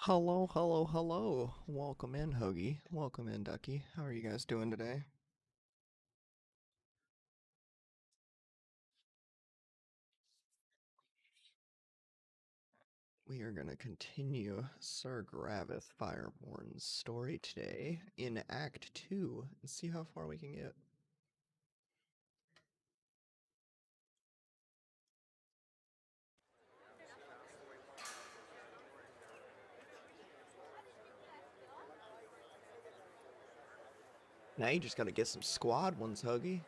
Hello, hello, hello. Welcome in, Hoagie. Welcome in, Ducky. How are you guys doing today? We are going to continue Sir Gravith Fireborn's story today in Act 2 and see how far we can get. Now you just gotta get some squad ones, Hoagie.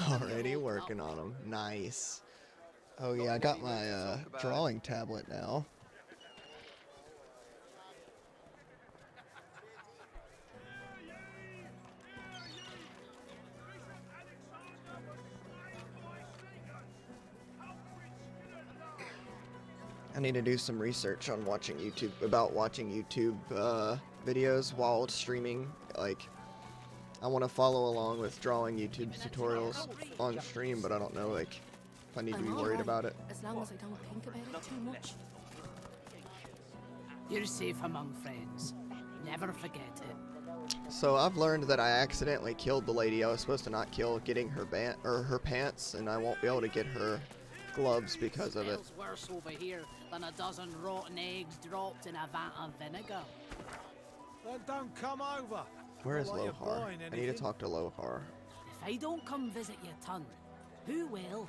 Already working on them. Nice. Oh yeah, I got my drawing tablet now. I need to do some research on watching YouTube, videos while streaming. Like, I want to follow along with drawing YouTube tutorials on stream, but I don't know, like, if I need to be worried about it. As long as I don't think about it too much. You're safe among friends. Never forget it. So I've learned that I accidentally killed the lady I was supposed to not kill, getting her her pants, and I won't be able to get her gloves because of it. Smells worse over here than a dozen rotten eggs dropped in a vat of vinegar. Then don't come over. Where is While you're Lohar? buying I need to anything. talk to Lohar. If I don't come visit your ton, who will?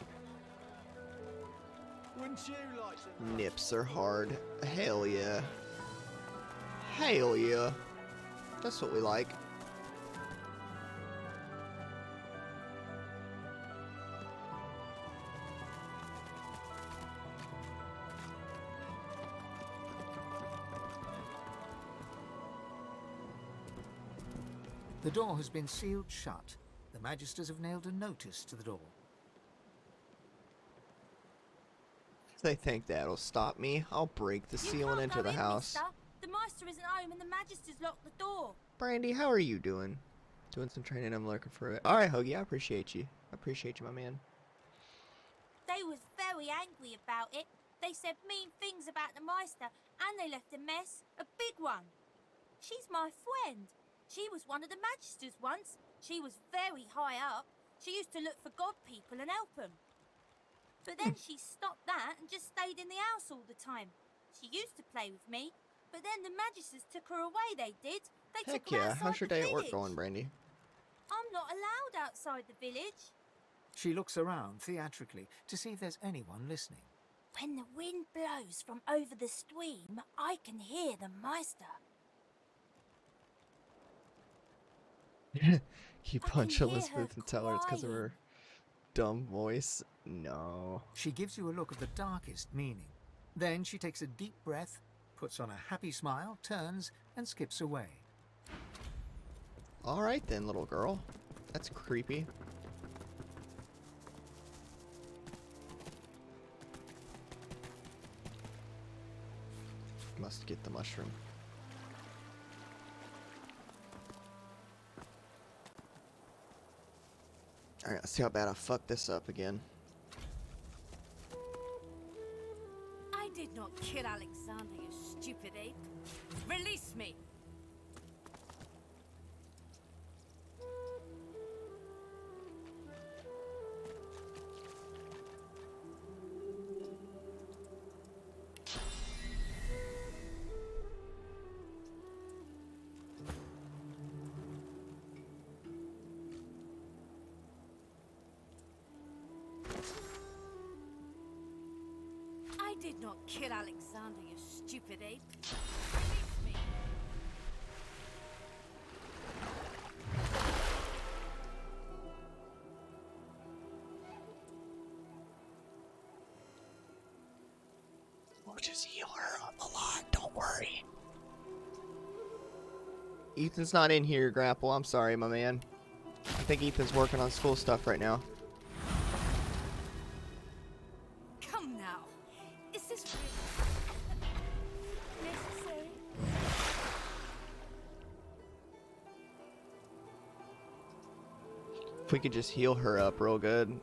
Wouldn't you like some? Nips are hard. Hell yeah. Hell yeah. That's what we like. The door has been sealed shut. The Magisters have nailed a notice to the door. They think that'll stop me. I'll break the ceiling into the house. Mister. The Master isn't home and the Magisters locked the door. Brandy, how are you doing? Doing some training. I'm looking for it. Alright, Hoagie, I appreciate you. I appreciate you, my man. They was very angry about it. They said mean things about the Meister and they left a mess, a big one. She's my friend. She was one of the Magisters once. She was very high up. She used to look for God people and help them. But then she stopped that and just stayed in the house all the time. She used to play with me, but then the Magisters took her away, they did. They Heck took her yeah. outside How's your the day at work village. going, Brandy? I'm not allowed outside the village. She looks around theatrically to see if there's anyone listening. When the wind blows from over the stream, I can hear the Meister. You I punch can hear Elizabeth her and tell her it's because of crying. her dumb voice? No. She gives you a look of the darkest meaning. Then she takes a deep breath, puts on a happy smile, turns, and skips away. Alright then, little girl. That's creepy. Must get the mushroom. Alright, let's see how bad I fuck this up again. I did not kill Alexander, you stupid ape. Release me! I did not kill Alexander, you stupid ape. Release me! We'll just heal her on the lot, don't worry. Ethan's not in here, Grapple. I'm sorry, my man. I think Ethan's working on school stuff right now. Come now. Is this If we could just heal her up real good.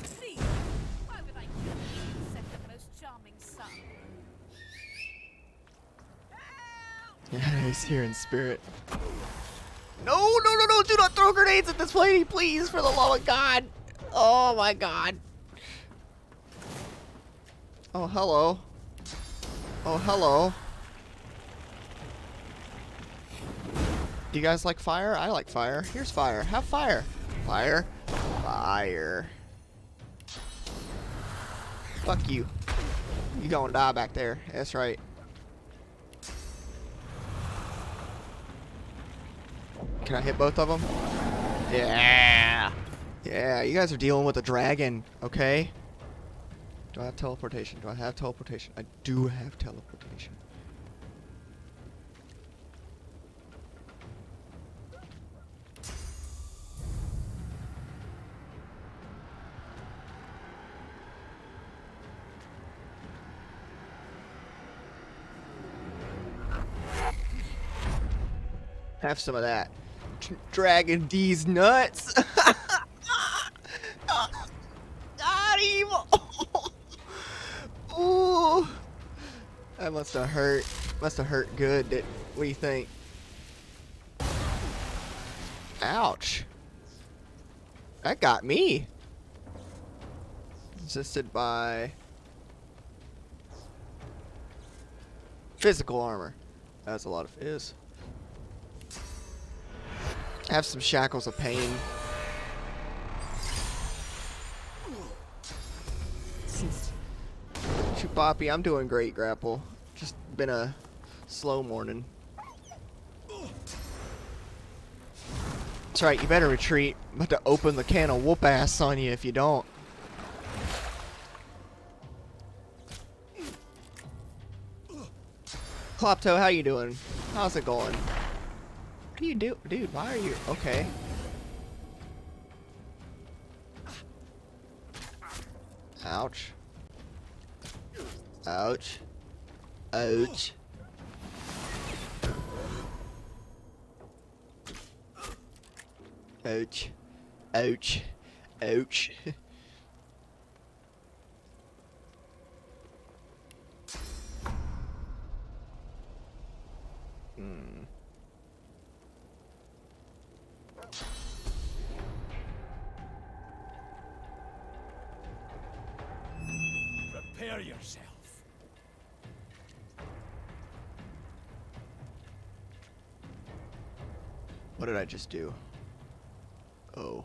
Please, why would I kill you, second most charming son? Yeah, he's here in spirit. No, no, no, no, do not throw grenades at this lady, please, for the love of God. Oh my God. Oh, hello. Oh, hello. Do you guys like fire? I like fire. Here's fire. Have fire. Fire. Fire. Fuck you. You gonna die back there. That's right. Can I hit both of them? Yeah. Yeah, you guys are dealing with a dragon, okay? Do I have teleportation? Do I have teleportation? I do have teleportation. Have some of that. Dragon D's nuts. Got him. Ooh. That must have hurt. Must have hurt good. What do you think? Ouch. That got me. Assisted by physical armor. That's a lot of fizz. Have some shackles of pain. Shoot, Poppy, I'm doing great, Grapple. Just been a slow morning. That's right, you better retreat. I'm about to open the can of whoop ass on you if you don't. Klopto, how you doing? How's it going? What do you do? Dude, why are you... Okay. Ouch. Ouch. Ouch. Ouch. Ouch. Ouch. Prepare yourself. What did I just do? Oh.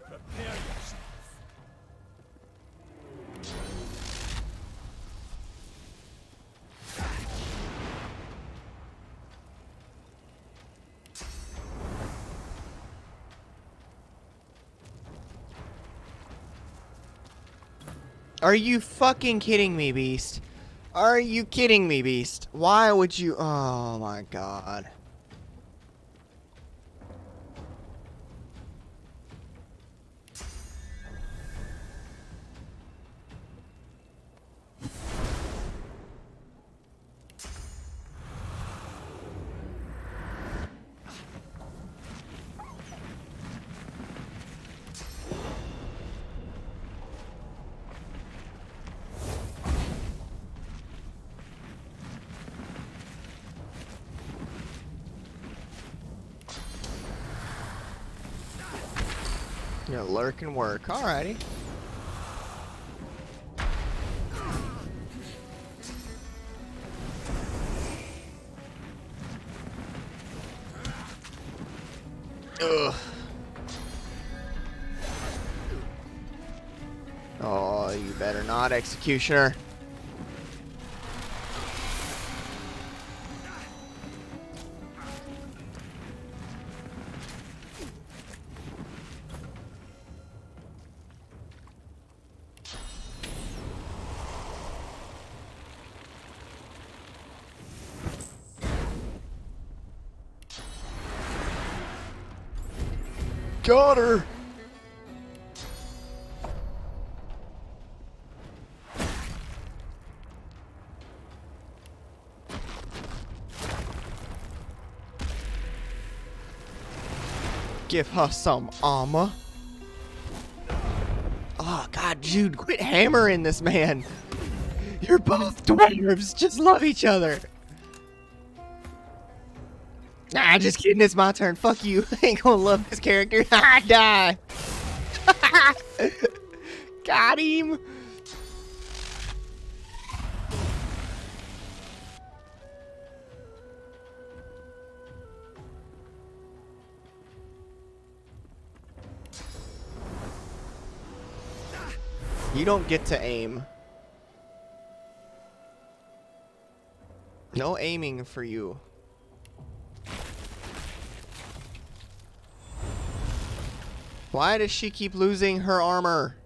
Prepare yourself. Are you fucking kidding me, Beast? Are you kidding me, Beast? Why would you... Oh my God. Yeah, lurk and work. Alrighty. Ugh. Oh, you better not, Executioner. Got her! Give her some armor. Oh god, Jude, quit hammering this man. You're both dwarves. Just love each other. Nah, just kidding. It's my turn. Fuck you. I ain't gonna love this character. I die. Got him. You don't get to aim. No aiming for you. Why does she keep losing her armor?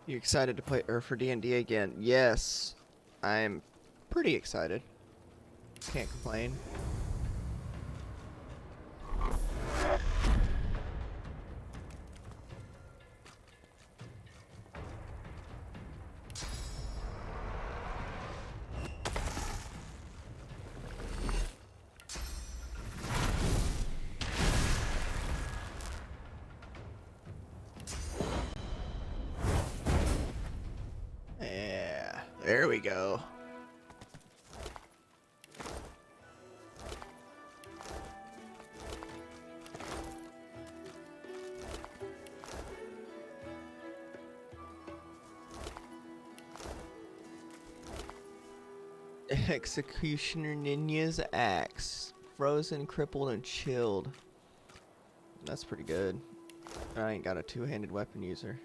You excited to play for D&D again? Yes, I'm pretty excited. Can't complain. Yeah, there we go. Executioner Ninja's axe. Frozen, crippled, and chilled. That's pretty good. I ain't got a two-handed weapon user.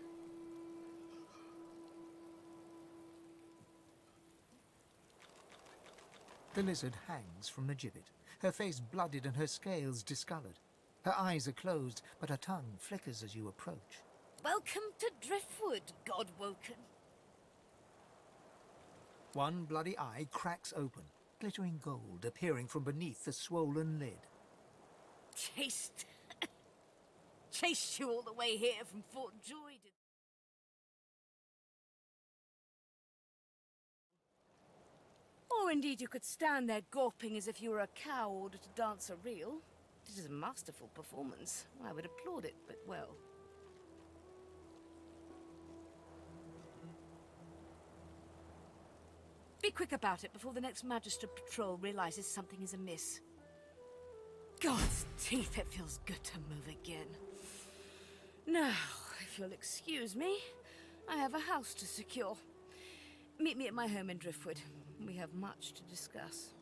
The lizard hangs from the gibbet, her face blooded and her scales discolored. Her eyes are closed, but her tongue flickers as you approach. Welcome to Driftwood, Godwoken. One bloody eye cracks open, glittering gold appearing from beneath the swollen lid. Chased you all the way here from Fort Joy. Or indeed you could stand there gawping as if you were a cow ordered to dance a reel. It is a masterful performance. I would applaud it, but well. Be quick about it before the next Magistrate Patrol realizes something is amiss. God's teeth, it feels good to move again. Now, if you'll excuse me, I have a house to secure. Meet me at my home in Driftwood. We have much to discuss.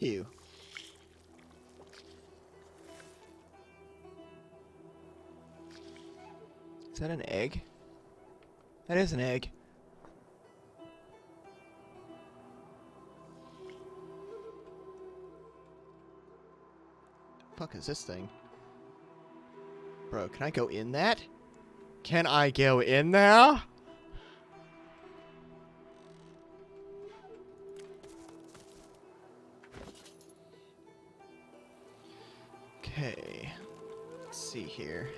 Ew. Is that an egg? That is an egg. Fuck is this thing? Bro, can I go in that? Can I go in there? Okay. Let's see here.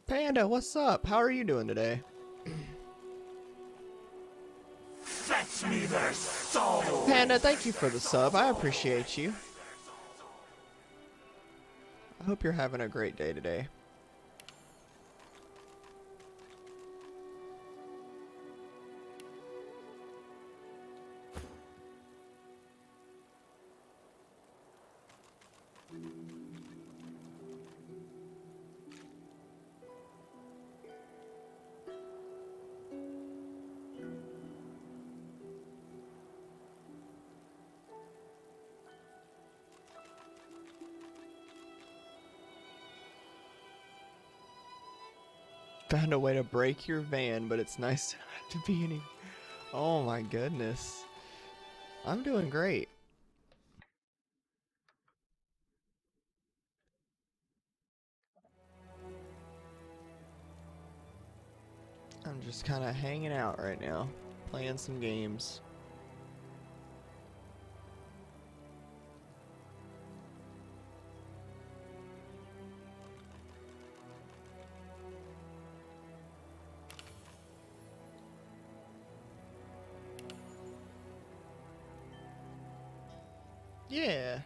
Panda, what's up? How are you doing today? Fetch me their soul! Panda, thank you for the sub. I appreciate you. I hope you're having a great day today. found a way to break your van, but it's nice to not to be any. Oh my goodness. I'm doing great. I'm just kind of hanging out right now, playing some games. Yeah.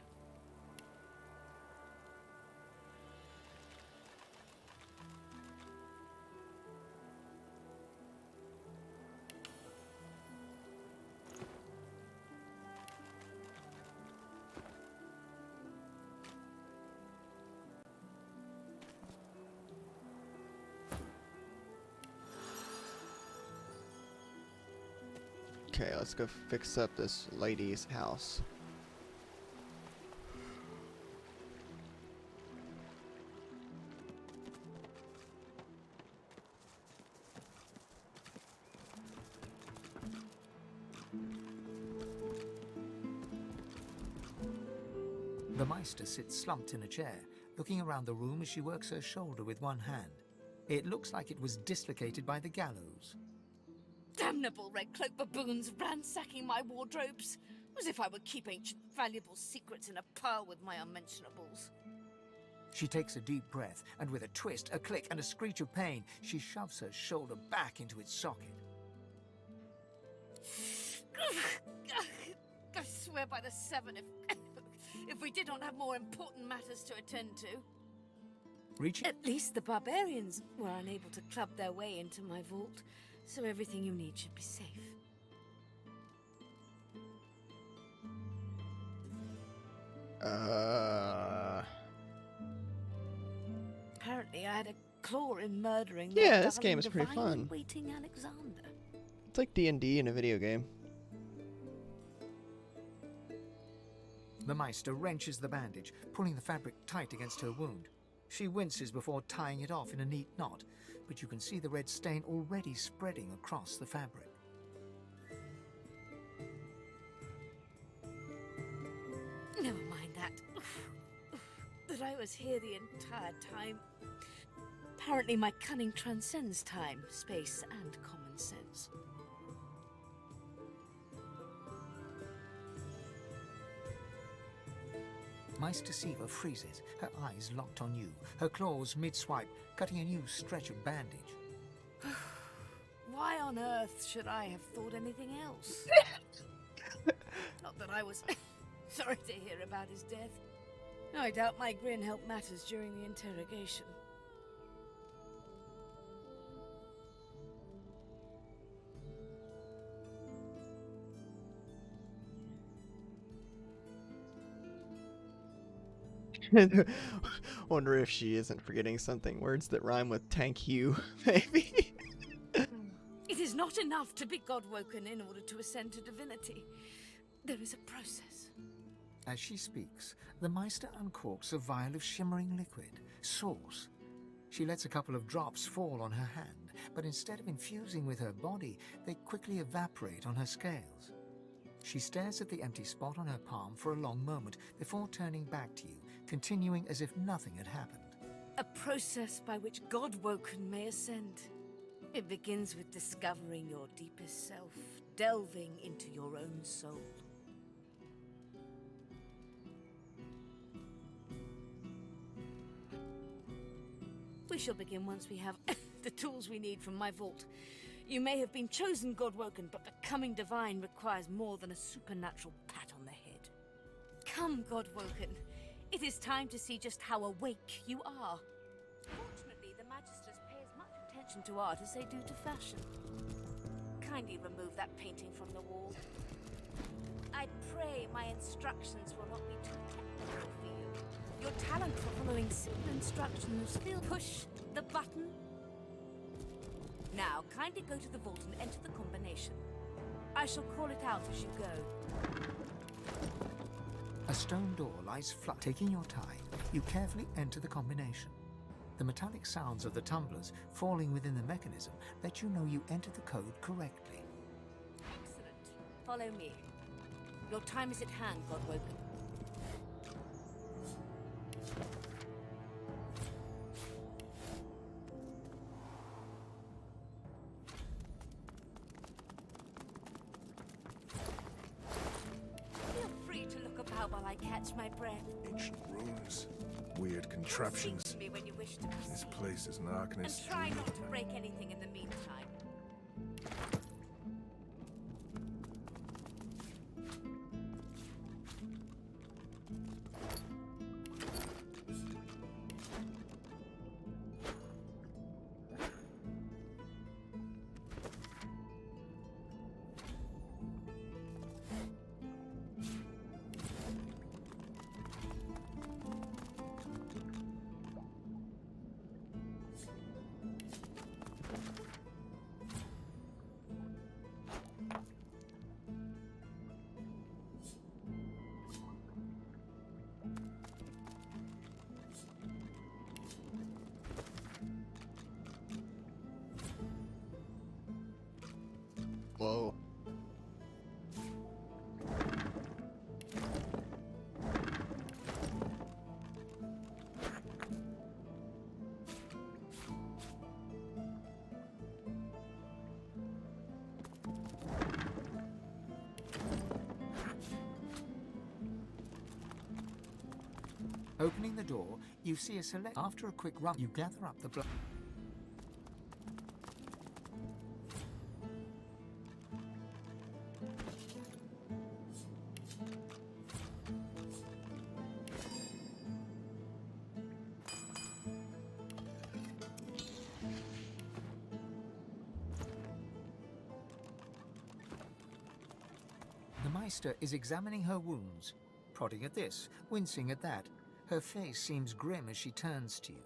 Okay, let's go fix up this lady's house. The Meister sits slumped in a chair, looking around the room as she works her shoulder with one hand. It looks like it was dislocated by the gallows. Damnable red cloak baboons ransacking my wardrobes, as if I would keep ancient valuable secrets in a pile with my unmentionables. She takes a deep breath, and with a twist, a click, and a screech of pain, she shoves her shoulder back into its socket. I swear by the seven, if we did not have more important matters to attend to. Reaching... At least the barbarians were unable to club their way into my vault, so everything you need should be safe. Apparently I had a claw in murdering the Yeah, this darling game is pretty divine fun. waiting Alexander. It's like D&D in a video game. The Meister wrenches the bandage, pulling the fabric tight against her wound. She winces before tying it off in a neat knot, but you can see the red stain already spreading across the fabric. Never mind that. That I was here the entire time. Apparently my cunning transcends time, space, and common sense. Meister Siva freezes, her eyes locked on you, her claws mid-swipe, cutting a new stretch of bandage. Why on earth should I have thought anything else? Not that I was sorry to hear about his death. I doubt my grin helped matters during the interrogation. Wonder if she isn't forgetting something. Words that rhyme with tank you, maybe. It is not enough to be God-woken in order to ascend to divinity. There is a process. As she speaks, the Meister uncorks a vial of shimmering liquid, sauce. She lets a couple of drops fall on her hand, but instead of infusing with her body, they quickly evaporate on her scales. She stares at the empty spot on her palm for a long moment before turning back to you, continuing as if nothing had happened. A process by which God-woken may ascend. It begins with discovering your deepest self, delving into your own soul. We shall begin once we have the tools we need from my vault. You may have been chosen God-woken, but becoming divine requires more than a supernatural pat on the head. Come, God-woken. It is time to see just how awake you are. Fortunately, the Magisters pay as much attention to art as they do to fashion. Kindly remove that painting from the wall. I pray my instructions will not be too technical for you. Your talent for following simple instructions will push the button. Now, kindly go to the vault and enter the combination. I shall call it out as you go. A stone door lies flat. Taking your time, you carefully enter the combination. The metallic sounds of the tumblers falling within the mechanism let you know you entered the code correctly. Excellent. Follow me. Your time is at hand, Godwoken. Feel free to look about while I catch my breath. Ancient ruins, weird contraptions. Speak to me when you wish to proceed. This place is an ark and And it's try not to break anything in the meantime. Whoa. Opening the door, you see a select. After a quick run, you gather up the blood. The Meister is examining her wounds, prodding at this, wincing at that. Her face seems grim as she turns to you.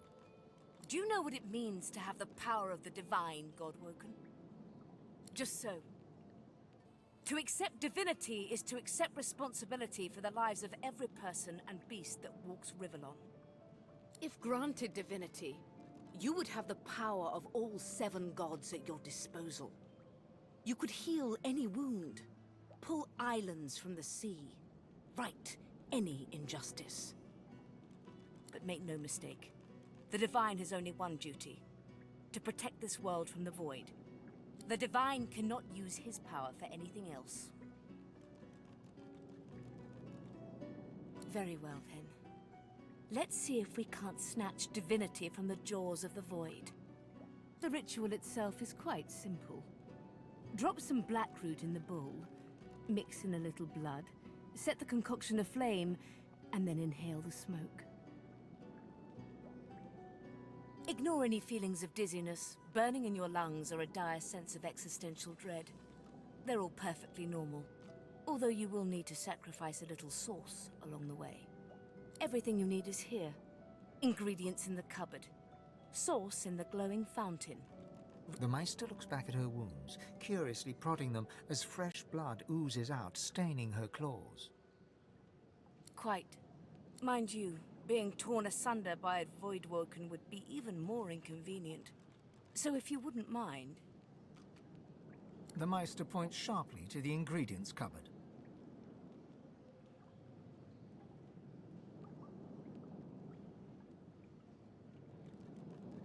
Do you know what it means to have the power of the divine, Godwoken? Just so. To accept divinity is to accept responsibility for the lives of every person and beast that walks Rivellon. If granted divinity, you would have the power of all 7 gods at your disposal. You could heal any wound, pull islands from the sea, right any injustice. But make no mistake, the Divine has only one duty: to protect this world from the Void. The Divine cannot use his power for anything else. Very well, then. Let's see if we can't snatch divinity from the jaws of the Void. The ritual itself is quite simple. Drop some blackroot in the bowl, mix in a little blood, set the concoction aflame, and then inhale the smoke. Ignore any feelings of dizziness, burning in your lungs, or a dire sense of existential dread. They're all perfectly normal, although you will need to sacrifice a little sauce along the way. Everything you need is here. Ingredients in the cupboard. Sauce in the glowing fountain. The Meister looks back at her wounds, curiously prodding them as fresh blood oozes out, staining her claws. Quite. Mind you, being torn asunder by a Voidwoken would be even more inconvenient. So if you wouldn't mind... The Meister points sharply to the ingredients cupboard.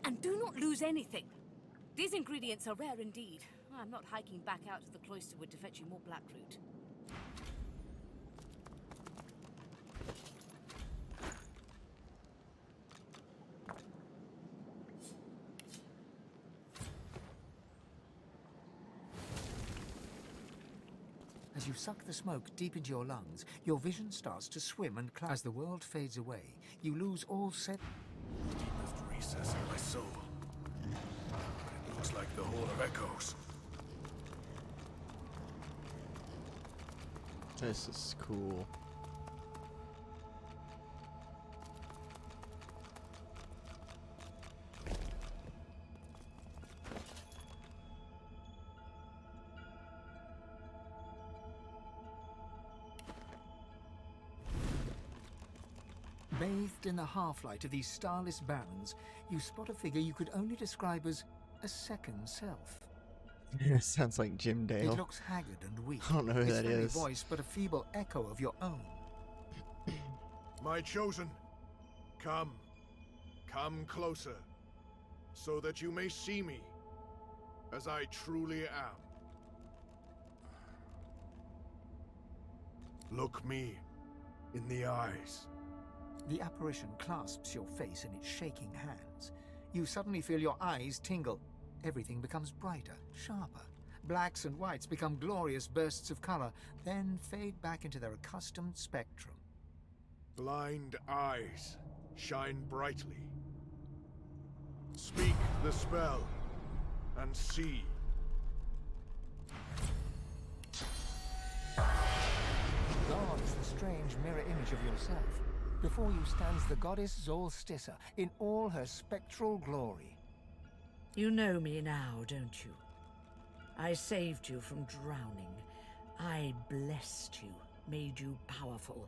And do not lose anything. These ingredients are rare indeed. I'm not hiking back out to the Cloisterwood to fetch you more blackroot. As you suck the smoke deep into your lungs, your vision starts to swim and cloud. As the world fades away, you lose all sense. deepest recess of my soul. It looks like the Hall of Echoes. This is cool. Bathed in the half-light of these starless barrens, you spot a figure you could only describe as a second self. Sounds like Jim It Dale. looks haggard and weak. I don't know who its that very is. voice but a feeble echo of your own. My chosen, come. Come closer, so that you may see me as I truly am. Look me in the eyes. The apparition clasps your face in its shaking hands. You suddenly feel your eyes tingle. Everything becomes brighter, sharper. Blacks and whites become glorious bursts of color, then fade back into their accustomed spectrum. Blind eyes shine brightly. Speak the spell and see. God is the strange mirror image of yourself. Before you stands the goddess Zolstissa in all her spectral glory. You know me now, don't you? I saved you from drowning. I blessed you, made you powerful.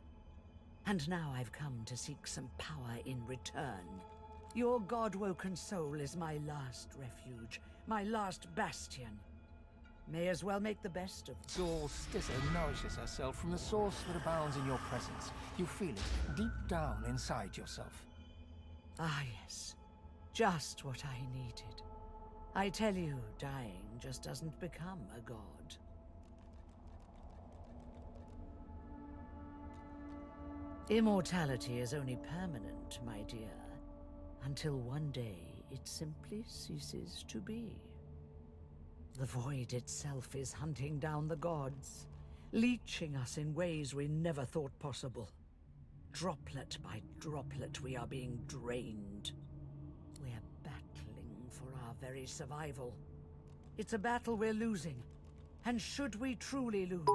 And now I've come to seek some power in return. Your god-woken soul is my last refuge, my last bastion. May as well make the best of it. Zolstissa nourishes herself from the source that abounds in your presence. You feel it deep down inside yourself. Ah, yes. Just what I needed. I tell you, dying just doesn't become a god. Immortality is only permanent, my dear, until one day it simply ceases to be. The void itself is hunting down the gods, leeching us in ways we never thought possible. Droplet by droplet, we are being drained. We're battling for our very survival. It's a battle we're losing, and should we truly lose,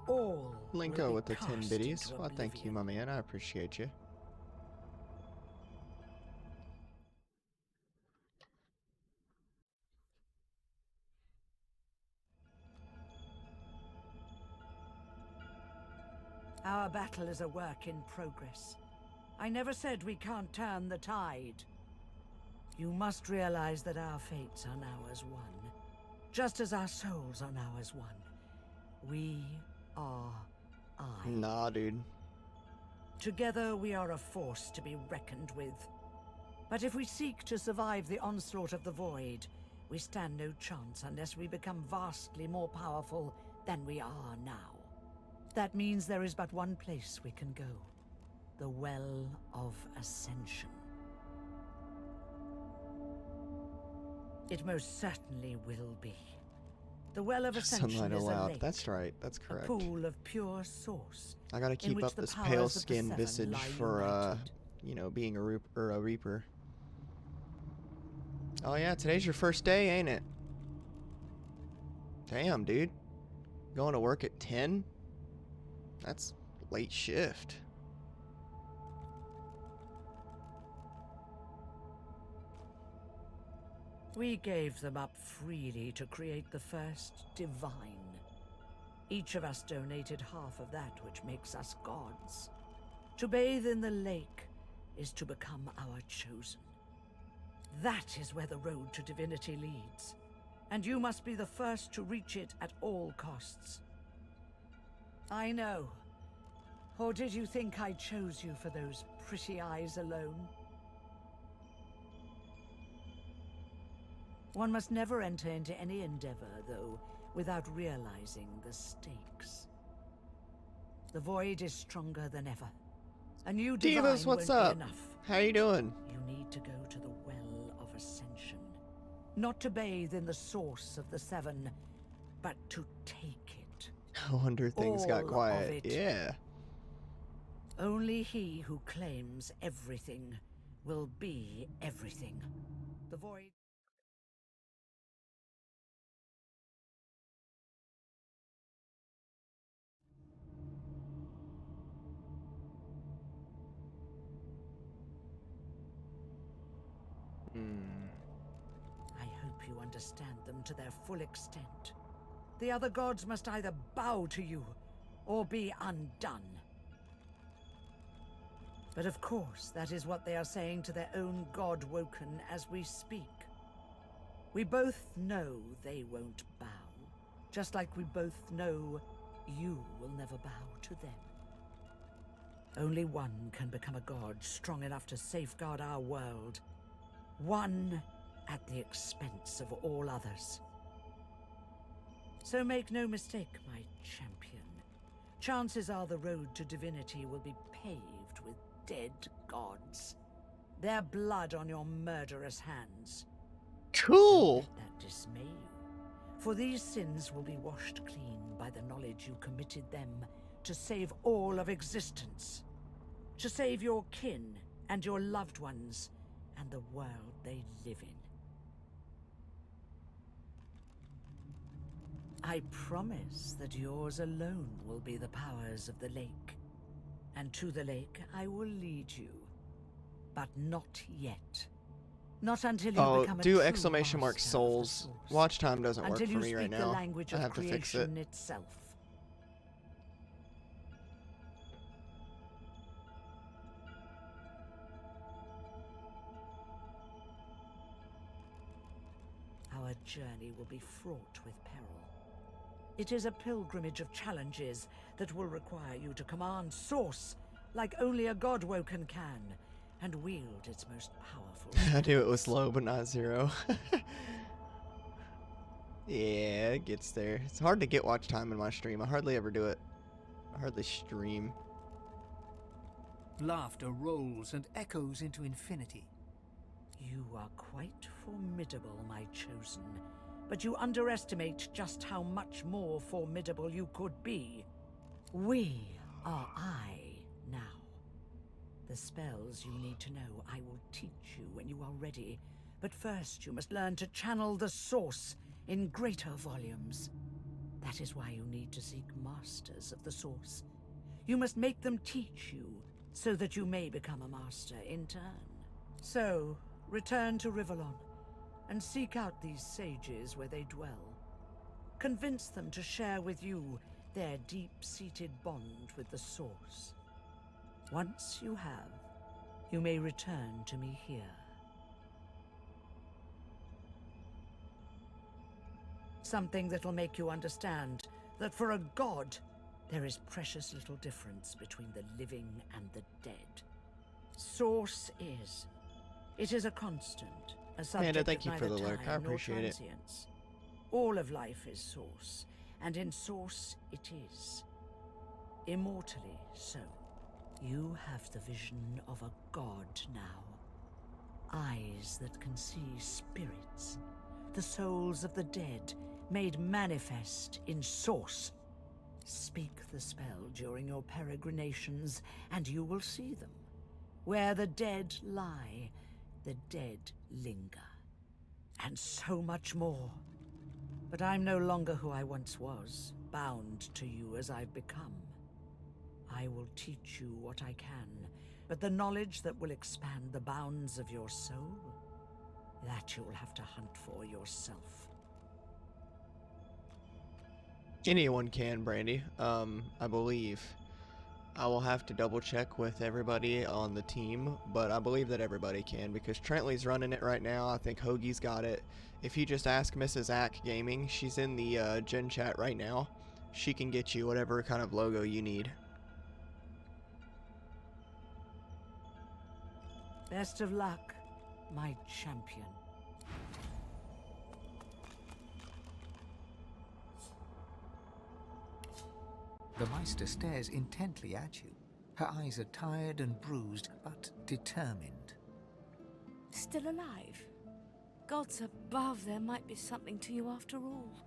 all Linko will be with the 10 cast biddies. into Well, thank you, oblivion. my man. I appreciate you. Our battle is a work in progress. I never said we can't turn the tide. You must realize that our fates are now as one, just as our souls are now as one. We are I. Nah, dude. Together we are a force to be reckoned with. But if we seek to survive the onslaught of the Void, we stand no chance unless we become vastly more powerful than we are now. That means there is but one place we can go. The Well of Ascension. It most certainly will be. The Well of Ascension Sunlight is a allowed. lake, That's right. That's a correct. pool of pure source. I gotta in keep which up the this powers pale of the skin Seven visage lie for, united. you know, being a Reaper. Oh yeah, today's your first day, ain't it? Damn, dude. Going to work at 10? That's late shift. We gave them up freely to create the first divine. Each of us donated half of that which makes us gods. To bathe in the lake is to become our chosen. That is where the road to divinity leads, and you must be the first to reach it at all costs. I know. Or did you think I chose you for those pretty eyes alone? One must never enter into any endeavor, though, without realizing the stakes. The Void is stronger than ever. A new divine Divas, what's won't up? be enough. How you doing? You need to go to the Well of Ascension. Not to bathe in the source of the Seven, but to take it. I wonder things All got of quiet. it. Yeah. Only he who claims everything will be everything. The Void... I hope you understand them to their full extent. The other gods must either bow to you, or be undone. But of course, that is what they are saying to their own god Woken as we speak. We both know they won't bow, just like we both know you will never bow to them. Only one can become a god strong enough to safeguard our world. One at the expense of all others. So make no mistake, my champion. Chances are the road to divinity will be paved with dead gods. Their blood on your murderous hands. Cool. Don't let that dismay you, for these sins will be washed clean by the knowledge you committed them to save all of existence. To save your kin and your loved ones and the world they live in. I promise that yours alone will be the powers of the lake. And to the lake I will lead you. But not yet. Not until you become a do true exclamation mark master of the souls. Source. Watch time doesn't work Until for you me right speak the now. language I of have to fix it. creation itself. Our journey will be fraught with peril. It is a pilgrimage of challenges that will require you to command Source like only a god Woken can, and wield its most powerful I knew it spells. was low, but not zero. Yeah, it gets there. It's hard to get watch time in my stream. I hardly ever do it. I hardly stream. Laughter rolls and echoes into infinity. You are quite formidable, my chosen, but you underestimate just how much more formidable you could be. We are I now. The spells you need to know I will teach you when you are ready, but first you must learn to channel the Source in greater volumes. That is why you need to seek masters of the Source. You must make them teach you, so that you may become a master in turn. So, return to Rivalon, and seek out these sages where they dwell. Convince them to share with you their deep-seated bond with the Source. Once you have, you may return to me here. Something that'll make you understand that for a god, there is precious little difference between the living and the dead. Source is. It is a constant, a subject Panda, thank of you for neither the lurk. I time nor appreciate it. transience. All of life is Source, and in Source it is. Immortally so. You have the vision of a god now. Eyes that can see spirits, the souls of the dead made manifest in Source. Speak the spell during your peregrinations, and you will see them. Where the dead lie, the dead linger. And so much more. But I'm no longer who I once was, bound to you as I've become. I will teach you what I can, but the knowledge that will expand the bounds of your soul, that you'll have to hunt for yourself. Anyone can, Brandy. I believe. I will have to double check with everybody on the team, but I believe that everybody can because Trentley's running it right now. I think Hoagie's got it. If you just ask Mrs. Ack Gaming, she's in the gen chat right now. She can get you whatever kind of logo you need. Best of luck, my champion. The Meister stares intently at you. Her eyes are tired and bruised, but determined. Still alive? Gods above, there might be something to you after all.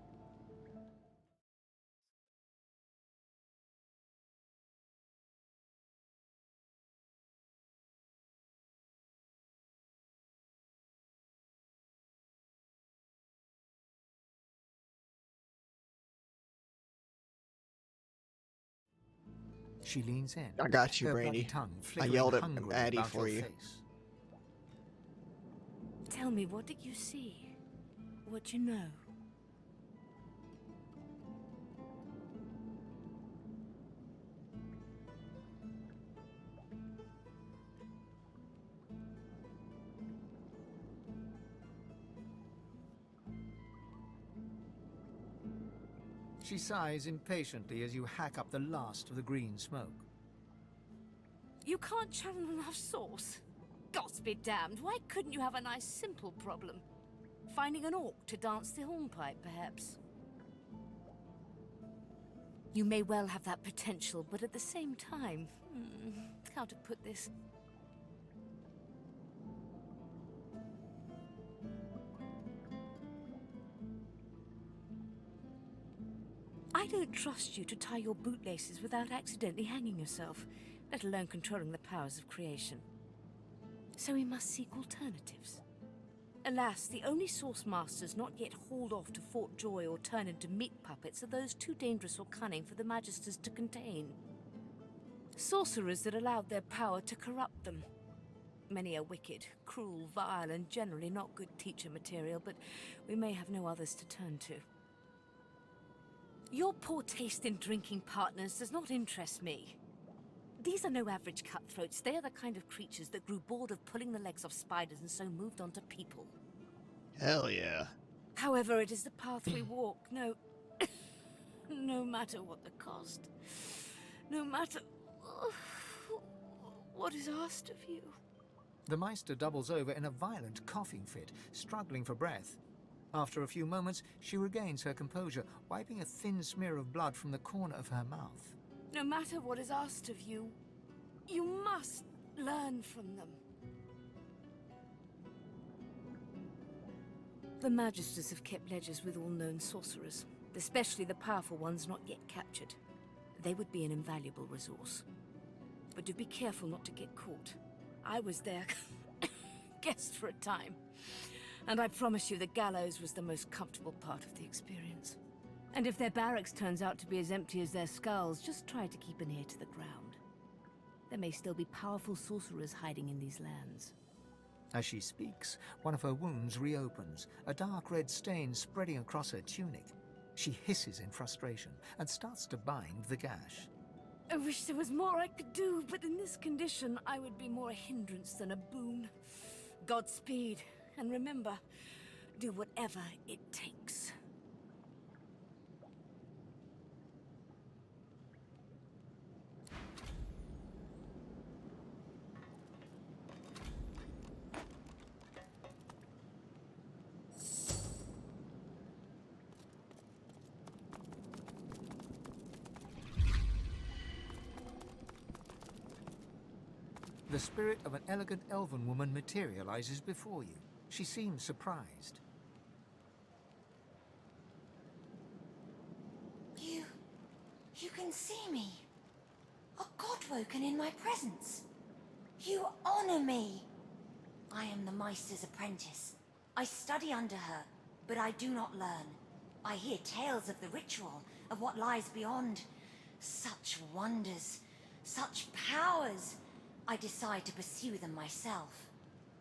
She leans in. I got you, her Brandy. bloody tongue I flickering yelled at hungrily Addy about for your you. face. Tell me, what did you see? What you know? She sighs impatiently as you hack up the last of the green smoke. You can't channel enough sauce? Gods be damned, why couldn't you have a nice simple problem? Finding an orc to dance the hornpipe, perhaps? You may well have that potential, but at the same time... how to put this? I don't trust you to tie your bootlaces without accidentally hanging yourself, let alone controlling the powers of creation. So we must seek alternatives. Alas, the only Source Masters not yet hauled off to Fort Joy or turned into meat puppets are those too dangerous or cunning for the Magisters to contain. Sorcerers that allowed their power to corrupt them. Many are wicked, cruel, vile, and generally not good teacher material, but we may have no others to turn to. Your poor taste in drinking partners does not interest me. These are no average cutthroats. They are the kind of creatures that grew bored of pulling the legs off spiders and so moved on to people. Hell yeah. However, it is the path we walk, no matter what the cost. No matter what is asked of you. The Meister doubles over in a violent coughing fit, struggling for breath. After a few moments, she regains her composure, wiping a thin smear of blood from the corner of her mouth. No matter what is asked of you, you must learn from them. The Magisters have kept ledgers with all known sorcerers, especially the powerful ones not yet captured. They would be an invaluable resource. But do be careful not to get caught. I was their guest for a time, and I promise you the gallows was the most comfortable part of the experience. And if their barracks turns out to be as empty as their skulls, just try to keep an ear to the ground. There may still be powerful sorcerers hiding in these lands. As she speaks, one of her wounds reopens, a dark red stain spreading across her tunic. She hisses in frustration and starts to bind the gash. I wish there was more I could do, but in this condition, I would be more a hindrance than a boon. Godspeed, and remember, do whatever it takes. The spirit of an elegant elven woman materializes before you. She seems surprised. You can see me. A god woken in my presence. You honor me. I am the Meister's apprentice. I study under her, but I do not learn. I hear tales of the ritual, of what lies beyond. Such wonders, such powers. I decide to pursue them myself.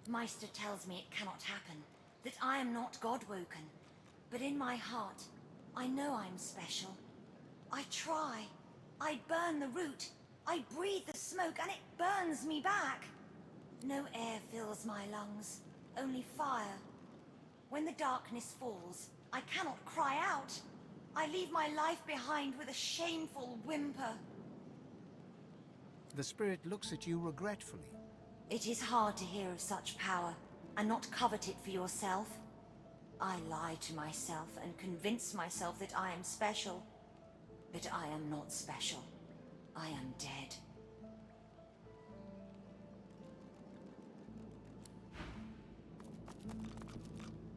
Meister tells me it cannot happen, that I am not God-woken. But in my heart, I know I'm special. I try. I burn the root. I breathe the smoke and it burns me back. No air fills my lungs, only fire. When the darkness falls, I cannot cry out. I leave my life behind with a shameful whimper. The spirit looks at you regretfully. It is hard to hear of such power and not covet it for yourself. I lie to myself and convince myself that I am special. But I am not special. I am dead.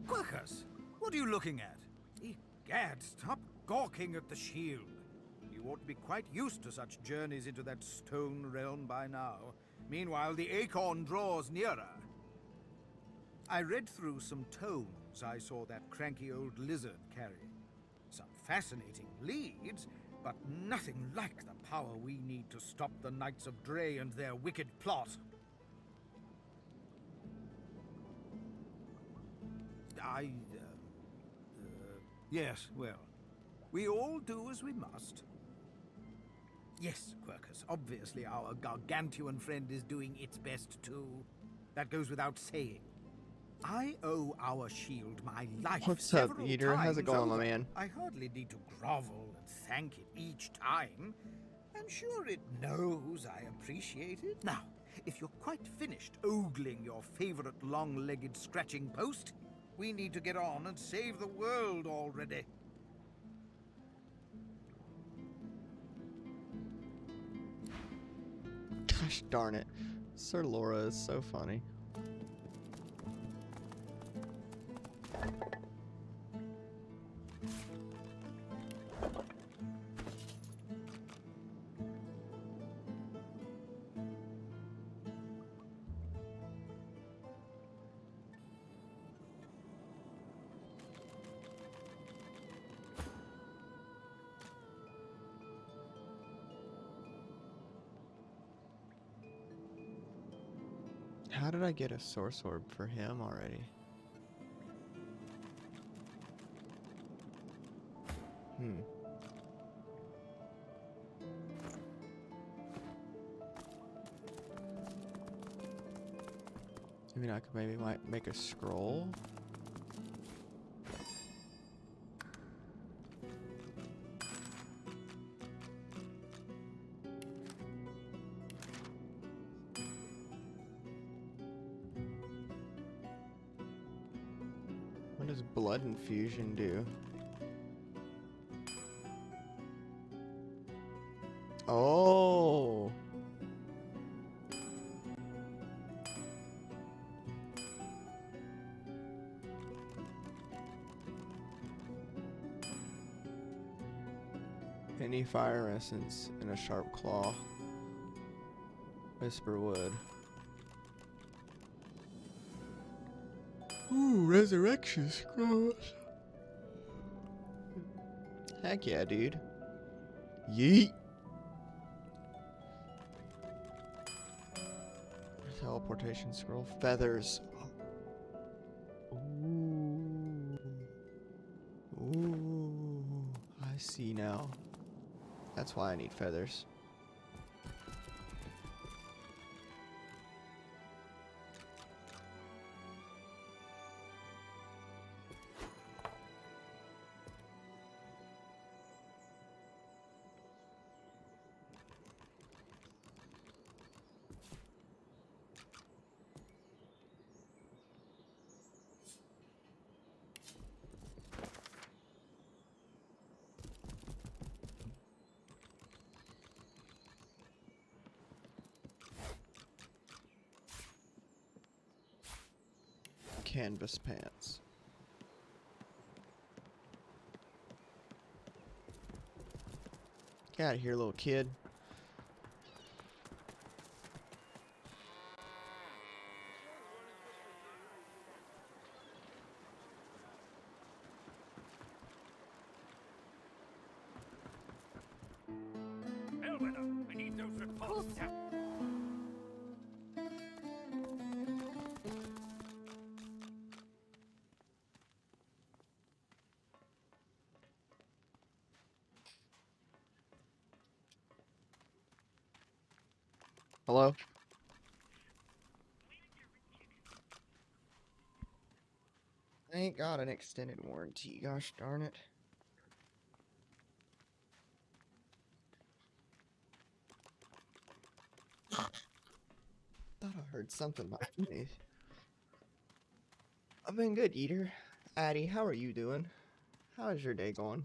Quirkus, what are you looking at? Egad, stop gawking at the shield. You ought to be quite used to such journeys into that stone realm by now. Meanwhile, the acorn draws nearer. I read through some tomes I saw that cranky old lizard carry. Some fascinating leads, but nothing like the power we need to stop the Knights of Dre and their wicked plot. Yes, well, we all do as we must. Yes, Quirkus, obviously our gargantuan friend is doing its best too. That goes without saying. I owe our shield my life. What's up, several Eater? How's it times going, my over. man? I hardly need to grovel and thank it each time. I'm sure it knows I appreciate it. Now, if you're quite finished ogling your favorite long-legged scratching post, we need to get on and save the world already. Gosh darn it. Sir Laura is so funny. How did I get a source orb for him already? I mean, I could maybe might make a scroll. What does blood infusion do? Oh. Any fire essence and a sharp claw. Whisper wood. Ooh, resurrection scrolls. Heck yeah, dude. Yeet. Teleportation scroll. Feathers. Ooh. Ooh. I see now. That's why I need feathers. Canvas pants. Get out of here, little kid. Bellwether, I need those reports. Hello? I ain't got an extended warranty, gosh darn it. Thought I heard something about me. I've been good, Eater. Addie, how are you doing? How is your day going?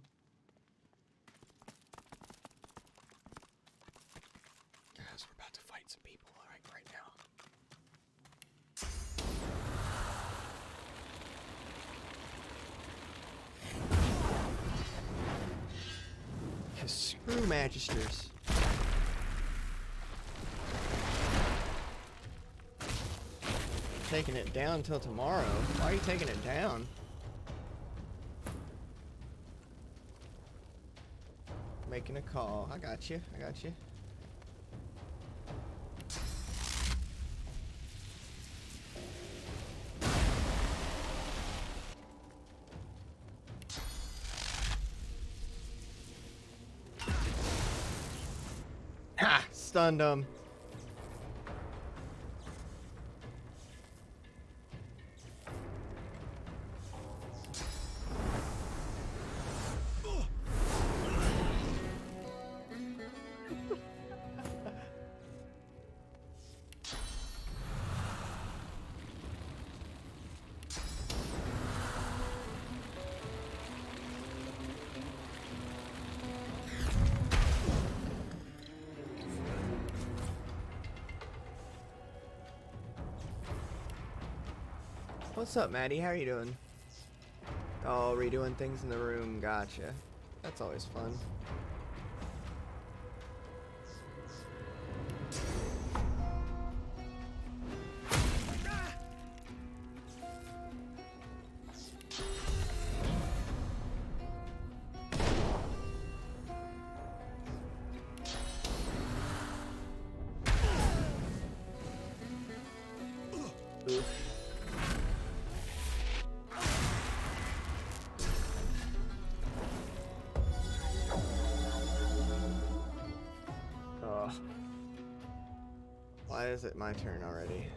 Guys, we're about to fight some people right now. Screw Magisters. Taking it down till tomorrow. Why are you taking it down? Making a call. I got you. I got you. Ha! Stunned him. What's up, Maddie? How are you doing? Oh, redoing things in the room. Gotcha. That's always fun. Oof. Oh. Why is it my turn already?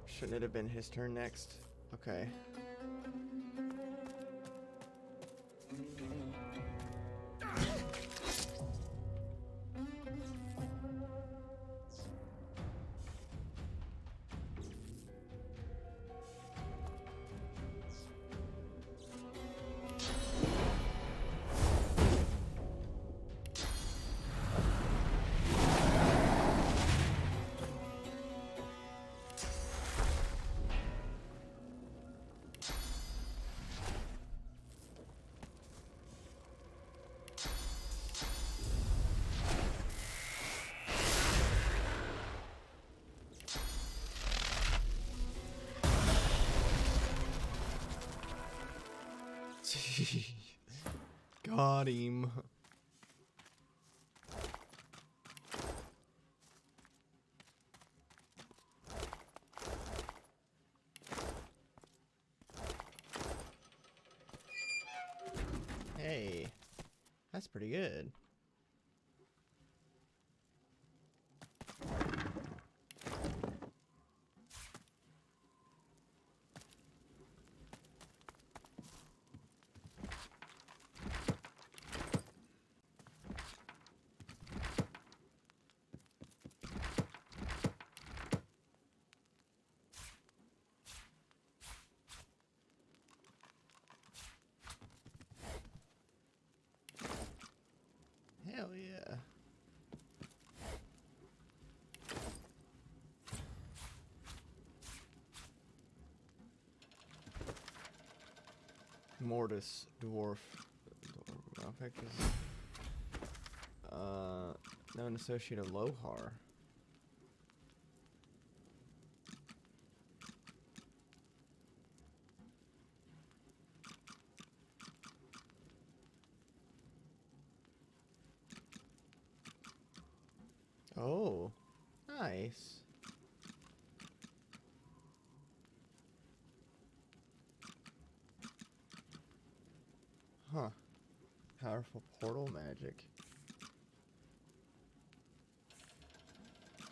Shouldn't it have been his turn next? Okay. Got him. Hey, that's pretty good. Hell yeah. Mortis, dwarf. Known associate of Lohar. Oh, nice. Huh. Powerful portal magic.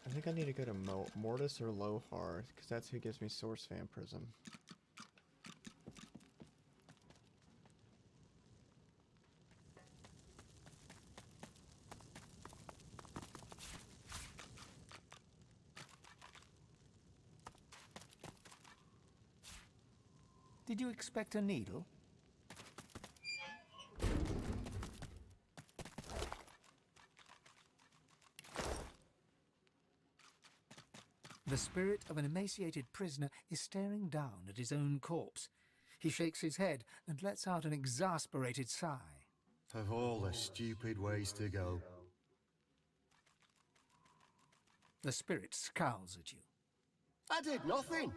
I think I need to go to Mortis or Lohar, because that's who gives me Source Fan Prism. Did you expect a needle? The spirit of an emaciated prisoner is staring down at his own corpse. He shakes his head and lets out an exasperated sigh. Of all the stupid ways to go. The spirit scowls at you. I did nothing.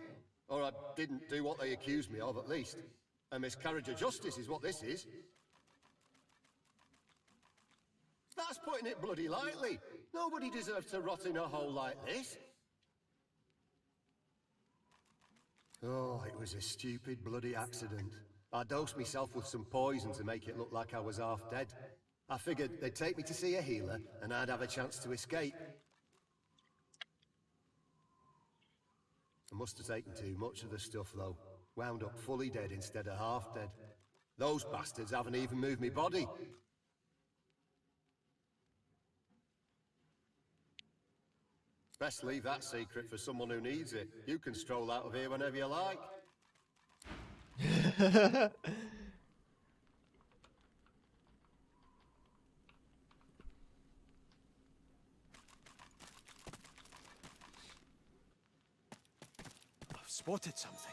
Or I didn't do what they accused me of, at least. A miscarriage of justice is what this is. That's putting it bloody lightly. Nobody deserves to rot in a hole like this. Oh, it was a stupid bloody accident. I dosed myself with some poison to make it look like I was half dead. I figured they'd take me to see a healer, and I'd have a chance to escape. I must have taken too much of the stuff, though. Wound up fully dead instead of half dead. Those bastards haven't even moved me body. Best leave that secret for someone who needs it. You can stroll out of here whenever you like. I've spotted something.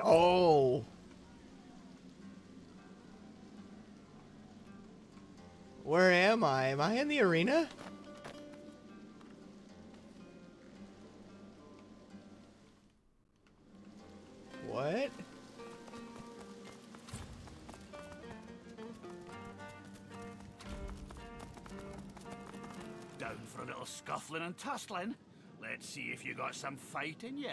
Oh. Where am I? Am I in the arena? What? Down for a little scuffling and tussling? Let's see if you got some fight in ya.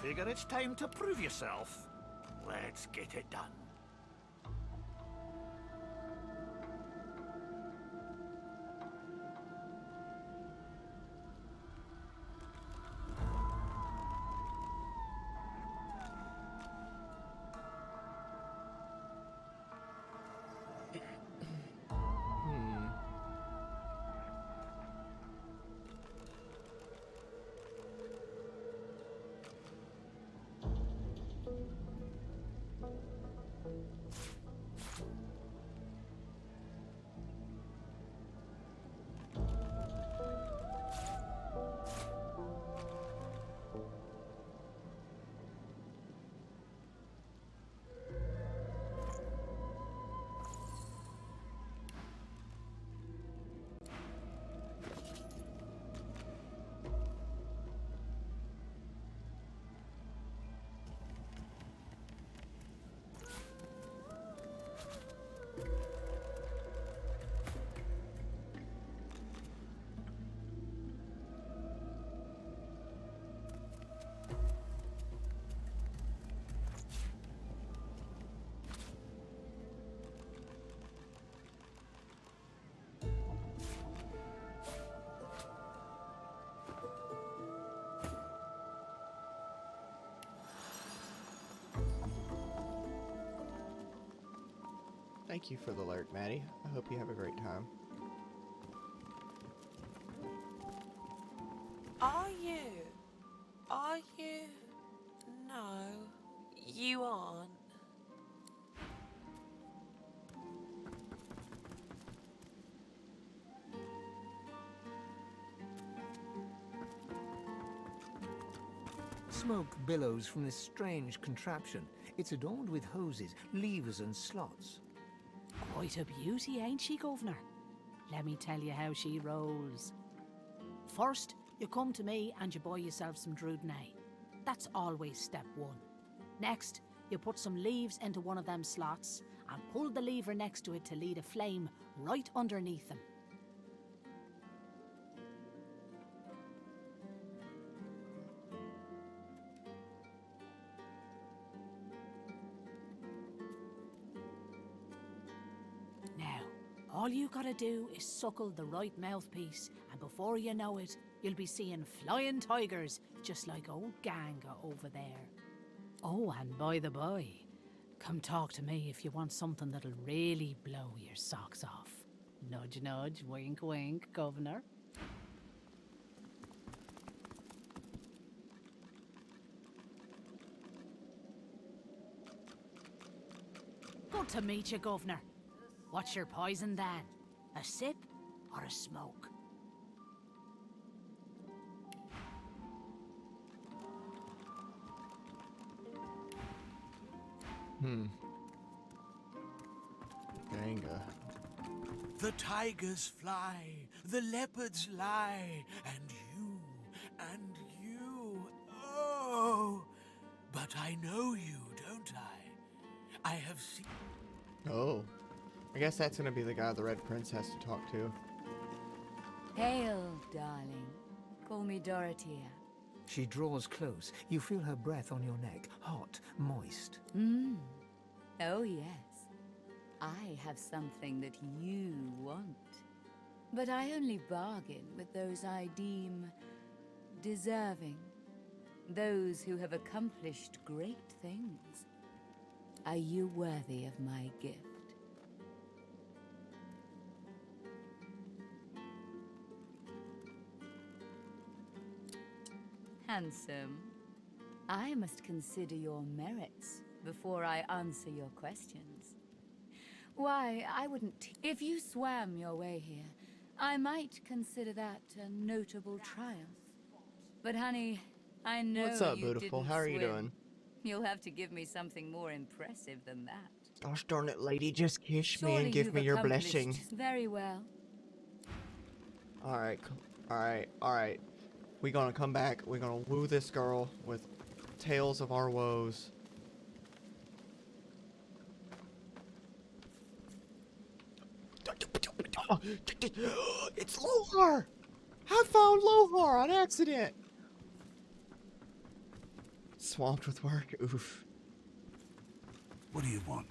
Figure it's time to prove yourself. Let's get it done. Thank you for the alert, Maddie. I hope you have a great time. Are you? Are you? No, you aren't. Smoke billows from this strange contraption. It's adorned with hoses, levers and slots. Quite a beauty, ain't she, Governor? Let me tell you how she rolls. First, you come to me and you buy yourself some Drudnay. That's always step one. Next, you put some leaves into one of them slots and pull the lever next to it to lead a flame right underneath them. Now, all you gotta do is suckle the right mouthpiece, and before you know it, you'll be seeing flying tigers just like old Ganga over there. Oh, and by the by, come talk to me if you want something that'll really blow your socks off. Nudge, nudge, wink, wink, Governor. Good to meet you, Governor. What's your poison then? A sip or a smoke? Ganga. The tigers fly, the leopards lie, and you, oh! But I know you, don't I? I have seen... Oh. I guess that's gonna be the guy the Red Prince has to talk to. Hail, darling. Call me Dorothea. She draws close. You feel her breath on your neck, hot, moist. Oh, yes. I have something that you want. But I only bargain with those I deem deserving. Those who have accomplished great things. Are you worthy of my gift? Handsome. I must consider your merits before I answer your questions. Why, I wouldn't. If you swam your way here, I might consider that a notable triumph. But honey, I know What's up, you beautiful? didn't How are you swim. doing? You'll have to give me something more impressive than that. Gosh darn it, lady, just kiss me Surely and give you've me your accomplished blessing. very well. Alright, alright. We're gonna come back. We're gonna woo this girl with tales of our woes. It's Lohar! I found Lohar on accident! Swamped with work, oof. What do you want?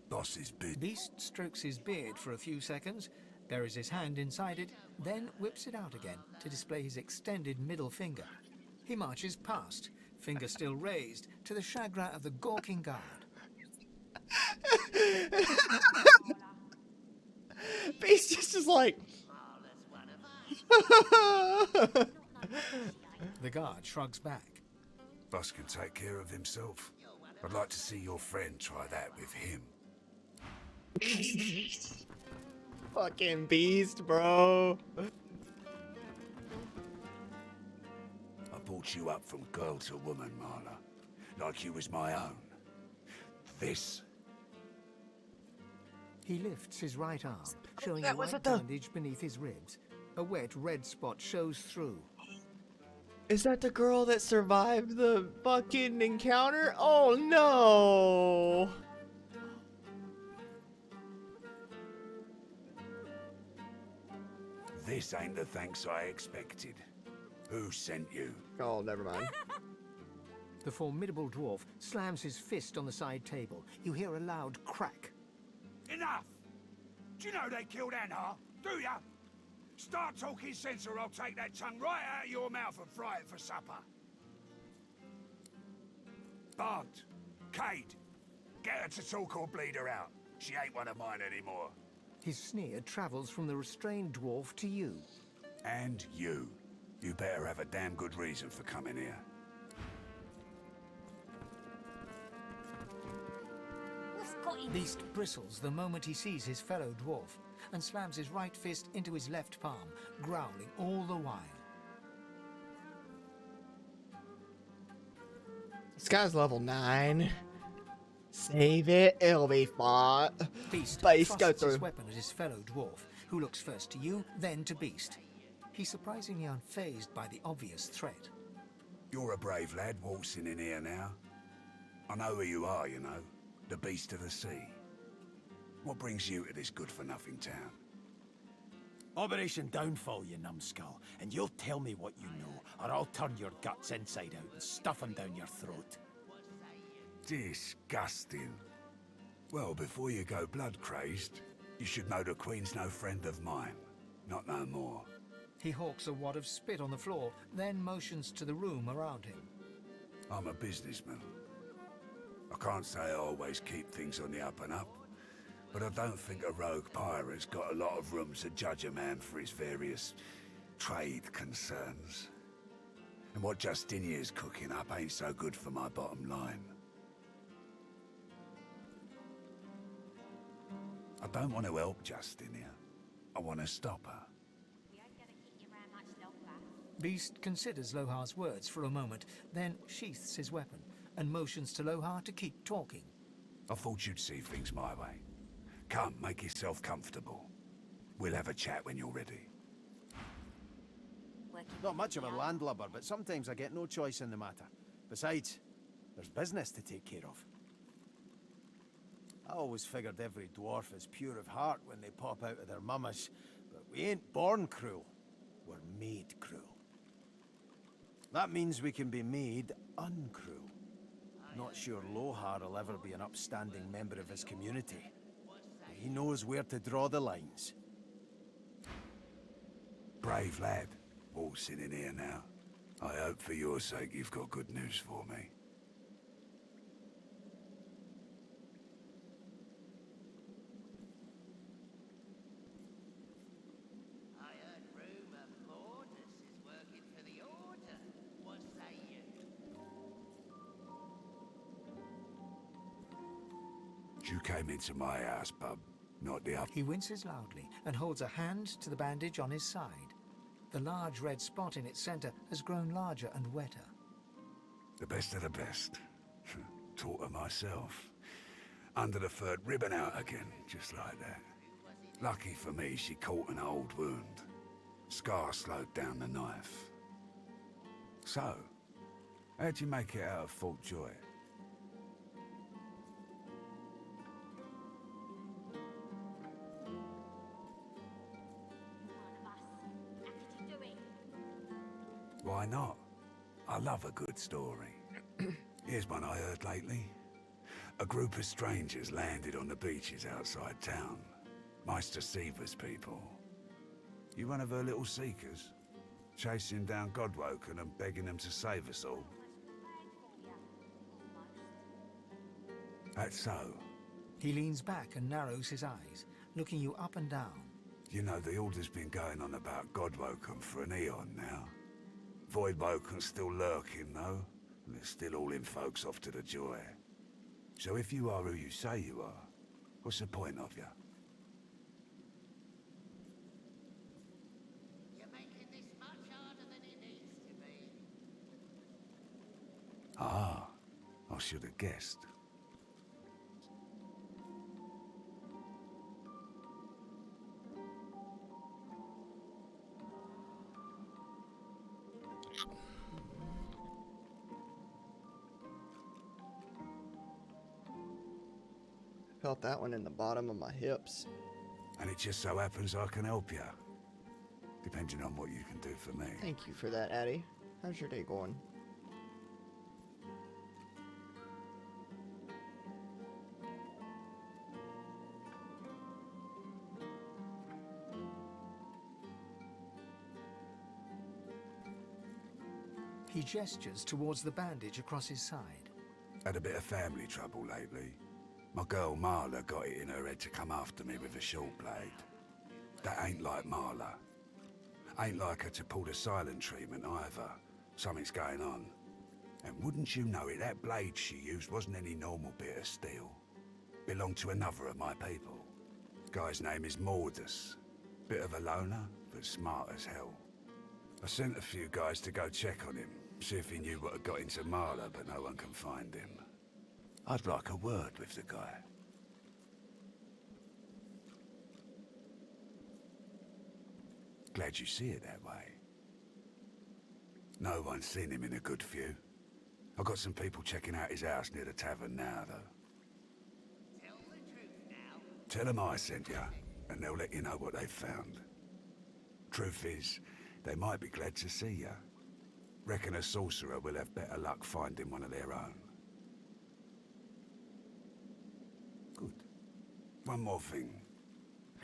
Boss's bid. Beast strokes his beard for a few seconds, buries his hand inside it, then whips it out again to display his extended middle finger. He marches past, finger still raised, to the chagrin of the gawking guard. Beast just is like... The guard shrugs back. Boss can take care of himself. I'd like to see your friend try that with him. Fucking beast, bro. I brought you up from girl to woman, Marla. Like you was my own. This. He lifts his right arm, showing That a was white at the- bandage beneath his ribs. A wet red spot shows through. Is that the girl that survived the fucking encounter? Oh no! This ain't the thanks I expected. Who sent you? Oh, never mind. The formidable dwarf slams his fist on the side table. You hear a loud crack. Enough! Do you know they killed Anhar? Do ya? Start talking sense or I'll take that tongue right out of your mouth and fry it for supper. Bart, Cade, get her to talk or bleed her out. She ain't one of mine anymore. His sneer travels from the restrained dwarf to you. And you. You better have a damn good reason for coming here. What's got him? Beast bristles the moment he sees his fellow dwarf and slams his right fist into his left palm, growling all the while. This guy's level 9. Save it, it'll be fun. Beast Go thrusts through. his weapon at his fellow dwarf, who looks first to you, then to Beast. He's surprisingly unfazed by the obvious threat. You're a brave lad waltzing in here now. I know who you are, you know. The beast of the sea. What brings you to this good-for-nothing town? Operation Downfall, you numbskull, and you'll tell me what you know, or I'll turn your guts inside out and stuff them down your throat. Disgusting. Well, before you go blood-crazed, you should know the Queen's no friend of mine. Not no more. He hawks a wad of spit on the floor, then motions to the room around him. I'm a businessman. I can't say I always keep things on the up and up, but I don't think a rogue pirate's got a lot of room to judge a man for his various trade concerns. And what Justinia's cooking up ain't so good for my bottom line. I don't want to help Justinia. I want to stop her. We ain't gonna keep you around much longer. Beast considers Lohar's words for a moment, then sheaths his weapon and motions to Lohar to keep talking. I thought you'd see things my way. Come, make yourself comfortable. We'll have a chat when you're ready. Not much of a landlubber, but sometimes I get no choice in the matter. Besides, there's business to take care of. I always figured every dwarf is pure of heart when they pop out of their mummas, but we ain't born cruel. We're made cruel. That means we can be made uncruel. Not sure Lohar will ever be an upstanding member of his community. But he knows where to draw the lines. Brave lad, all sitting here now. I hope for your sake you've got good news for me. I heard rumor Mortis is working for the Order. What say you? You came into my house, bub. not the other. He winces loudly and holds a hand to the bandage on his side. The large red spot in its center has grown larger and wetter. The best of the best. Taught her myself. Under the third ribbon out again, just like that. Lucky for me, she caught an old wound. Scar slowed down the knife. So, how'd you make it out of Fort Joy? Why not? I love a good story. Here's one I heard lately. A group of strangers landed on the beaches outside town. Meister Seaver's people. You one of her little seekers? Chasing down Godwoken and begging them to save us all? That's so. He leans back and narrows his eyes, looking you up and down. You know, the order's been going on about Godwoken for an eon now. Voidwoken's still lurking, though, and they're still hauling folks off to the Joy. So if you are who you say you are, what's the point of you? You're making this much harder than it needs to be. Ah, I should have guessed. Felt that one in the bottom of my hips. And it just so happens I can help you. Depending on what you can do for me. Thank you for that, Addie. How's your day going? He gestures towards the bandage across his side. Had a bit of family trouble lately. My girl Marla got it in her head to come after me with a short blade. That ain't like Marla. Ain't like her to pull the silent treatment either. Something's going on. And wouldn't you know it, that blade she used wasn't any normal bit of steel. Belonged to another of my people. Guy's name is Mordus. Bit of a loner, but smart as hell. I sent a few guys to go check on him, see if he knew what had got into Marla, but no one can find him. I'd like a word with the guy. Glad you see it that way. No one's seen him in a good few. I've got some people checking out his house near the tavern now, though. Tell the truth now. Tell them I sent you, and they'll let you know what they've found. Truth is, they might be glad to see you. Reckon a sorcerer will have better luck finding one of their own. Good. One more thing.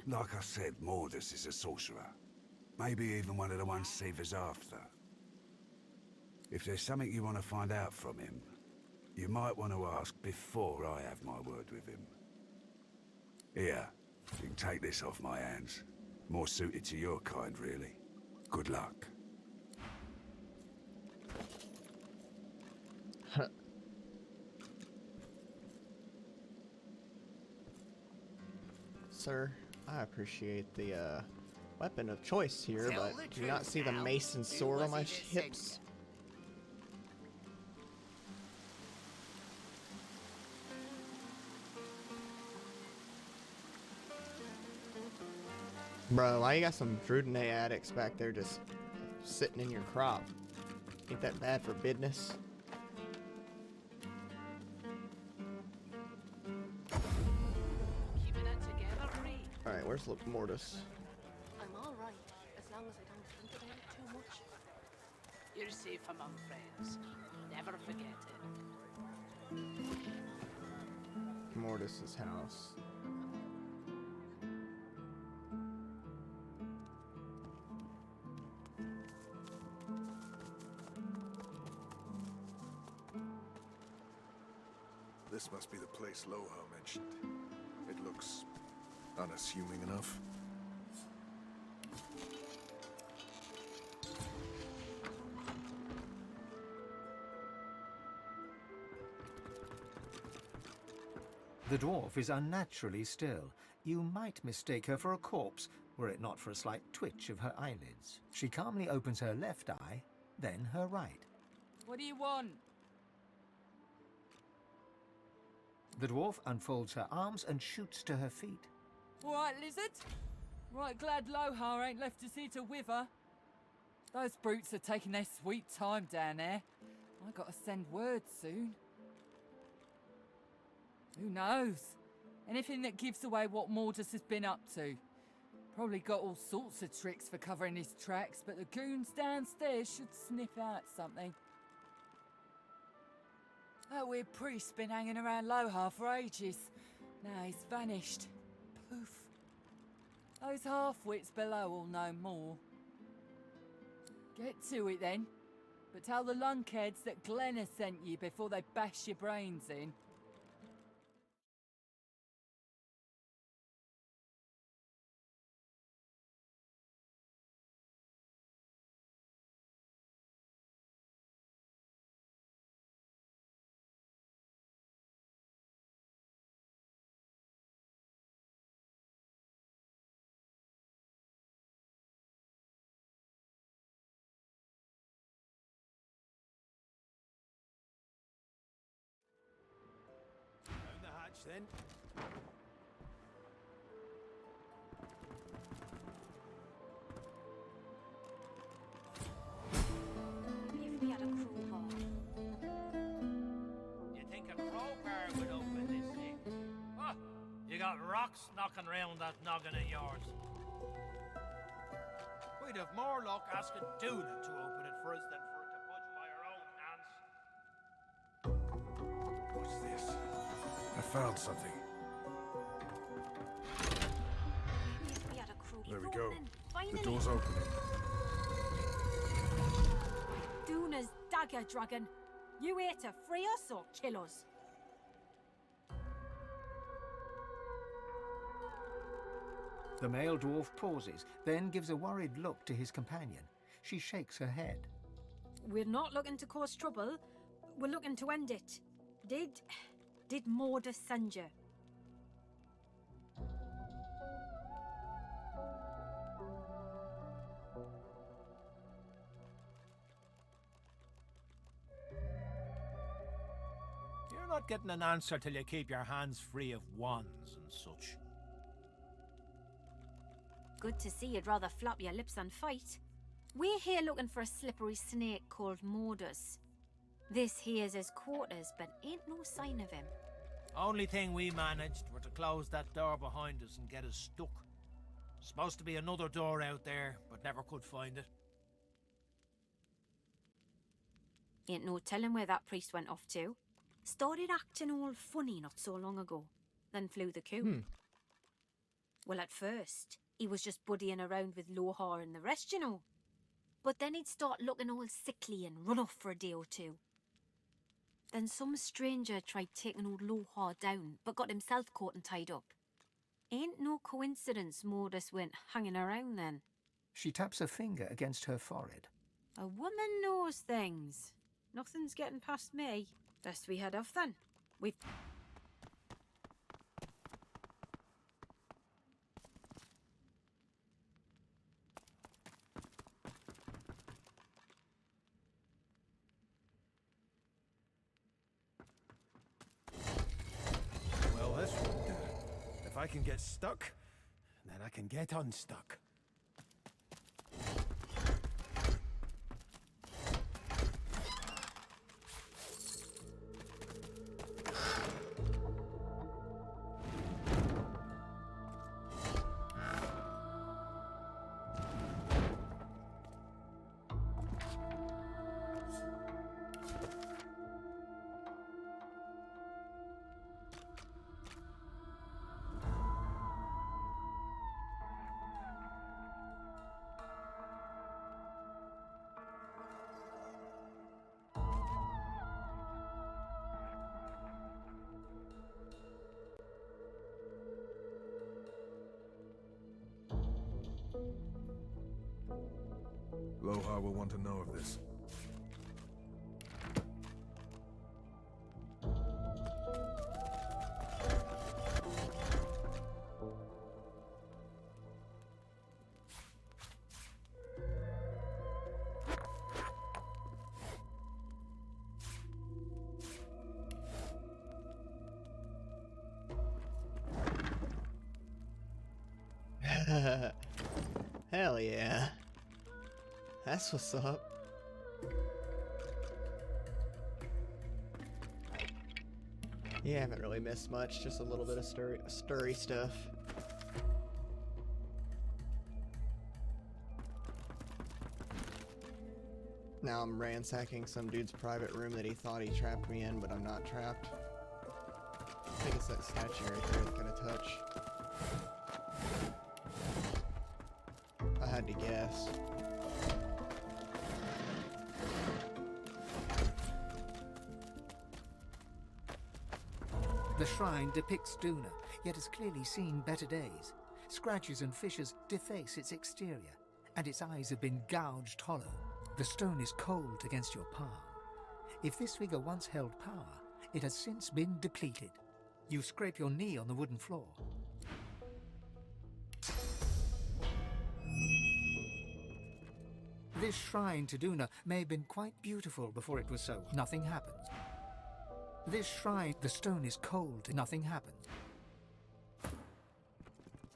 Like I said, Mordus is a sorcerer. Maybe even one of the ones Seaver's after. If there's something you want to find out from him, you might want to ask before I have my word with him. Here, you can take this off my hands. More suited to your kind, really. Good luck. Sir, I appreciate the weapon of choice here, Tell but the do you not truth see the now. mace and Who sword on was my it that sent hips? Bro, why you got some Drudene addicts back there just sitting in your crop? Ain't that bad for business? Keeping it together, Ree. Alright, where's Mortis? I'm all right, as long as I don't think about it too much. You're safe among friends. Never forget it. Mortis's house. This must be the place Loha mentioned. It looks unassuming enough. The dwarf is unnaturally still. You might mistake her for a corpse, were it not for a slight twitch of her eyelids. She calmly opens her left eye, then her right. What do you want? The dwarf unfolds her arms and shoots to her feet. All right, lizard. Right glad Lohar ain't left us here to wither. Those brutes are taking their sweet time down there. I gotta send word soon. Who knows? Anything that gives away what Mordus has been up to. Probably got all sorts of tricks for covering his tracks, but the goons downstairs should sniff out something. That weird priest's been hanging around Lohar for ages. Now he's vanished. Poof. Those half-wits below will know more. Get to it then. But tell the lunkheads that Glenn has sent you before they bash your brains in. Down the hatch then. If we had a crowbar. You think a crowbar would open this thing? Oh, you got rocks knocking around that noggin of yours. We'd have more luck asking Duna to open it for us than for it to budge by our own hands. What's this? I found something. Maybe if we had a crowbar. There we go. Finally. The door's opening. Duna's dagger dragon. You here to free us or kill us? The male dwarf pauses, then gives a worried look to his companion. She shakes her head. We're not looking to cause trouble. We're looking to end it. Did Mordus send you? You're not getting an answer till you keep your hands free of wands and such. Good to see you'd rather flap your lips than fight. We're here looking for a slippery snake called Mordus. This here's his quarters, but ain't no sign of him. Only thing we managed were to close that door behind us and get us stuck. Supposed to be another door out there, but never could find it. Ain't no telling where that priest went off to. Started acting all funny not so long ago, then flew the coop. Well, at first, he was just buddying around with Lohar and the rest, you know. But then he'd start looking all sickly and run off for a day or two. Then some stranger tried taking old Lohar down, but got himself caught and tied up. Ain't no coincidence Mordus went hanging around then. She taps a finger against her forehead. A woman knows things. Nothing's getting past me. Best we head off then. We've... Well, this won't do. If I can get stuck, then I can get unstuck. Lohar will want to know of this. Hell yeah. That's what's up. Yeah, I haven't really missed much, just a little bit of stirry stuff. Now I'm ransacking some dude's private room that he thought he trapped me in, but I'm not trapped. I think it's that statue right there that's gonna touch. I had to guess. The shrine depicts Duna, yet has clearly seen better days. Scratches and fissures deface its exterior, and its eyes have been gouged hollow. The stone is cold against your palm. If this figure once held power, it has since been depleted. You scrape your knee on the wooden floor. This shrine to Duna may have been quite beautiful before it was so. Nothing happens. This shrine, the stone is cold, nothing happens.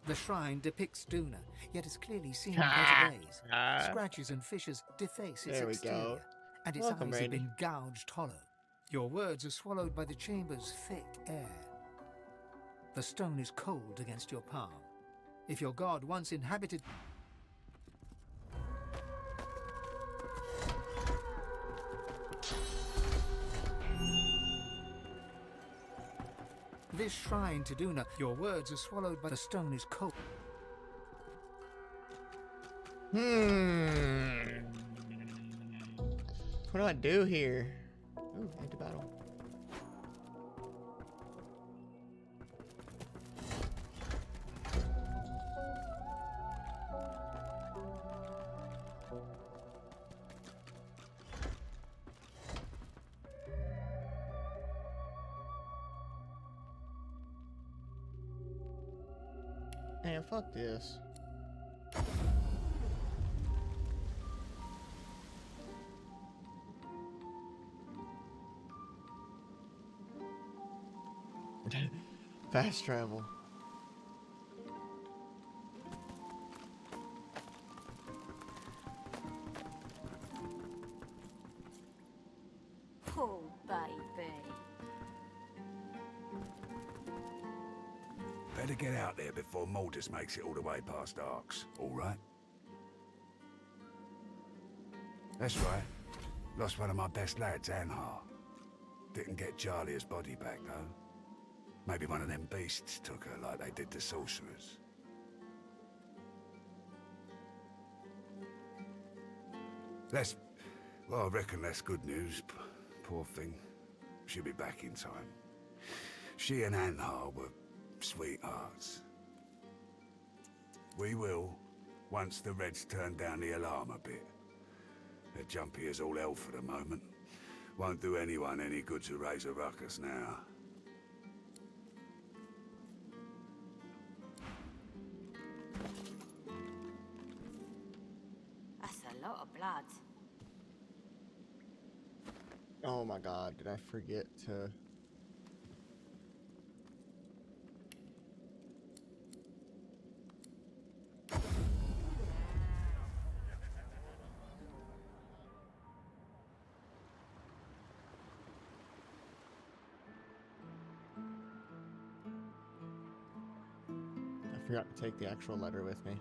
The shrine depicts Duna, yet has clearly seen better days. Scratches and fissures deface its exterior, and its eyes have been gouged hollow. Your words are swallowed by the chamber's thick air. The stone is cold against your palm. If your god once inhabited... This shrine to Duna, your words are swallowed by the stone is cold. What do I do here? Ooh, head to battle. Man, fuck this. Fast travel. Oh, baby. Better get out there before Mortis makes it all the way past Arks, all right? That's right. Lost one of my best lads, Anhar. Didn't get Jalia's body back, though. Maybe one of them beasts took her like they did the sorcerers. Well, I reckon that's good news. Poor thing. She'll be back in time. She and Anhar were sweethearts. We will, once the Reds turn down the alarm a bit. They're jumpy as all hell for the moment. Won't do anyone any good to raise a ruckus now. That's a lot of blood. Oh my god, did I forget to... I forgot to take the actual letter with me.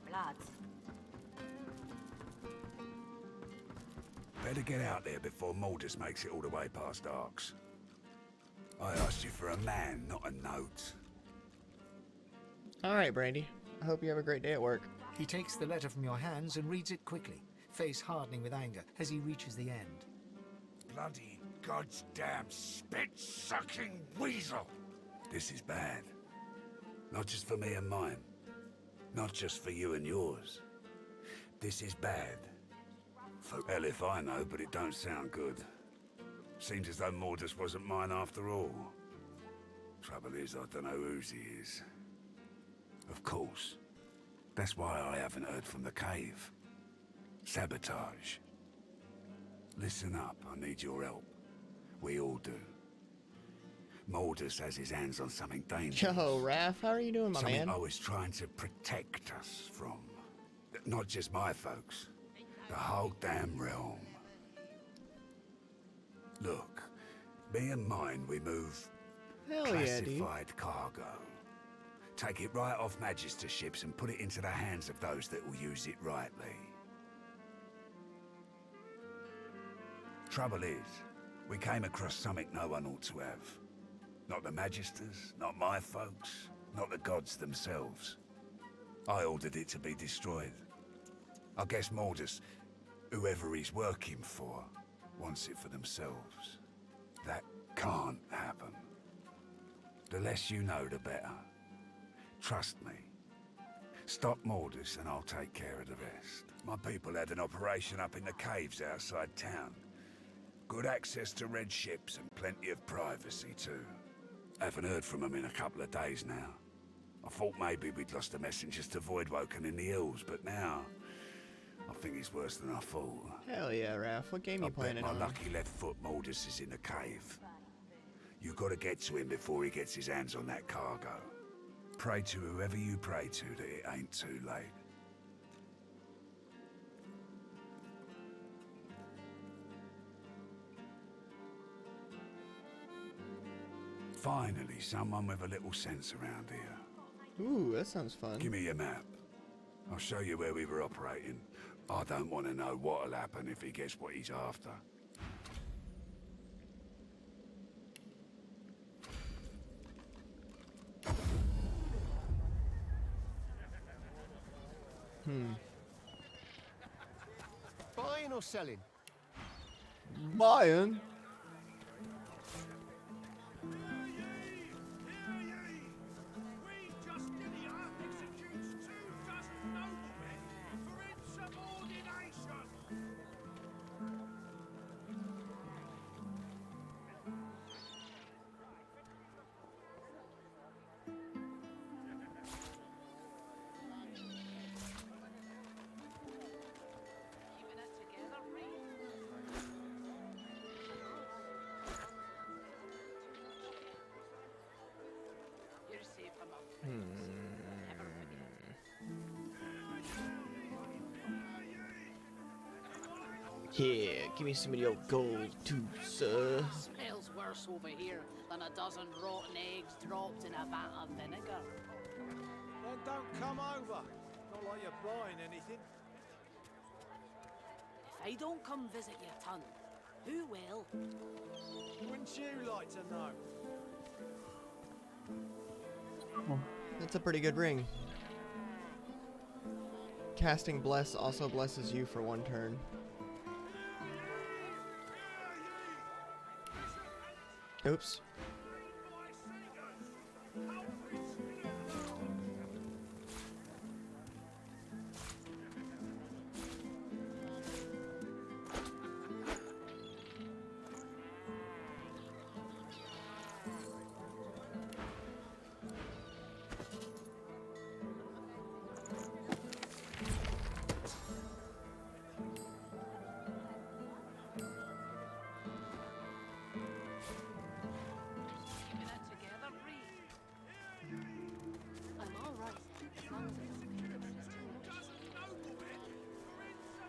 blood. Better get out there before Maldus makes it all the way past Arks. I asked you for a man, not a note. All right, Brandy. I hope you have a great day at work. He takes the letter from your hands and reads it quickly, face hardening with anger as he reaches the end. Bloody goddamn spit-sucking weasel! This is bad. Not just for me and mine. Not just for you and yours. This is bad. For hell if I know, but it don't sound good. Seems as though Mordus wasn't mine after all. Trouble is, I don't know whose he is. Of course. That's why I haven't heard from the cave. Sabotage. Listen up, I need your help. We all do. Mordus has his hands on something dangerous. Yo, Raph, how are you doing, my something man? I was trying to protect us from. Not just my folks. The whole damn realm. Look, me and mine, we move Hell yeah, dude. classified cargo. Take it right off Magister ships and put it into the hands of those that will use it rightly. Trouble is, we came across something no one ought to have. Not the Magisters, not my folks, not the gods themselves. I ordered it to be destroyed. I guess Mordus, whoever he's working for, wants it for themselves. That can't happen. The less you know, the better. Trust me. Stop Mordus and I'll take care of the rest. My people had an operation up in the caves outside town. Good access to red ships and plenty of privacy too. Haven't heard from them in a couple of days now. I thought maybe we'd lost the messengers to Voidwoken in the hills, but now I think it's worse than I thought. Hell yeah, Raph. What game you playing it my on? lucky left foot Mordus is in the cave. You gotta get to him before he gets his hands on that cargo. Pray to whoever you pray to that it ain't too late. Finally, someone with a little sense around here. Ooh, that sounds fun. Give me your map. I'll show you where we were operating. I don't want to know what'll happen if he gets what he's after. Buying or selling? Buying. Yeah, give me some of your gold too, sir. Smells worse over here than a dozen rotten eggs dropped in a vat of vinegar. Then don't come over. Not like you're buying anything. If I don't come visit your ton, who will? Wouldn't you like to know? That's a pretty good ring. Casting Bless also blesses you for 1 turn. Oops.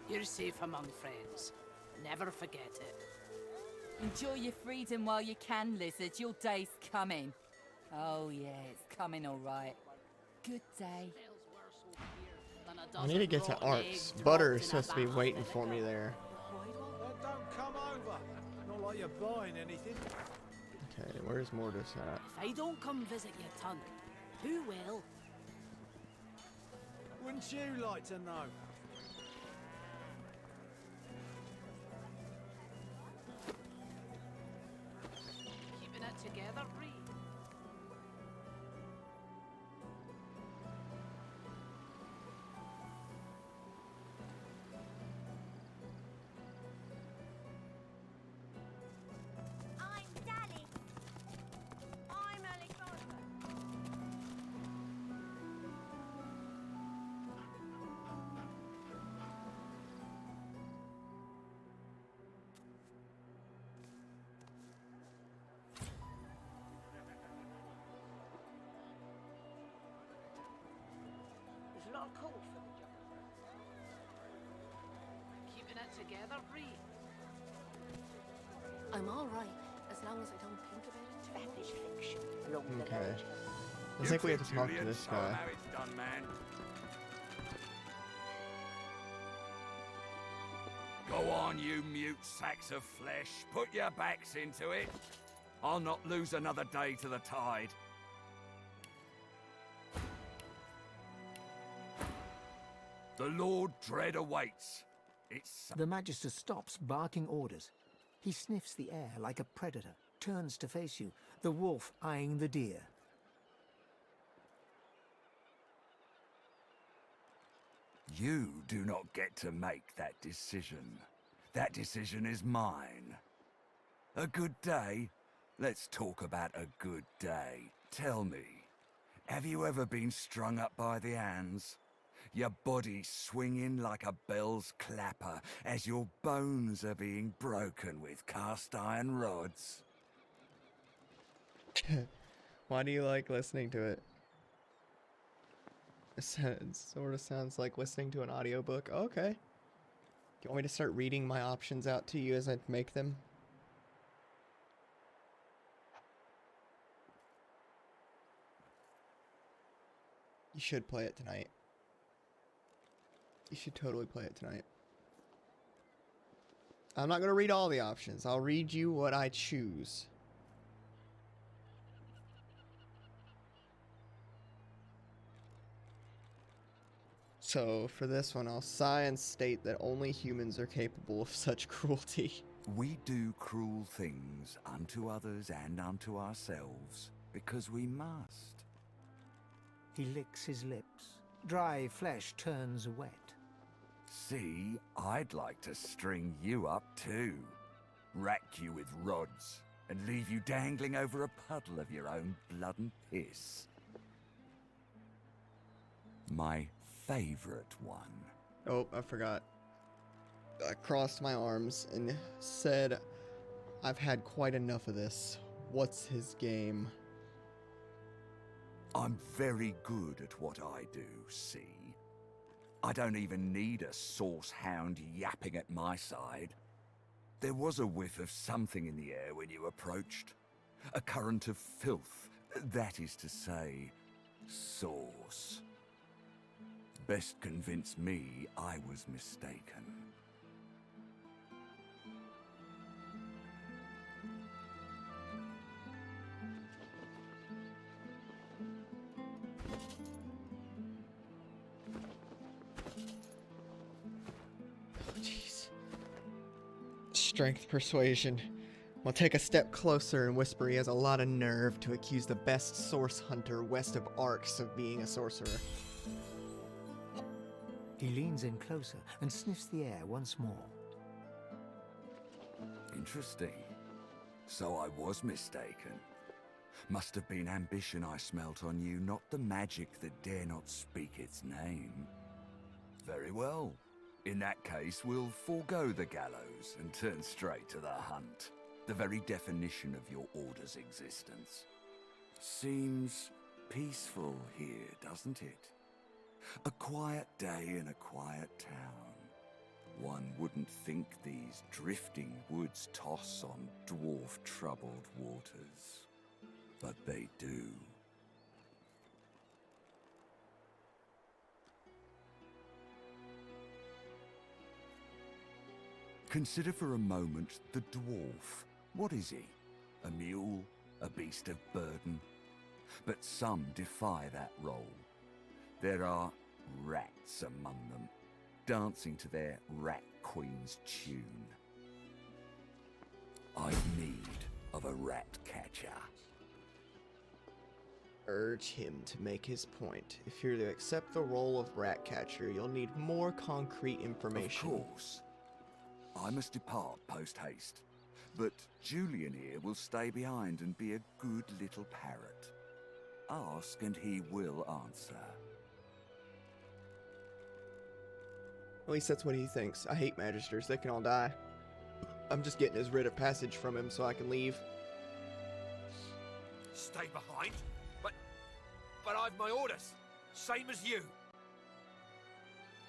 You're safe among friends. Never forget it. Enjoy your freedom while you can, Lizard. Your day's coming. Oh, yeah, it's coming all right. Good day. Smells worse over here than a I dozen need to get to rotten Arts. eggs Butter dropped is in a supposed to be vat of waiting for me vinegar. there. Well, don't come over. Not like you're buying anything. Okay, where's Mortis at? If I don't come visit your ton, who will? Wouldn't you like to know? Keeping it together, Reed. I'm Dally. I'm Alexandra. There's a lot of coal for the job. Keeping it together, Reed. I'm all right, as long as I don't think about it too much. Fiction. Okay. I think we have to talk to this guy. How it's done, man. Go on, you mute sacks of flesh. Put your backs into it. I'll not lose another day to the tide. The Lord Dread awaits. It's... The Magister stops, barking orders. He sniffs the air like a predator, turns to face you, the wolf eyeing the deer. You do not get to make that decision. That decision is mine. A good day? Let's talk about a good day. Tell me, have you ever been strung up by the hands? Your body swinging like a bell's clapper as your bones are being broken with cast iron rods? Why do you like listening to it? It sort of sounds like listening to an audiobook. Okay. Do you want me to start reading my options out to you as I make them? You should play it tonight. You should totally play it tonight. I'm not going to read all the options. I'll read you what I choose. So, for this one, I'll sigh and state that only humans are capable of such cruelty. We do cruel things unto others and unto ourselves because we must. He licks his lips. Dry flesh turns wet. See, I'd like to string you up too. Rack you with rods and leave you dangling over a puddle of your own blood and piss. My favorite one. Oh, I forgot. I crossed my arms and said, I've had quite enough of this. What's his game? I'm very good at what I do, see? I don't even need a sauce hound yapping at my side. There was a whiff of something in the air when you approached. A current of filth, that is to say, sauce. Best convince me I was mistaken. Jeez. Strength persuasion. I'll take a step closer and whisper he has a lot of nerve to accuse the best source hunter west of Arcs of being a sorcerer. He leans in closer and sniffs the air once more. Interesting. So I was mistaken. Must have been ambition I smelt on you, not the magic that dare not speak its name. Very well. In that case, we'll forego the gallows and turn straight to the hunt. The very definition of your order's existence. Seems peaceful here, doesn't it? A quiet day in a quiet town. One wouldn't think these drifting woods toss on dwarf-troubled waters. But they do. Consider for a moment the dwarf. What is he? A mule? A beast of burden? But some defy that role. There are rats among them, dancing to their rat queen's tune. I've need of a rat catcher. Urge him to make his point. If you're to accept the role of rat catcher, you'll need more concrete information. Of course. I must depart post-haste, but Julian here will stay behind and be a good little parrot. Ask and he will answer. At least that's what he thinks. I hate Magisters. They can all die. I'm just getting his writ of passage from him so I can leave. Stay behind? But I've my orders. Same as you.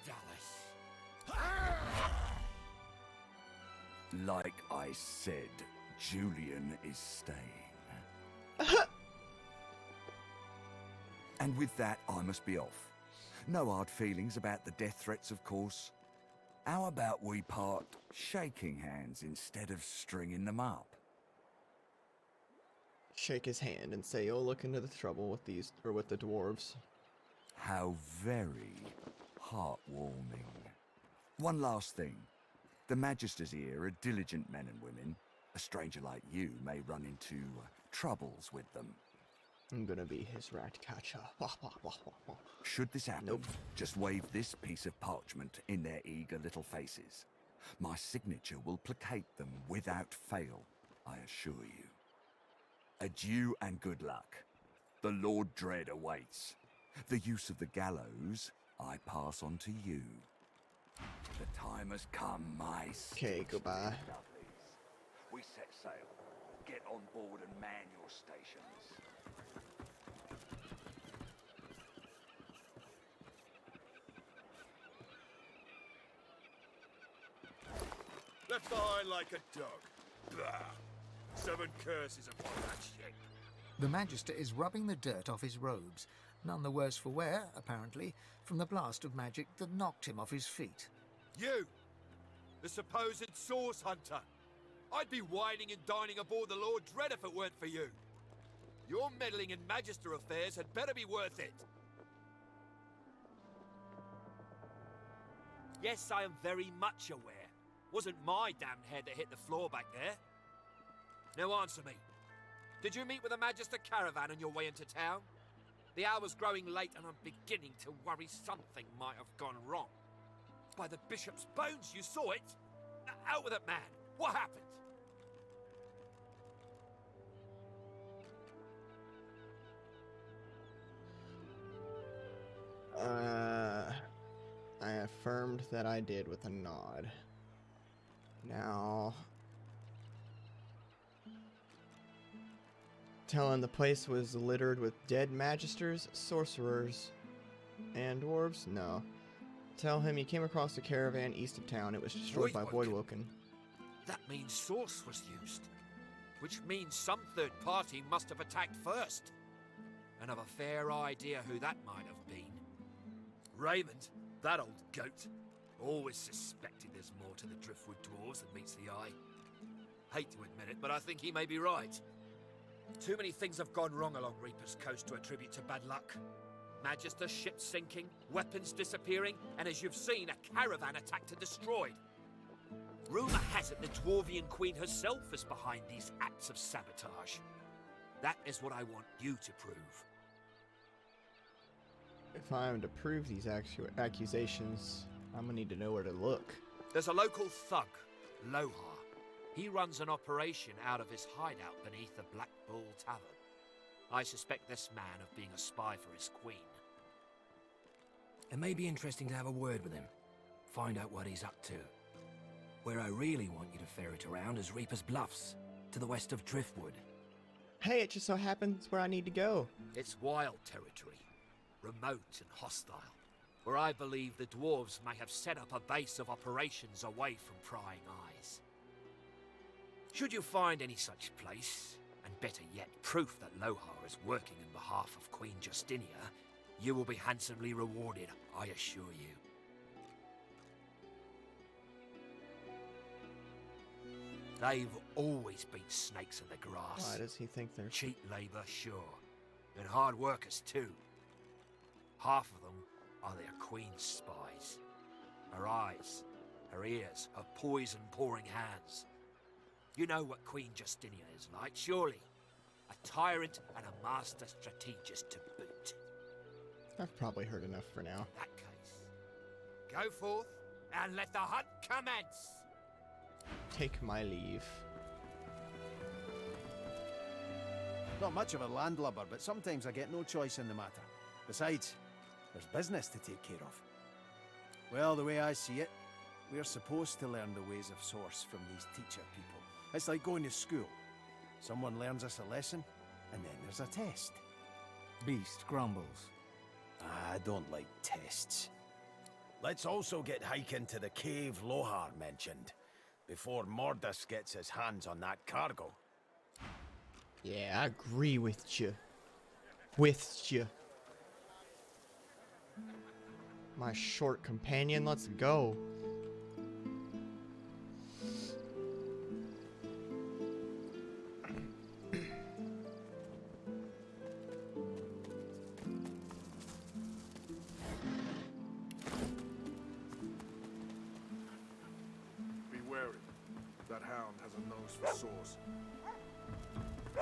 Dallas. Like I said, Julian is staying. And with that, I must be off. No hard feelings about the death threats, of course. How about we part shaking hands instead of stringing them up? Shake his hand and say, "You'll look into the trouble with these, or with the dwarves." How very heartwarming. One last thing. The Magisters here are diligent men and women. A stranger like you may run into troubles with them. I'm gonna be his rat catcher. Should this happen, nope. Just wave this piece of parchment in their eager little faces. My signature will placate them without fail, I assure you. Adieu and good luck. The Lord Dread awaits. The use of the gallows I pass on to you. The time has come, my Okay, goodbye. We set sail. Get on board and man your stations. Left behind like a dog. Blah. 7 curses upon that ship. The Magister is rubbing the dirt off his robes, none the worse for wear, apparently, from the blast of magic that knocked him off his feet. You! The supposed source hunter! I'd be whining and dining aboard the Lord Dread if it weren't for you. Your meddling in Magister affairs had better be worth it. Yes, I am very much aware. Wasn't my damned head that hit the floor back there. Now answer me. Did you meet with a Magister caravan on your way into town? The hour's growing late and I'm beginning to worry something might have gone wrong. By the Bishop's bones, you saw it? Out with it, man. What happened? I affirmed that I did with a nod. Now, tell him the place was littered with dead magisters, sorcerers, and dwarves? No. Tell him he came across a caravan east of town. It was destroyed by Voidwoken. That means source was used. Which means some third party must have attacked first. And have a fair idea who that might have been. Raymond, that old goat, always suspected there's more to the Driftwood dwarves than meets the eye. Hate to admit it, but I think he may be right. Too many things have gone wrong along Reaper's Coast to attribute to bad luck. Magister ships sinking, weapons disappearing, and as you've seen, a caravan attacked and destroyed. Rumour has it the Dwarvian Queen herself is behind these acts of sabotage. That is what I want you to prove. If I am to prove these accusations, I'm gonna need to know where to look. There's a local thug, Lohar. He runs an operation out of his hideout beneath the Black Bull Tavern. I suspect this man of being a spy for his queen. It may be interesting to have a word with him. Find out what he's up to. Where I really want you to ferret around is Reaper's Bluffs, to the west of Driftwood. Hey, it just so happens where I need to go. It's wild territory, remote and hostile, where I believe the dwarves may have set up a base of operations away from prying eyes. Should you find any such place, and better yet, proof that Lohar is working on behalf of Queen Justinia, you will be handsomely rewarded, I assure you. They've always been snakes in the grass. Why does he think they're cheap labor, sure, and hard workers too. Half of them are their queen's spies. Her eyes, her ears, her poison-pouring hands. You know what Queen Justinia is like, surely. A tyrant and a master strategist to boot. I've probably heard enough for now. In that case, go forth and let the hunt commence. Take my leave. Not much of a landlubber, but sometimes I get no choice in the matter. Besides, there's business to take care of. Well, the way I see it, we're supposed to learn the ways of Source from these teacher people. It's like going to school. Someone learns us a lesson, and then there's a test. Beast grumbles. I don't like tests. Let's also get hiking to the cave Lohar mentioned, before Mordus gets his hands on that cargo. Yeah, I agree with you. With you. My short companion, let's go. Be wary. That hound has a nose for Source.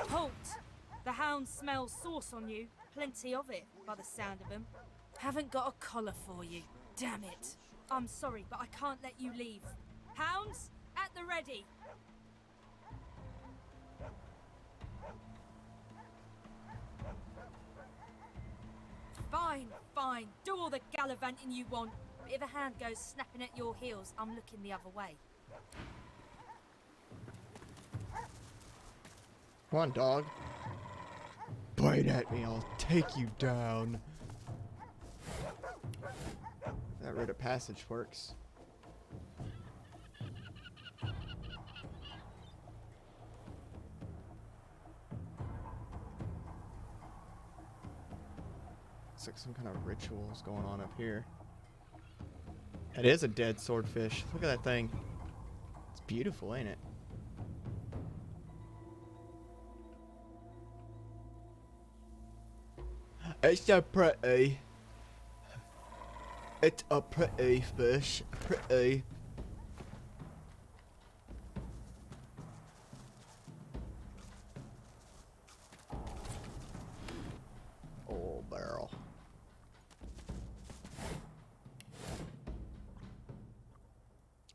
Halt! The hound smells sauce on you. Plenty of it, by the sound of him. Haven't got a collar for you. Damn it. I'm sorry, but I can't let you leave. Hounds, at the ready. Fine, fine. Do all the gallivanting you want. But if a hand goes snapping at your heels, I'm looking the other way. Come on, dog. Bite at me, I'll take you down. That rite of passage works. It's like some kind of rituals going on up here. That is a dead swordfish. Look at that thing. It's beautiful, ain't it? It's so pretty. It's a pretty fish. Pretty. Oh, barrel.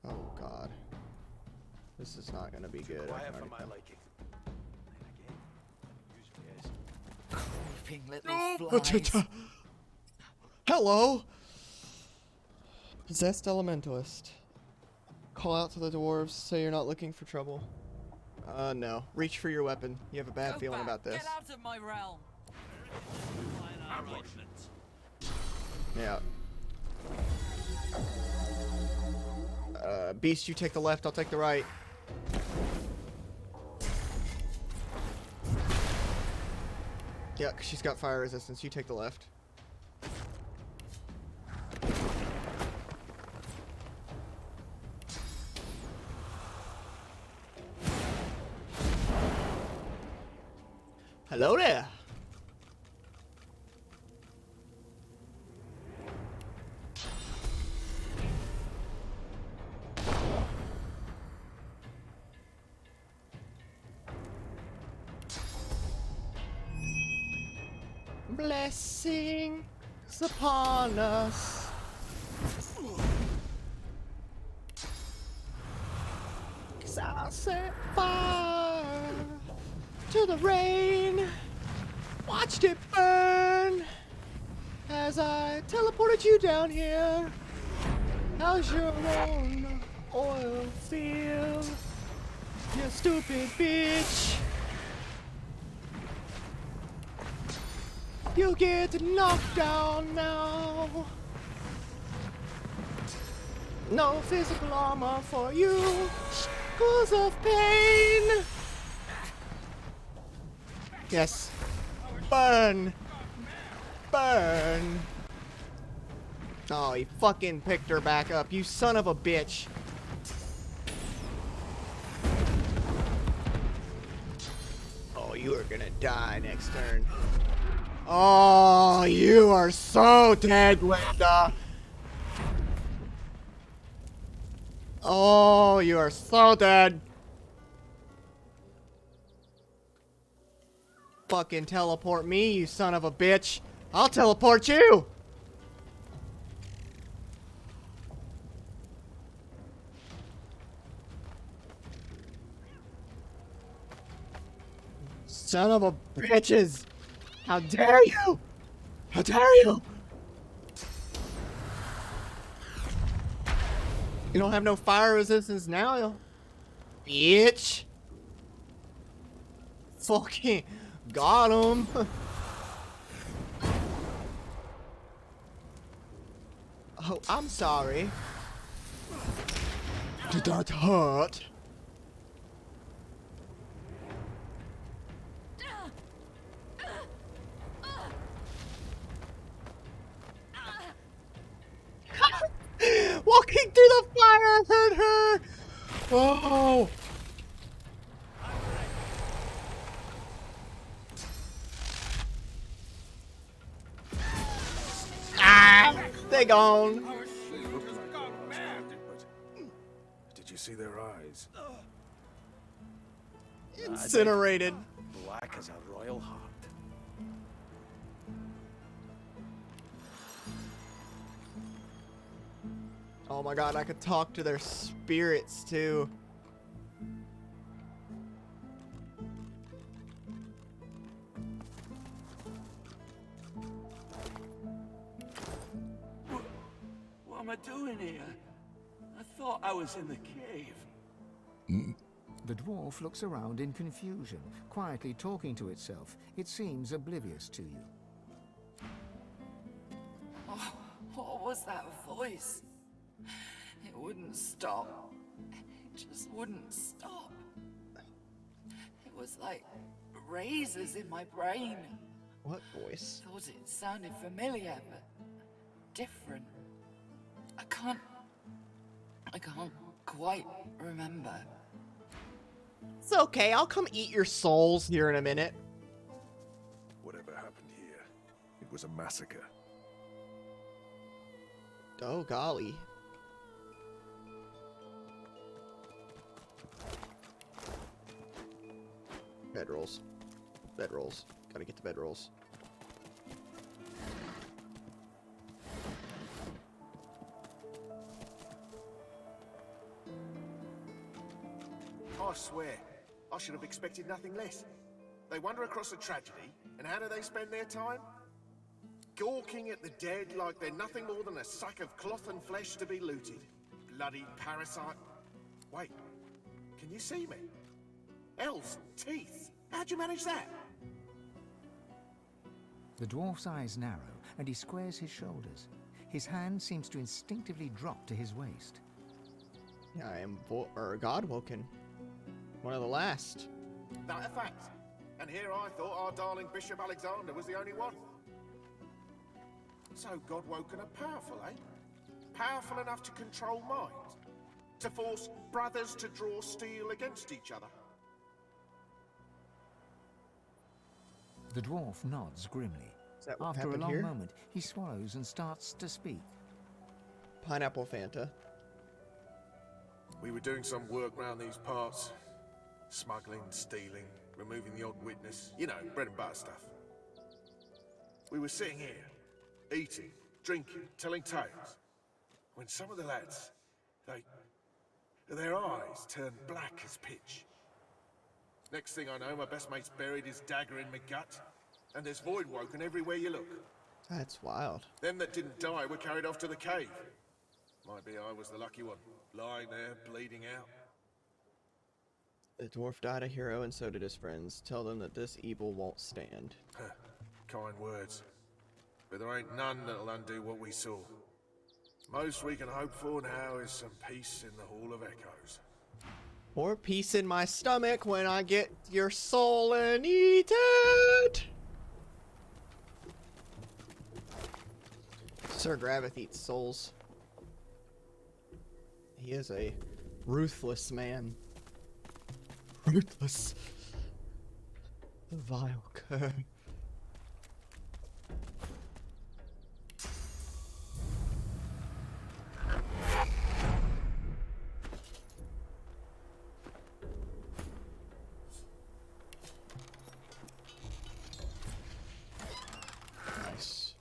Oh, God. This is not gonna be good. I can already tell. Creeping little Oh, flies. Hello! Possessed Elementalist. Call out to the dwarves, say you're not looking for trouble. No. Reach for your weapon. You have a bad Go feeling back. about this. Get out of my realm. Yeah. Beast, you take the left, I'll take the right. Yeah, 'cause she's got fire resistance. You take the left. Hello there. Blessings upon us. Cause I'll set fire to the rain. Watched it burn as I teleported you down here. How's your own oil feel? You stupid bitch. You get knocked down now. No physical armor for you. Cause of pain. Yes. Burn. Burn. Oh, he fucking picked her back up. You son of a bitch. You are gonna die next turn. Oh, you are so dead, Linda. Oh, you are so dead. Fucking teleport me, you son of a bitch. I'll teleport you. Son of a bitches. How dare you? How dare you? You don't have no fire resistance now, bitch. Fucking got him. Oh, I'm sorry. Did that hurt? Walking through the fire hurt her. Oh. Ah, they gone. They looked like they were unexpected, but did you see their eyes? Incinerated. Black as a royal heart. Oh my god, I could talk to their spirits too. What am I doing here? I thought I was in the cave. The dwarf looks around in confusion, quietly talking to itself. It seems oblivious to you. Oh, what was that voice? It wouldn't stop. It just wouldn't stop. It was like razors in my brain. What voice? Thought it sounded familiar, but different. I can't quite remember. It's okay, I'll come eat your souls here in a minute. Whatever happened here, it was a massacre. Oh, golly. Bedrolls. Bedrolls. Gotta get the bedrolls. I swear, I should have expected nothing less. They wander across a tragedy, and how do they spend their time? Gawking at the dead like they're nothing more than a sack of cloth and flesh to be looted. Bloody parasite. Wait, can you see me? Elves, teeth. How'd you manage that? The dwarf's eyes narrow, and he squares his shoulders. His hand seems to instinctively drop to his waist. Yeah, I am God-woken. One of the last. That a fact. And here I thought our darling Bishop Alexander was the only one. So God-woken are powerful, eh? Powerful enough to control mind? To force brothers to draw steel against each other? The dwarf nods grimly. Is that what After a happened long here? moment, he swallows and starts to speak. Pineapple Fanta. We were doing some work round these parts. Smuggling, stealing, removing the odd witness. You know, bread and butter stuff. We were sitting here, eating, drinking, telling tales. When some of the lads, their eyes turned black as pitch. Next thing I know, my best mate's buried his dagger in my gut, and there's void woken everywhere you look. That's wild. Them that didn't die were carried off to the cave. Might be I was the lucky one, lying there, bleeding out. The dwarf died a hero, and so did his friends. Tell them that this evil won't stand. Kind words. But there ain't none that'll undo what we saw. Most we can hope for now is some peace in the Hall of Echoes. Or peace in my stomach when I get your soul and eat it! Sir Gravith eats souls. He is a ruthless man. Ruthless. The vile cur. Nice.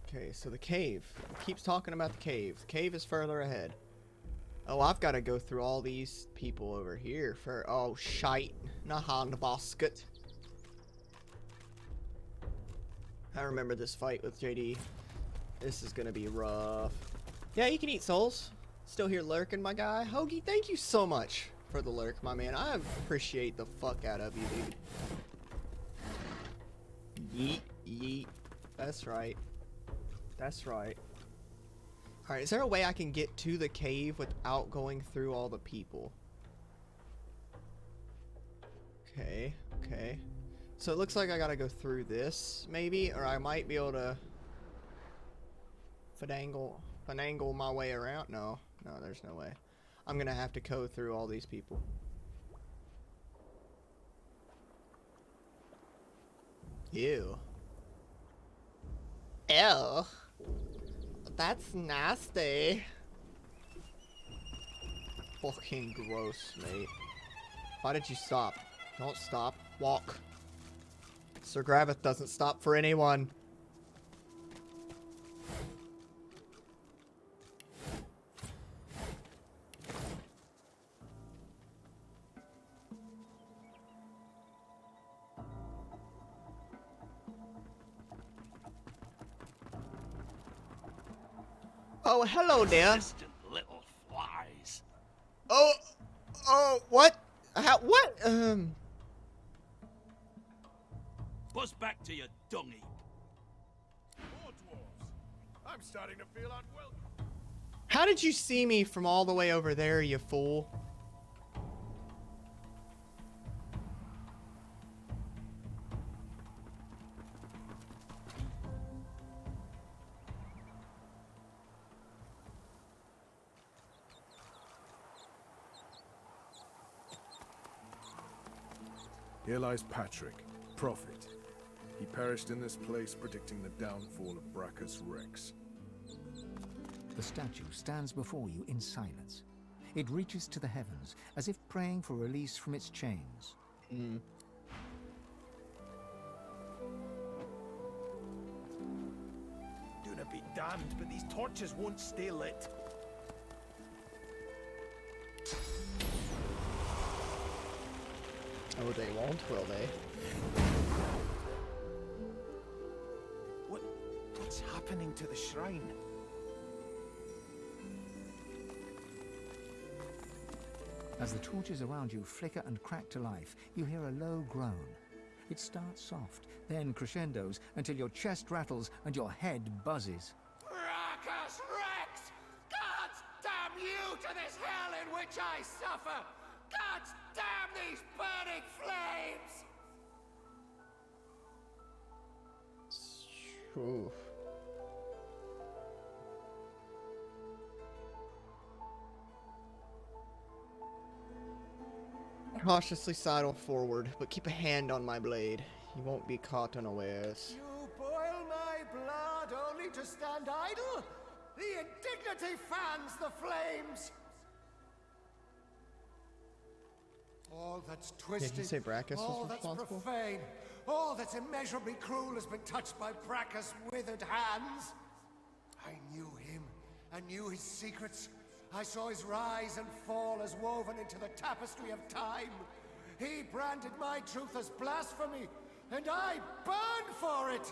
Okay, so the cave. It keeps talking about the cave. The cave is further ahead. Oh, I've got to go through all these people over here for... Oh, shite. Nahan the basket. I remember this fight with JD. This is going to be rough. Yeah, you can eat souls. Still here lurking, my guy. Hoagie, thank you so much for the lurk, my man. I appreciate the fuck out of you, dude. Yeet, yeet. That's right. That's right. Alright, is there a way I can get to the cave without going through all the people? Okay, okay. So it looks like I gotta go through this, maybe? Or I might be able to... finagle my way around? No, no, there's no way. I'm gonna have to go through all these people. Ew. Ew. That's nasty. Fucking gross, mate. Why did you stop? Don't stop. Walk. Sir Gravith doesn't stop for anyone. Oh, hello there. Persistent little flies. Oh, what? What? Buzz back to your dung heap. More dwarves. I'm starting to feel unwelcome. How did you see me from all the way over there, you fool? Here lies Patrick, prophet. He perished in this place, predicting the downfall of Brachus Rex. The statue stands before you in silence. It reaches to the heavens, as if praying for release from its chains. Do not be damned, but these torches won't stay lit. Oh, they won't, will they? What's happening to the shrine? As the torches around you flicker and crack to life, you hear a low groan. It starts soft, then crescendos until your chest rattles and your head buzzes. Brachus Rex! Gods damn you to this hell in which I suffer! Gods damn these burning flames! Oof. Cautiously sidle forward, but keep a hand on my blade. You won't be caught unawares. You boil my blood only to stand idle? The indignity fans the flames! All that's twisted, Did you say Brachus all was that's responsible? profane, all that's immeasurably cruel has been touched by Brachus' withered hands. I knew him, I knew his secrets. I saw his rise and fall as woven into the tapestry of time. He branded my truth as blasphemy, and I burned for it!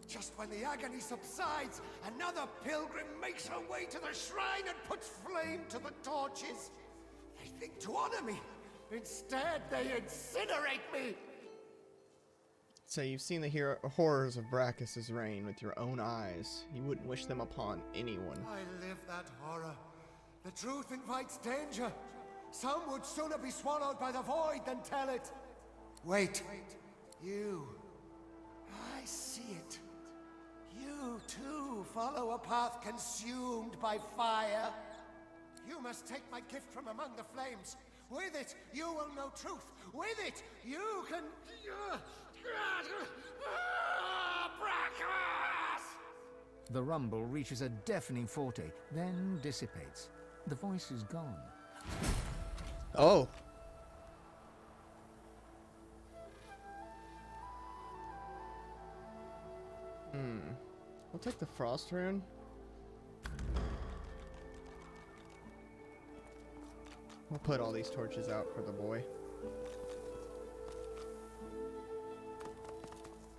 Just when the agony subsides, another pilgrim makes her way to the shrine and puts flame to the torches. They think to honor me. Instead, they incinerate me! So you've seen the horrors of Brachus' reign with your own eyes. You wouldn't wish them upon anyone. I live that horror. The truth invites danger. Some would sooner be swallowed by the void than tell it. Wait. You. I see it. You, too, follow a path consumed by fire. You must take my gift from among the flames. With it, you will know truth. With it, you can... Brachus! The rumble reaches a deafening forte, then dissipates. The voice is gone. Oh. I'll take the frost rune. We'll put all these torches out for the boy.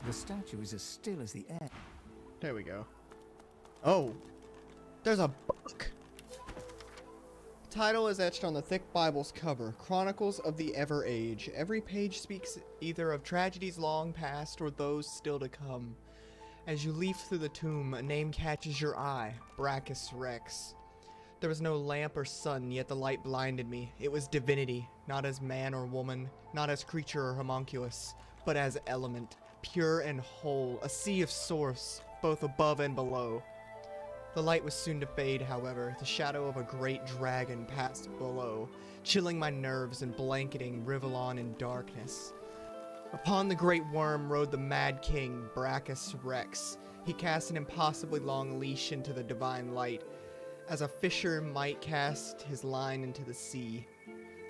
The statue is as still as the air. There we go. Oh, there's a book. The title is etched on the thick Bible's cover, Chronicles of the Ever Age. Every page speaks either of tragedies long past or those still to come. As you leaf through the tomb, a name catches your eye, Brachus Rex. There was no lamp or sun, yet the light blinded me. It was divinity, not as man or woman, not as creature or homunculus, but as element, pure and whole, a sea of source, both above and below. The light was soon to fade, however. The shadow of a great dragon passed below, chilling my nerves and blanketing Rivellon in darkness. Upon the great worm rode the mad king, Brachus Rex. He cast an impossibly long leash into the divine light, as a fisher might cast his line into the sea.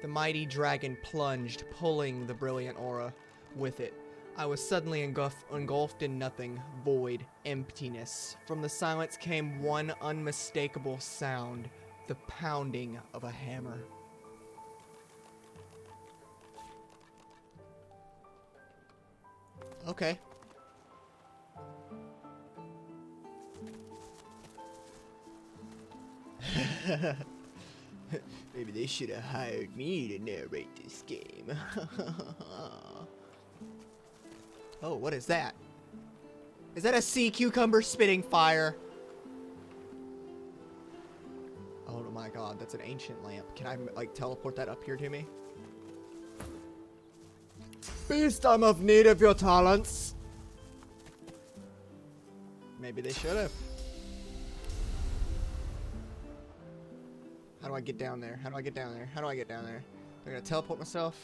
The mighty dragon plunged, pulling the brilliant aura with it. I was suddenly engulfed in nothing, void, emptiness. From the silence came one unmistakable sound, the pounding of a hammer. Okay. Maybe they should have hired me to narrate this game. Oh, what is that? Is that a sea cucumber spitting fire? Oh my god, that's an ancient lamp. Can I, like, teleport that up here to me? Beast, I'm of need of your talents. Maybe they should have. How do I get down there? How do I get down there? How do I get down there? Do I gotta teleport myself?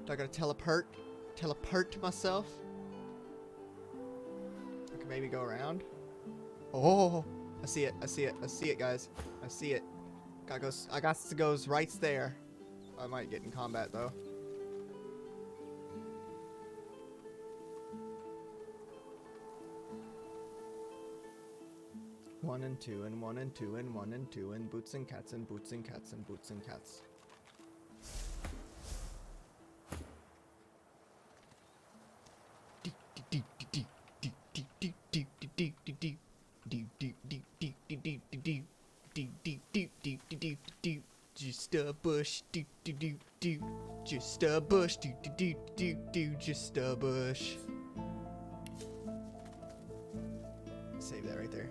Do I gotta teleport myself? I can maybe go around. Oh, I see it. I see it. I see it, guys. I see it. I got to go right there. I might get in combat though. One and two and one and two and one and two and boots and cats and boots and cats and boots and cats. Just a bush, just a bush, just a bush. Save that right there.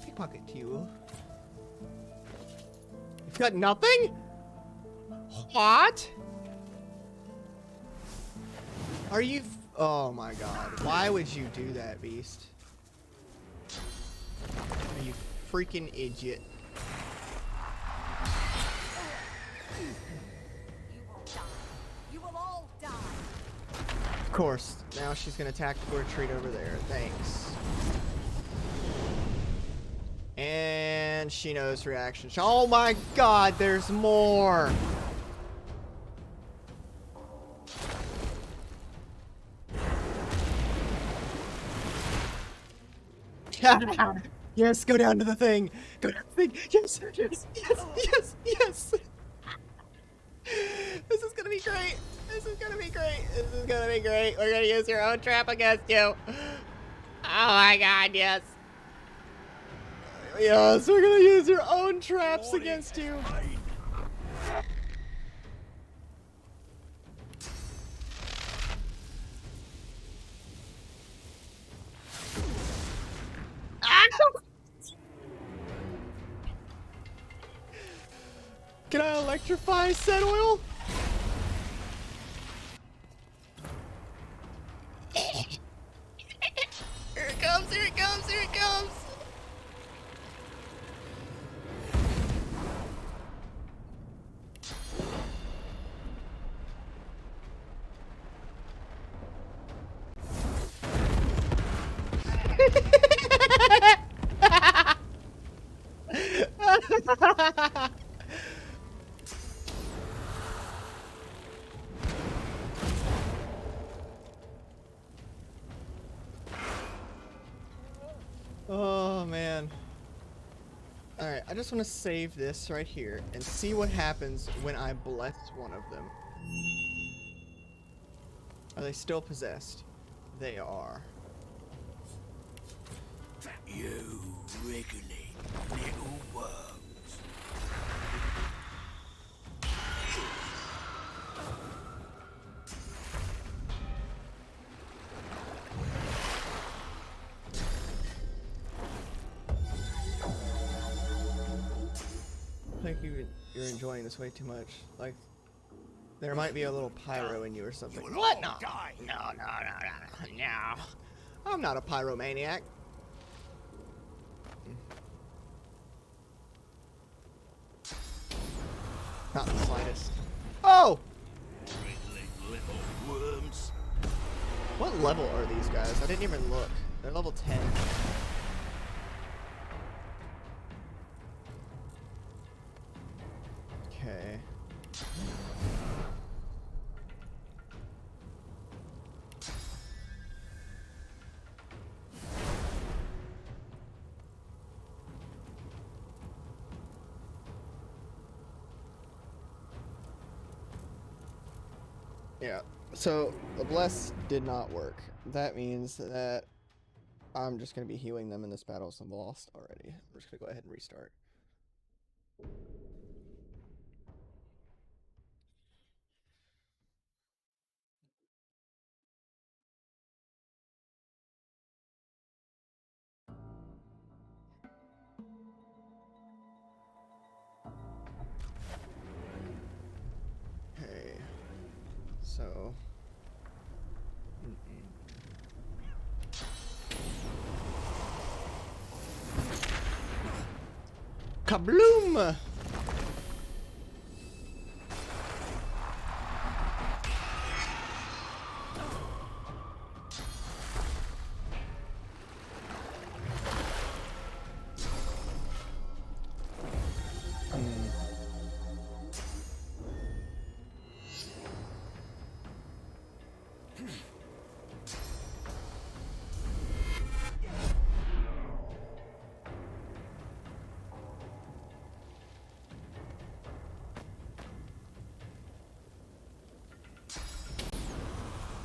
Pickpocket you. You've got nothing? What? Are you? Oh my god. Why would you do that, beast? Are you freaking idiot? You will all die. Of course. Now she's gonna attack the retreat over there. Thanks. And she knows reaction. Oh my god, there's more! Yes, go down to the thing! Go down to the thing! Yes, yes, yes, yes, yes! This is gonna be great! This is gonna be great! This is gonna be great! We're gonna use your own trap against you! Oh my god, yes! Yes, we're gonna use your own traps against you. Can I electrify said oil? Here it comes, here it comes, here it comes! Oh, man. Alright, I just want to save this right here and see what happens when I bless one of them. Are they still possessed? They are. You wriggly little worms. I think you're enjoying this way too much. Like, there might be a little pyro in you or something. What? No. No. I'm not a pyromaniac. Not the slightest. Oh! Little worms. What level are these guys? I didn't even look. They're level 10. Okay. Yeah, so the bless did not work. That means that I'm just going to be healing them in this battle since I'm lost already. I'm just going to go ahead and restart. Okay, so... Kabloom!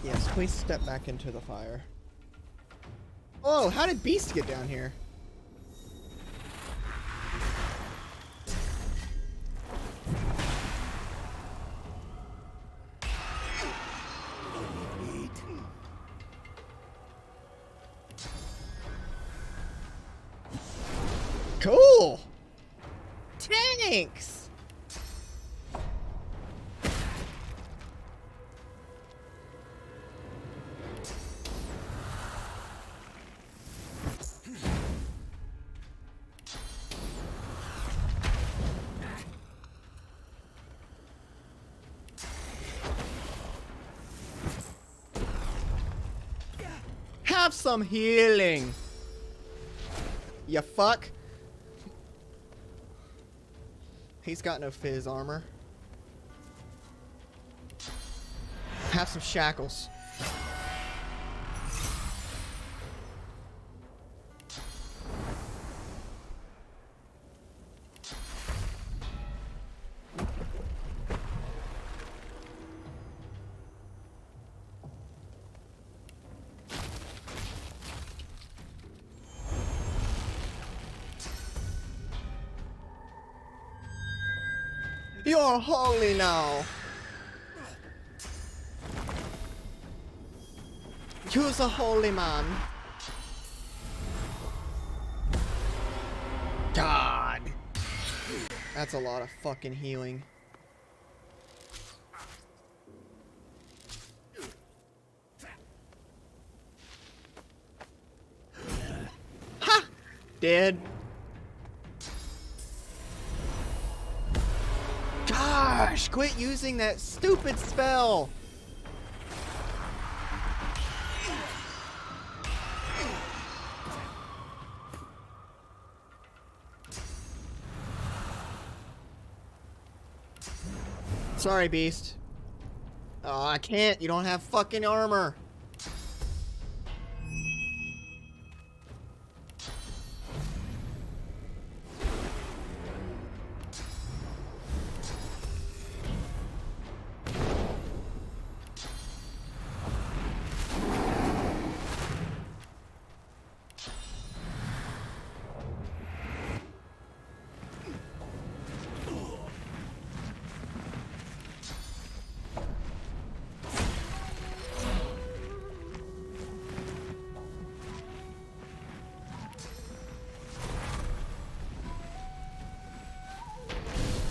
Yes, please step back into the fire. Oh, how did Beast get down here? Cool! Thanks! Have some healing! You fuck! He's got no fizz armor. Have some shackles. You're holy now! You's a holy man. God! That's a lot of fucking healing. Ha! Dead. Gosh, quit using that stupid spell! Sorry, Beast. Oh, I can't. You don't have fucking armor.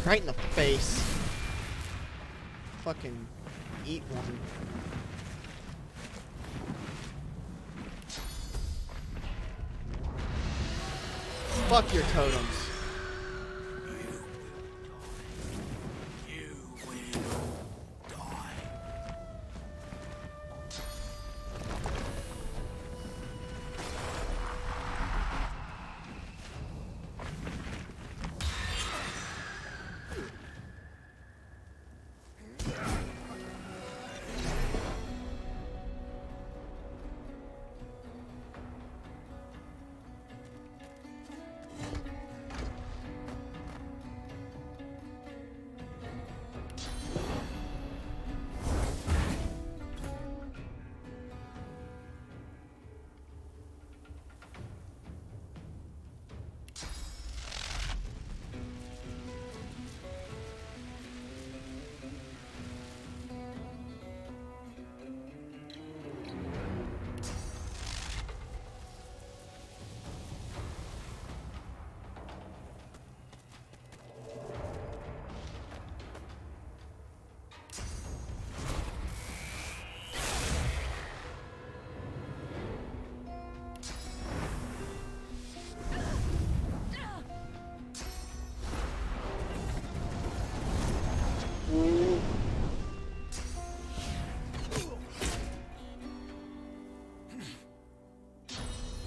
Right in the face. Fucking eat one. Fuck your totems.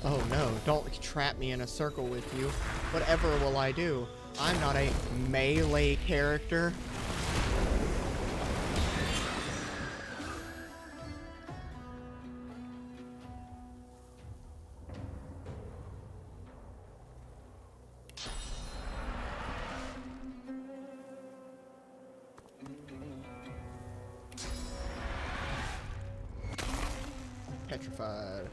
Oh no, don't trap me in a circle with you. Whatever will I do? I'm not a melee character. Petrified.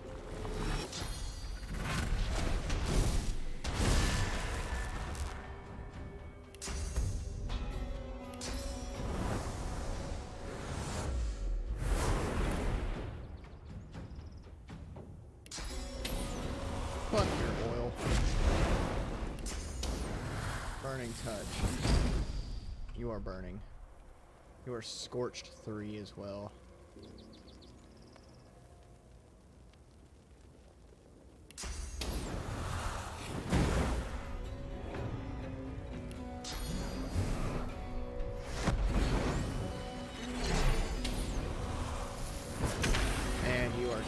Fuck your oil. Burning touch. You are burning. You are scorched 3 as well. And you are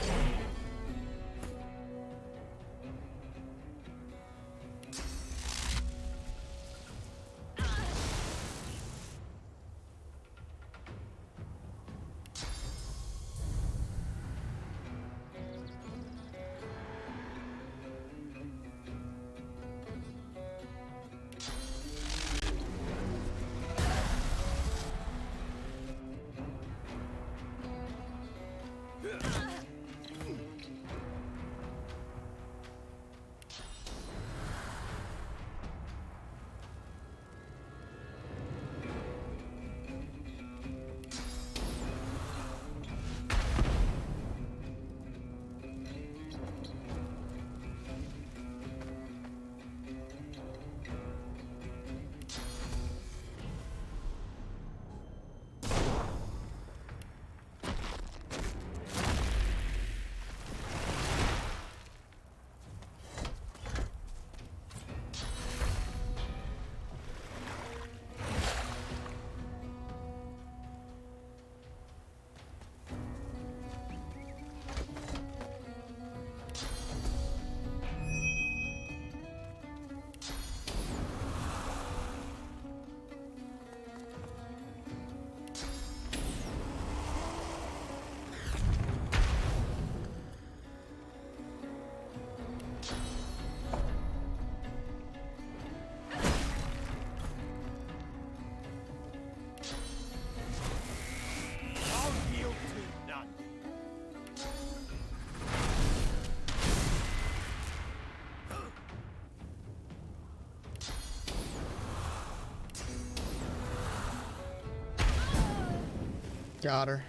got her.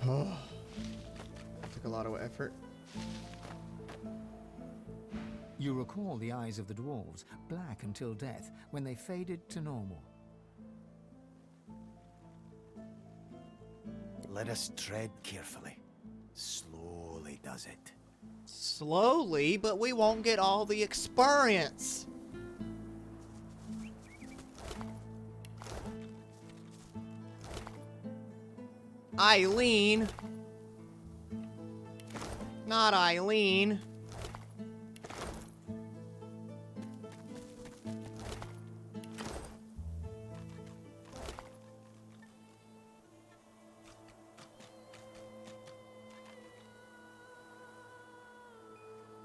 Oh, took a lot of effort. You recall the eyes of the dwarves, black until death, when they faded to normal. Let us tread carefully. Slowly does it. Slowly, but we won't get all the experience. Eileen. Not Eileen.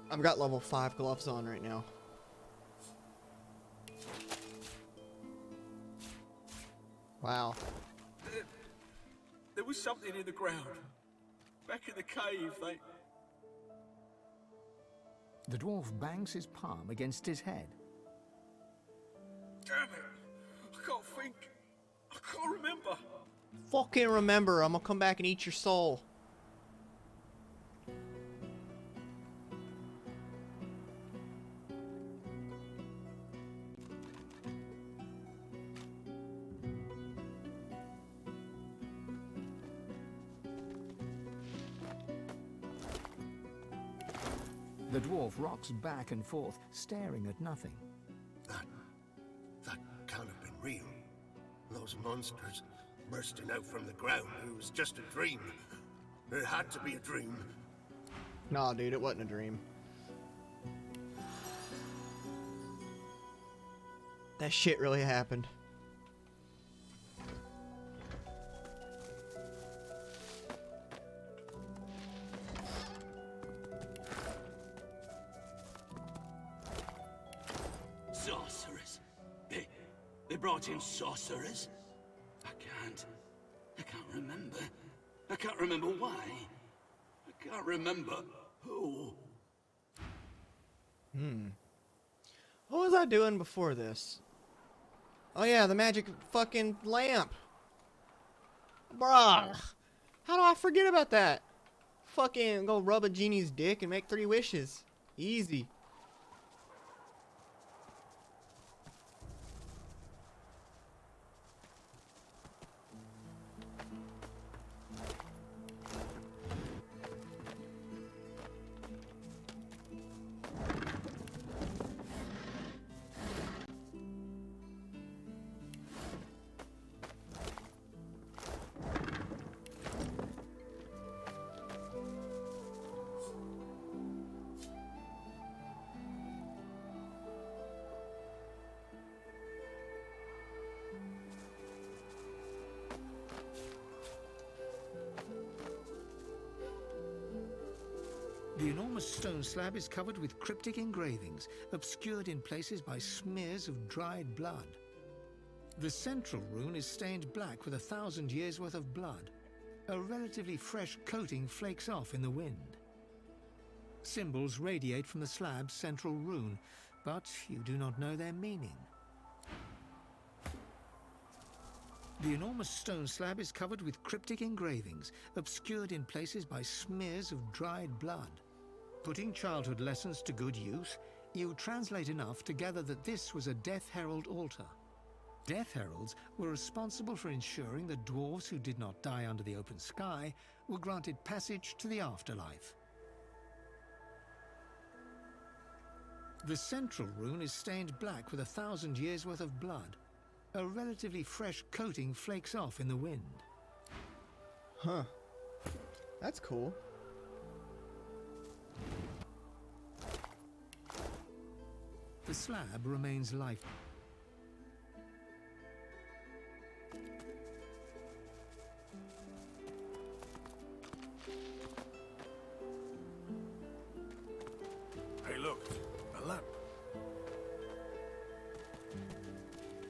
I've got level 5 gloves on right now. Wow. There was something in the ground. Back in the cave, The dwarf bangs his palm against his head. Damn it! I can't think. I can't remember. Fucking remember, I'm gonna come back and eat your soul. The dwarf rocks back and forth, staring at nothing. That can't have been real. Those monsters bursting out from the ground. It was just a dream. It had to be a dream. Nah, dude, it wasn't a dream. That shit really happened. Sorcerers. They brought in sorcerers? I can't remember. I can't remember why. I can't remember who. What was I doing before this? Oh yeah, the magic fucking lamp. Bruh. How do I forget about that? Fucking go rub a genie's dick and make 3 wishes. Easy. The enormous stone slab is covered with cryptic engravings, obscured in places by smears of dried blood. The central rune is stained black with 1,000 years' worth of blood. A relatively fresh coating flakes off in the wind. Symbols radiate from the slab's central rune, but you do not know their meaning. The enormous stone slab is covered with cryptic engravings, obscured in places by smears of dried blood. Putting childhood lessons to good use, you translate enough to gather that this was a Death Herald altar. Death Heralds were responsible for ensuring that dwarves who did not die under the open sky were granted passage to the afterlife. The central rune is stained black with 1,000 years' worth of blood. A relatively fresh coating flakes off in the wind. Huh. That's cool. The slab remains life. Hey, look, a lamp.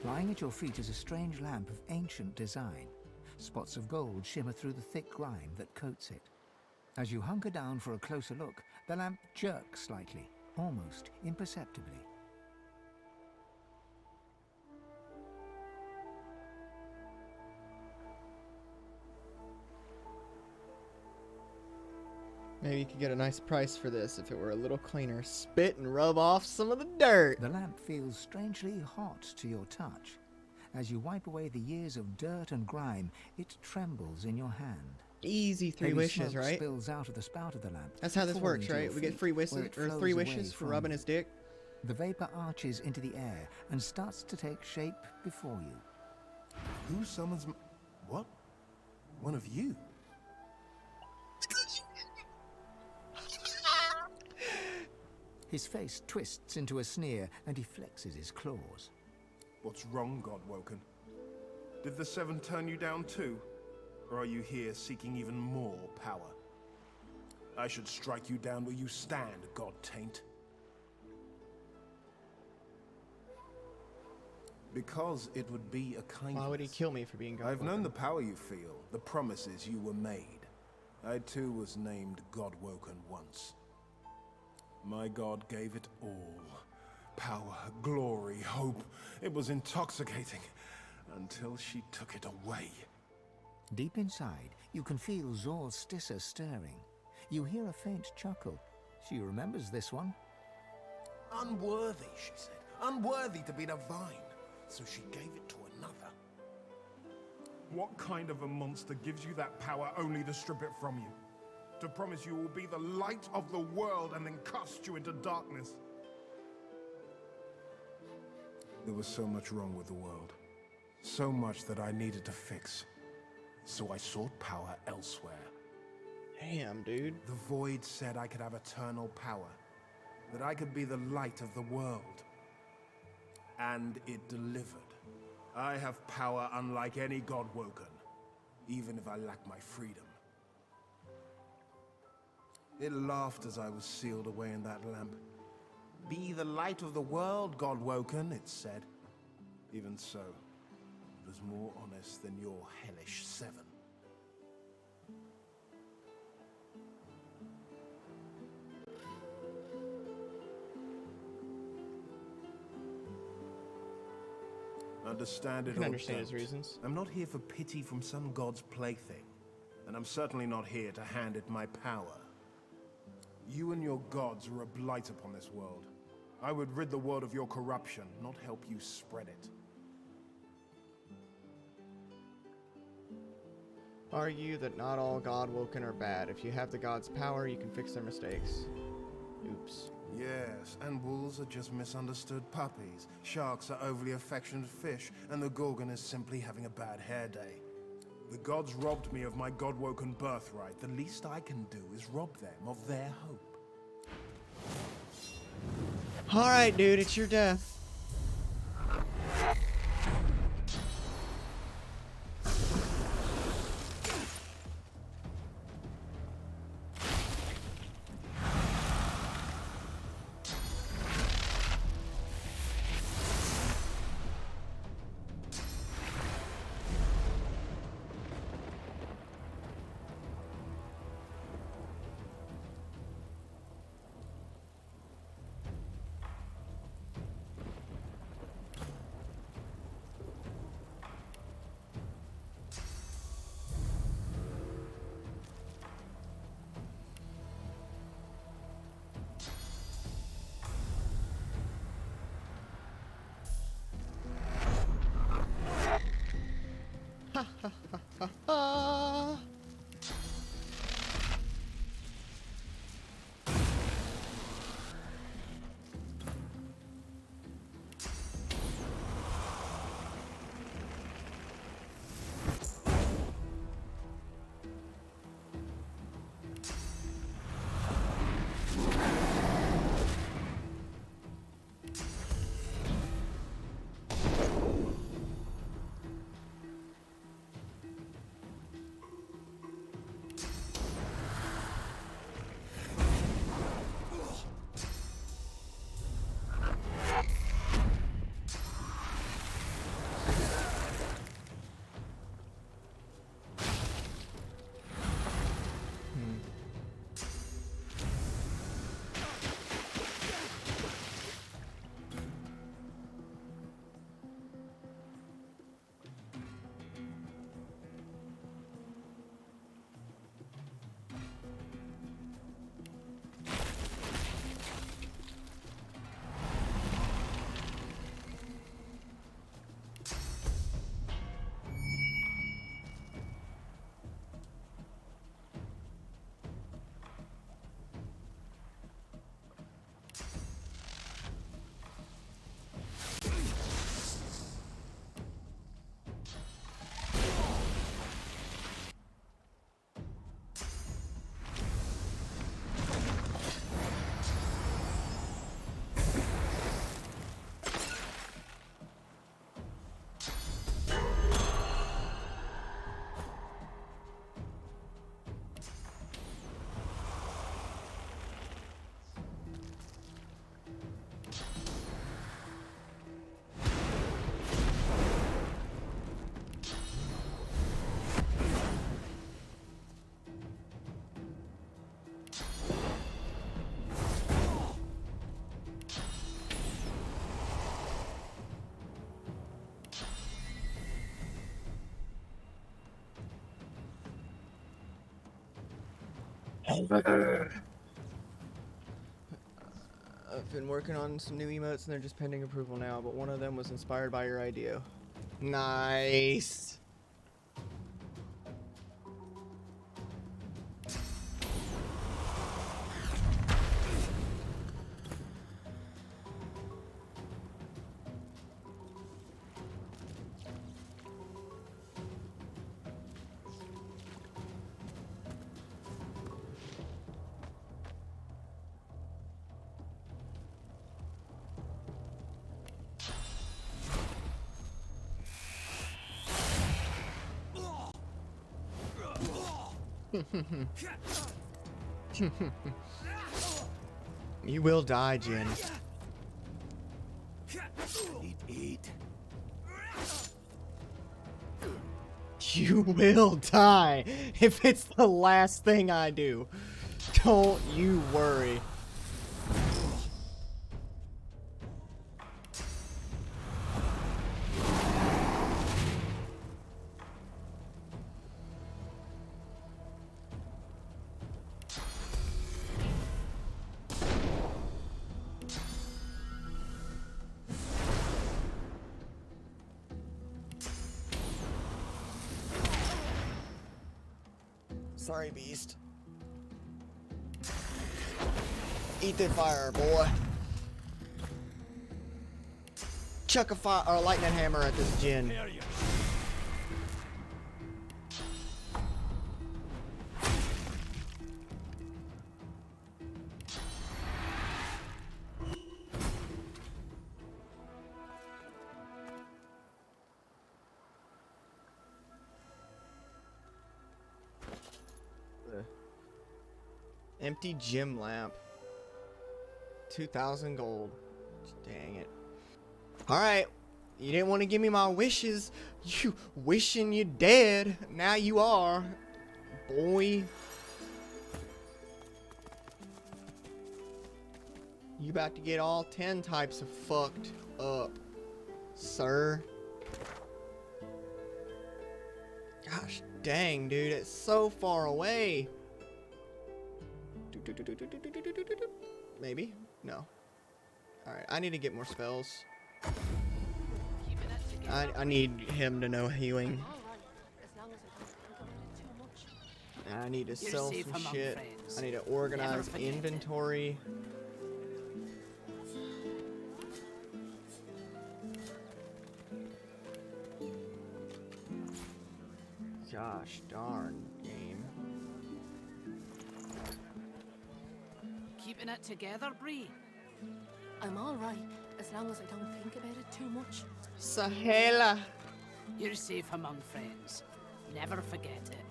Lying at your feet is a strange lamp of ancient design. Spots of gold shimmer through the thick grime that coats it. As you hunker down for a closer look, the lamp jerks slightly, almost imperceptibly. Maybe you could get a nice price for this if it were a little cleaner. Spit and rub off some of the dirt. The lamp feels strangely hot to your touch. As you wipe away the years of dirt and grime, it trembles in your hand. Easy 3 Heavy wishes, smoke right? spills out of the spout of the lamp. That's how this falling works, to right? your We get feet, free where wishes it or flows 3 away wishes for from rubbing you. his dick. The vapor arches into the air and starts to take shape before you. Who summons what? One of you? His face twists into a sneer and he flexes his claws. What's wrong, Godwoken? Did the Seven turn you down too? Or are you here seeking even more power? I should strike you down where you stand, God Taint. Because it would be a kindness. Why would he kill me for being God? I've known the power you feel, the promises you were made. I too was named Godwoken once. My God gave it all. Power, glory, hope. It was intoxicating. Until she took it away. Deep inside, you can feel Zorstissa stirring. You hear a faint chuckle. She remembers this one. Unworthy, she said. Unworthy to be divine. So she gave it to another. What kind of a monster gives you that power only to strip it from you? To promise you will be the light of the world and then cast you into darkness? There was so much wrong with the world. So much that I needed to fix. So I sought power elsewhere. Damn, dude. The Void said I could have eternal power. That I could be the light of the world. And it delivered. I have power unlike any Godwoken, even if I lack my freedom. It laughed as I was sealed away in that lamp. Be the light of the world, Godwoken, it said. Even so, it was more honest than your hellish Seven. Understand it I can or understand his don't. reasons. I'm not here for pity from some god's plaything. And I'm certainly not here to hand it my power. You and your gods are a blight upon this world. I would rid the world of your corruption, not help you spread it. Argue that not all Godwoken are bad. If you have the god's power, you can fix their mistakes. Oops. Yes, and wolves are just misunderstood puppies. Sharks are overly affectionate fish, and the Gorgon is simply having a bad hair day. The gods robbed me of my Godwoken birthright. The least I can do is rob them of their hope. Alright, dude, it's your death. I've been working on some new emotes and they're just pending approval now, but one of them was inspired by your idea. Nice. You will die, Jin. Eat. You will die if it's the last thing I do. Don't you worry. Sorry, beast. Eat that fire, boy. Chuck a fire or a lightning hammer at this Jin. Empty gym lamp. 2,000 gold. Dang it. Alright. You didn't want to give me my wishes. You wishing you dead. Now you are. Boy. You about to get all 10 types of fucked up, sir. Gosh dang, dude. It's so far away. Maybe? No. Alright, I need to get more spells. I need him to know healing. I need to sell some shit. I need to organize inventory. Gosh darn game. Keeping it together, Bree? I'm alright, as long as I don't think about it too much. Sahela. You're safe among friends. Never forget it.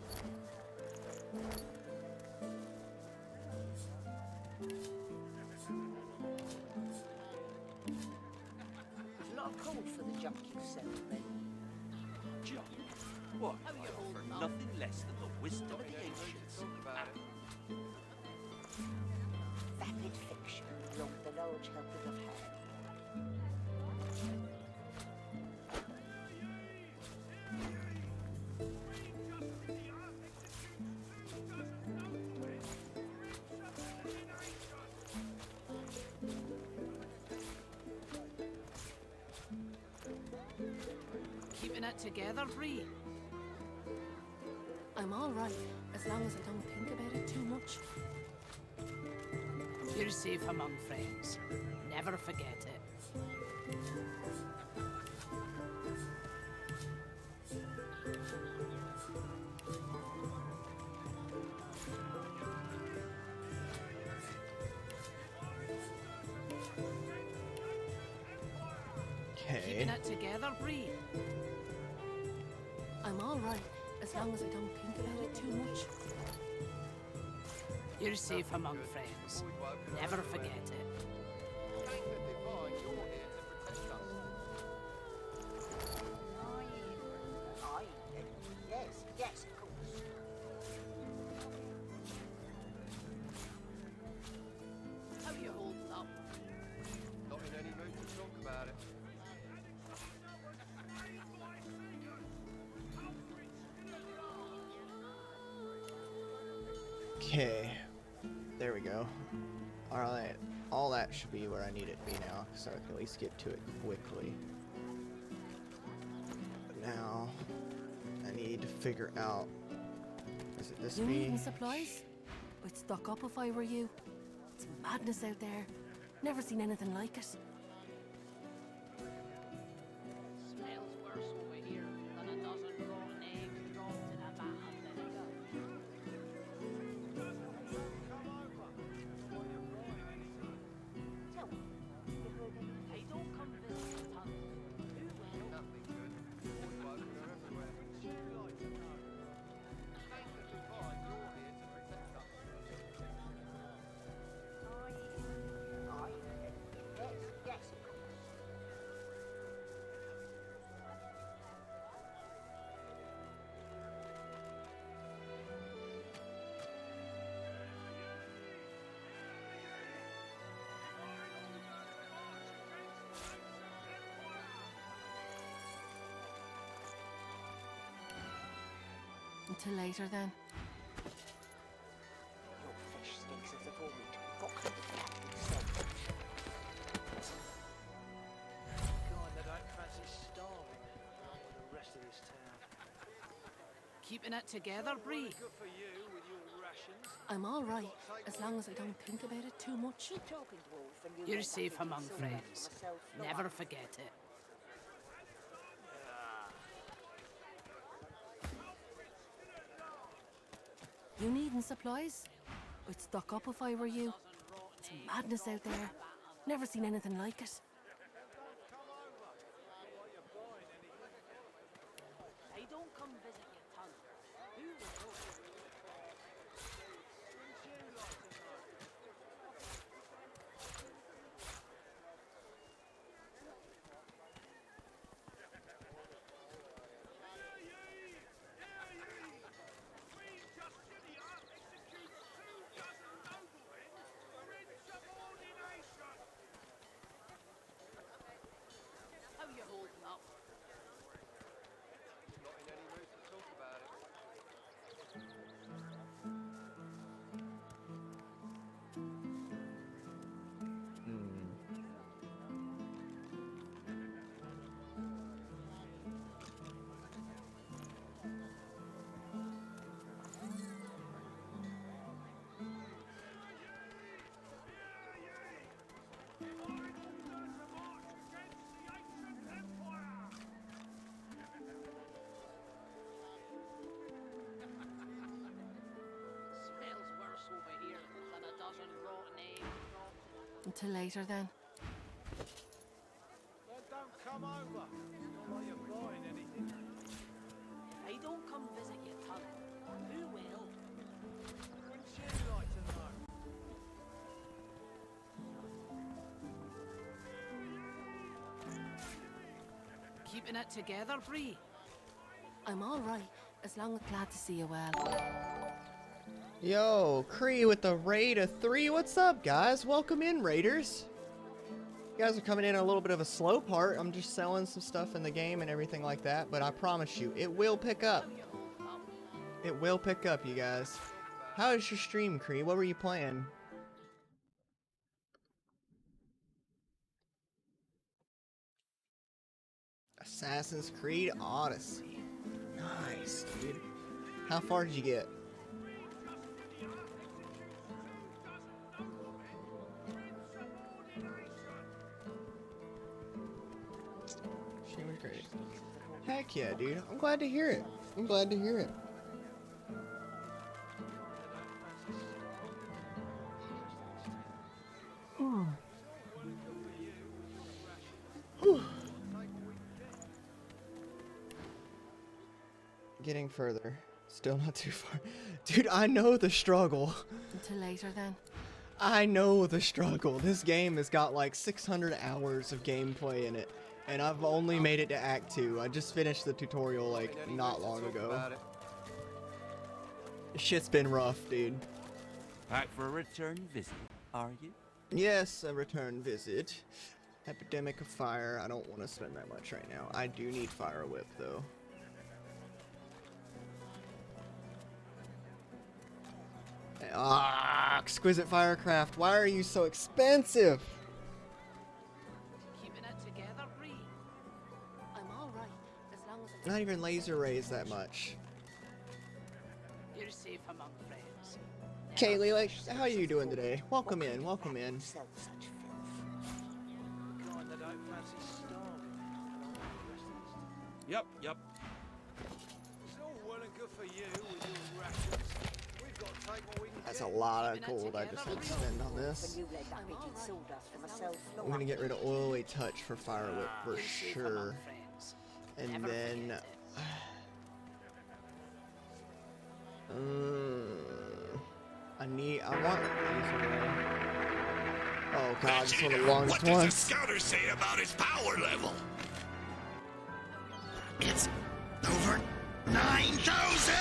There's a lot of cold for the junk you sell, then. Junk? What? For nothing less than the wisdom of the ancients. Vapid fiction, along with the large helping of hand. Keeping it together, Bree? I'm alright, as long as I don't think about it too much. You're safe among friends. Never forget it. Keeping it together, Bree? I'm alright, as long as I don't think about it too much. You're safe among friends. Never forget it. Yes, of course. How are you holding up? Not in any mood to talk about it. Okay. There we go. Alright, all that should be where I need it to be now, so I can at least get to it quickly. But now, I need to figure out... Is it this You be? needing supplies? I'd stock up if I were you. It's madness out there. Never seen anything like it. Smells worse over here than a dozen rotten eggs dropped in a vat of vinegar. Tell me, you heard any? Hey, don't come visit your tongue. Who will? Nothing good. All bugs are everywhere. Until later then. Your fish stinks of the vomit. What kind of cat would say? God, I don't fancy starving along with the rest of this town. Keeping it together, Bree? Good for you with your rations. I'm all right, as long as I don't think about it too much. You're safe among friends. Never forget it. You needing supplies? I'd stock up if I were you. It's madness out there. Never seen anything like it. Hey, don't come visit your tongue. Who will? How you holding up? Not in any mood to talk about it. Smells worse over here than a dozen rotten eggs dropped in a... Until later then. Then don't come over. Not like you're buying anything. Hey, don't come visit your tongue. Who will? Wouldn't you like to know? Keeping it together, Bree? I'm all right, as long as glad to see you well. Yo, Cree with the raid of 3. What's up, guys? Welcome in, raiders. You guys are coming in a little bit of a slow part. I'm just selling some stuff in the game and everything like that, but I promise you, it will pick up. It will pick up, you guys. How is your stream, Cree? What were you playing? Assassin's Creed Odyssey. Nice, dude. How far did you get? She was great. Heck yeah, dude. I'm glad to hear it. I'm glad to hear it. Whew. Getting further. Still not too far. Dude, I know the struggle. Until later then. I know the struggle. This game has got like 600 hours of gameplay in it. And I've only made it to Act 2. I just finished the tutorial like not long ago. Shit's been rough, dude. Back for a return visit, are you? Yes, a return visit. Epidemic of Fire. I don't want to spend that much right now. I do need Fire Whip though. Ah, exquisite firecraft. Why are you so expensive? Keeping it together, Bree? I'm all right, as long as it's Not even laser rays that much. You're safe among friends. Kaylee, like, how are you doing today? Welcome in, welcome in. The kind that don't fancy starving. Yep. It's all well and good for you with your rations. We've got to take what we can That's get. a lot of gold I just had to spend on this. I'm gonna get rid of oily touch for firewood for sure. And then I want oh god, this is one of the longest What does the ones. scouter say about his power level? It's over 9,000!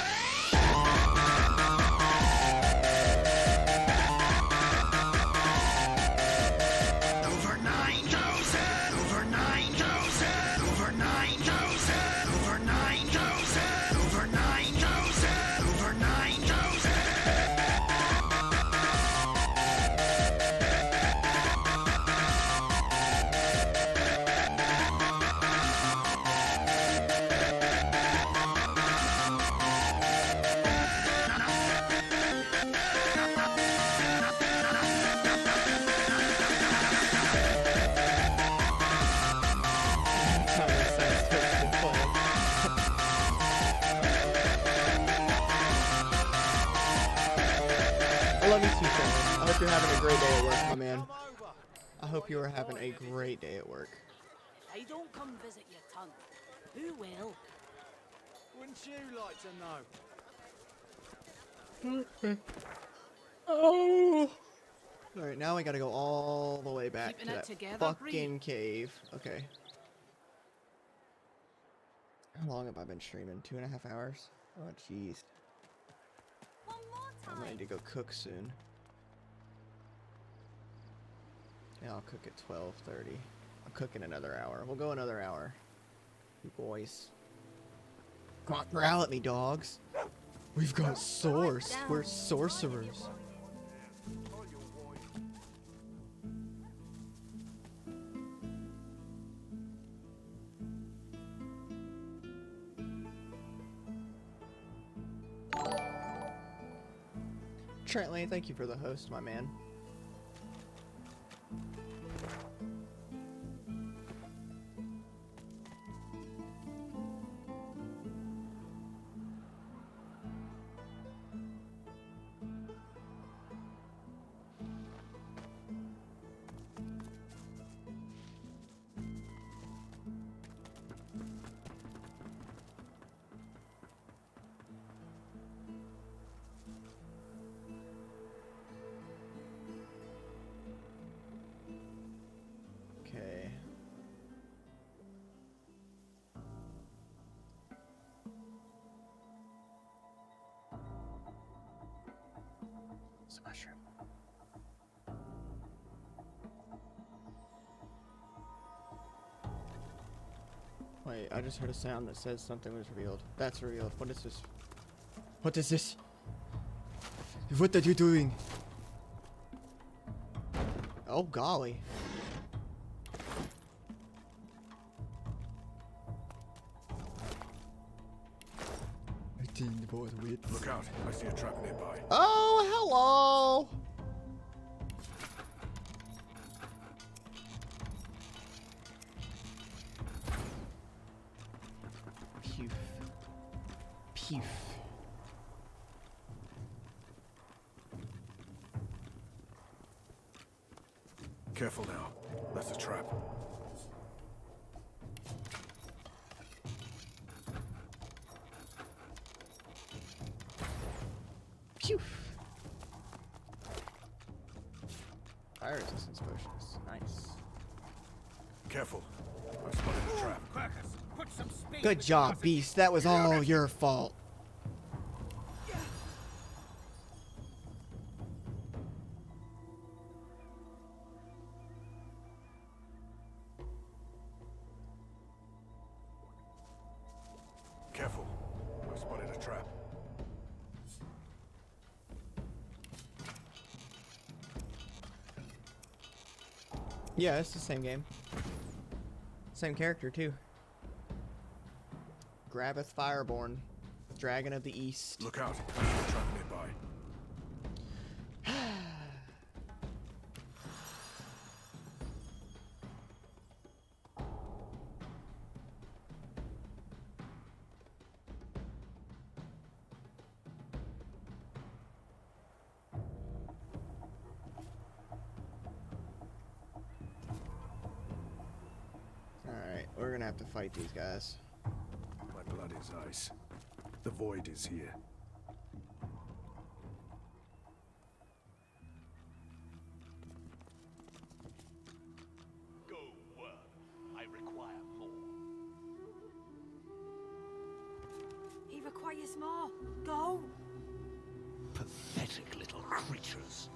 Over 9,000! Over 9,000! Over 9,000! Over 9,000! Over 9,000! Over 9,000! I love you too, Trevor. I hope you're having a great day at work, my man. I hope you are having a great day at work. If they don't come visit your tongue, who will? Wouldn't you like to know? Oh. Alright, now we gotta go all the way back Keeping to it that together, fucking cave. Okay. How long have I been streaming? 2.5 hours? Oh, jeez. I'm ready to go cook soon. Yeah, I'll cook at 12:30. I'll cook in another hour. We'll go another hour. You boys. Come on, growl at me, dogs. We've got source. We're sorcerers. Trent Lane, thank you for the host, my man. Okay. It's a mushroom. Wait, I just heard a sound that says something was revealed. That's revealed. What is this? What is this? What are you doing? Oh golly. Look out, I see a trap nearby. Oh, hello! Pew. Pew. Careful now, that's a trap. Pew. Fire resistance potions. Nice. Careful, I spotted a trap. Good job, Beast. That was all your fault. Careful, I spotted a trap. Yeah, it's the same game. Same character, too. Grabbeth Fireborn, Dragon of the East. Look out. There's a trap nearby. Alright, we're gonna have to fight these guys. My blood is ice. The void is here. Go, worm. I require more. He requires more. Go. Pathetic little creatures.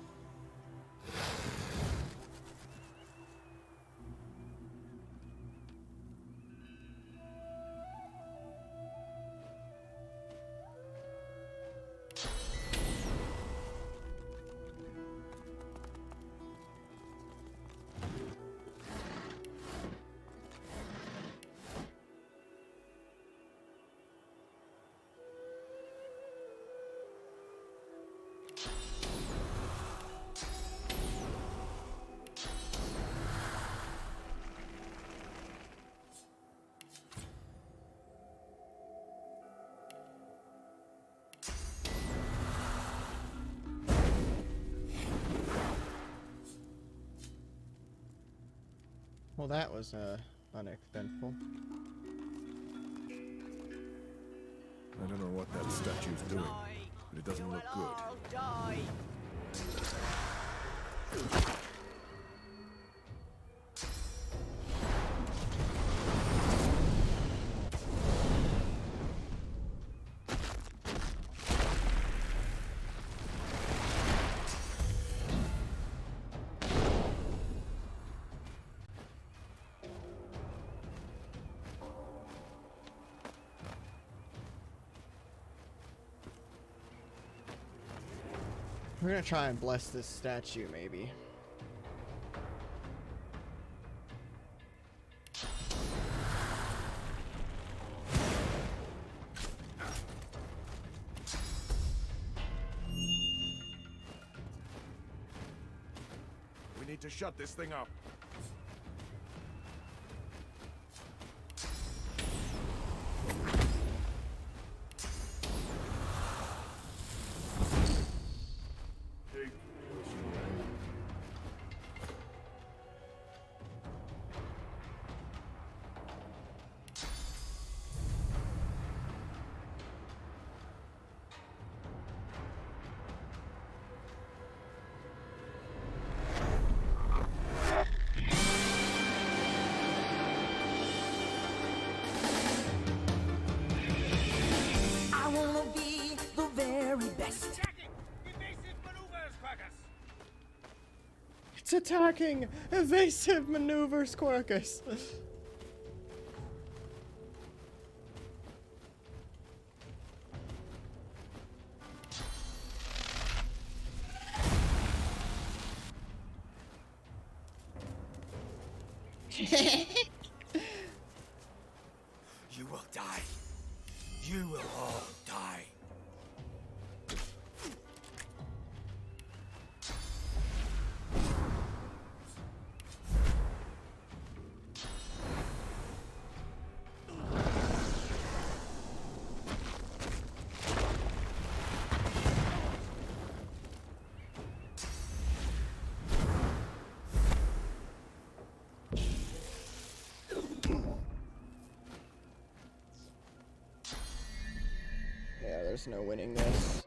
Well, that was uneventful. I don't know what that statue's doing, but it doesn't look good. We're gonna try and bless this statue, maybe. We need to shut this thing up. It's attacking! Evasive maneuvers, Quercus! You will die. You will all die. Yeah, there's no winning this.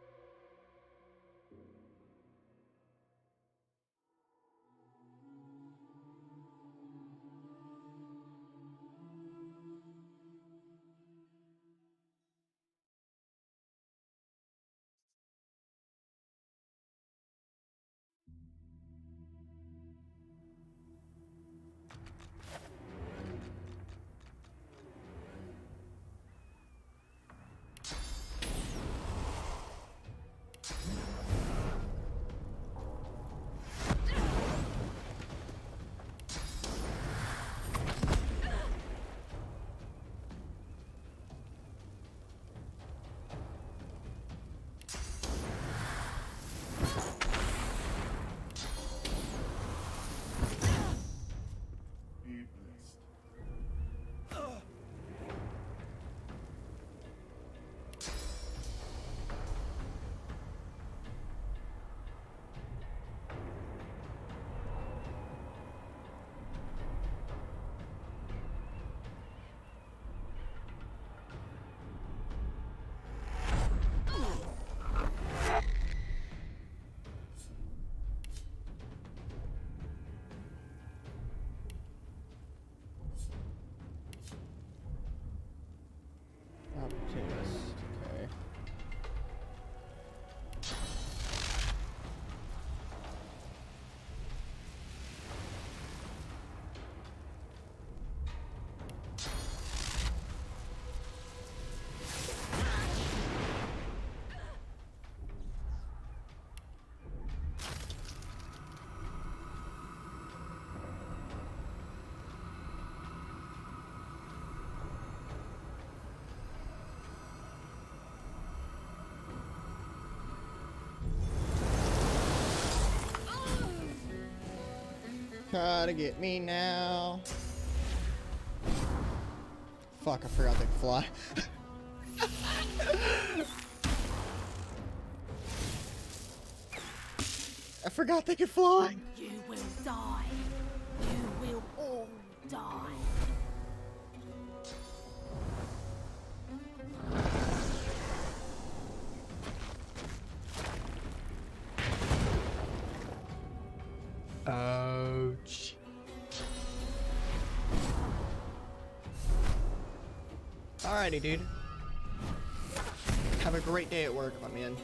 Try to get me now. Fuck, I forgot they could fly. I forgot they could fly. You will die. You will all die. Ouch. Alrighty, dude. Have a great day at work, my man.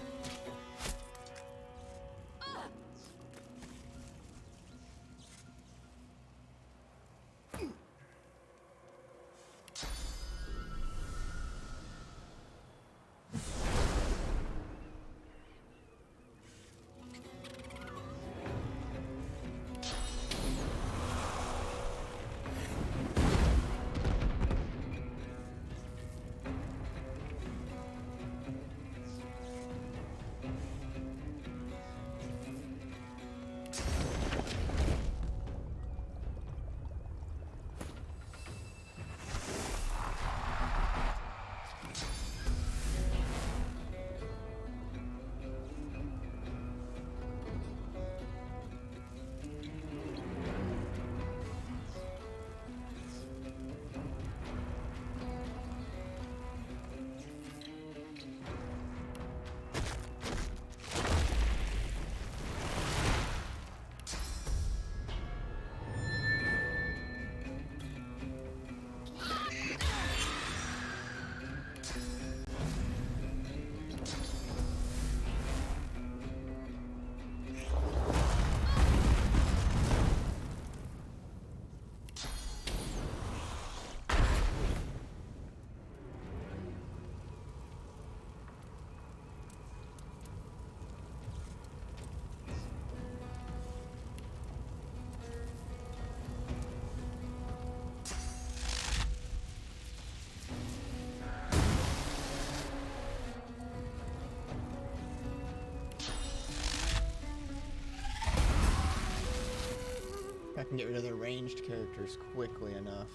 If I can get rid of the ranged characters quickly enough,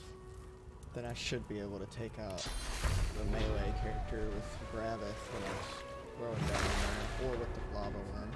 then I should be able to take out the melee character with Gravith when I throw it down there, or with the lava worm.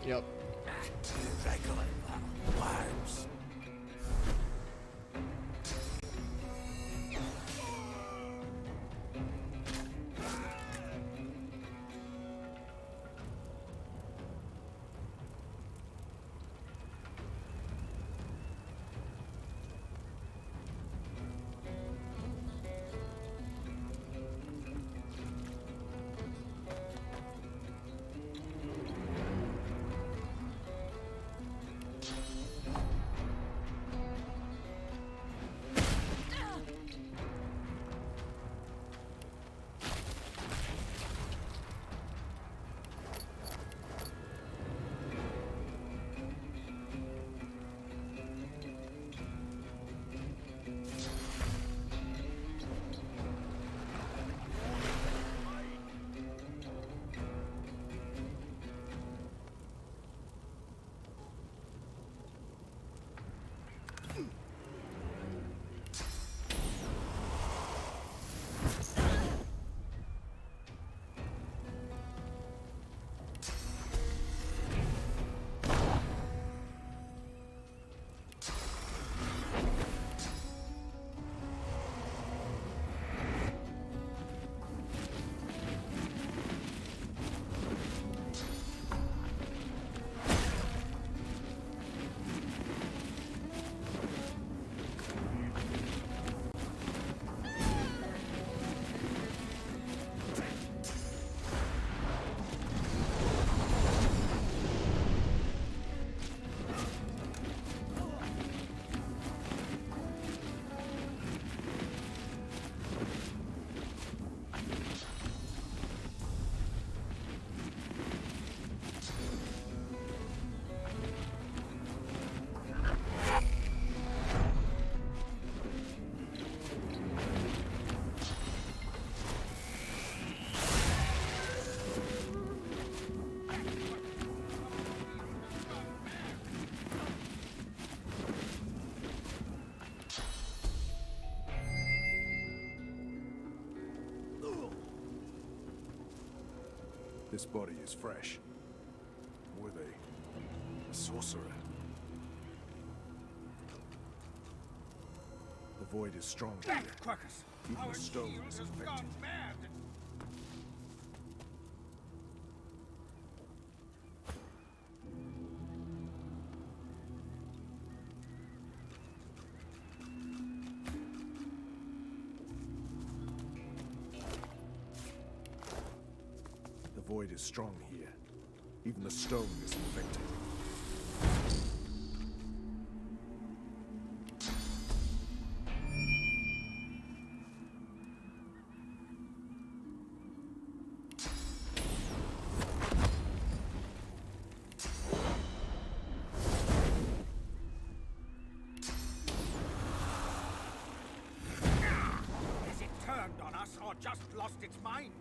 Yep. Regular worms. This body is fresh. Were they a sorcerer? The void is strong here. Quackers! Even Our the stone shield is has affected. gone mad! The void is strong here. Even the stone is infected. Has it turned on us or just lost its mind?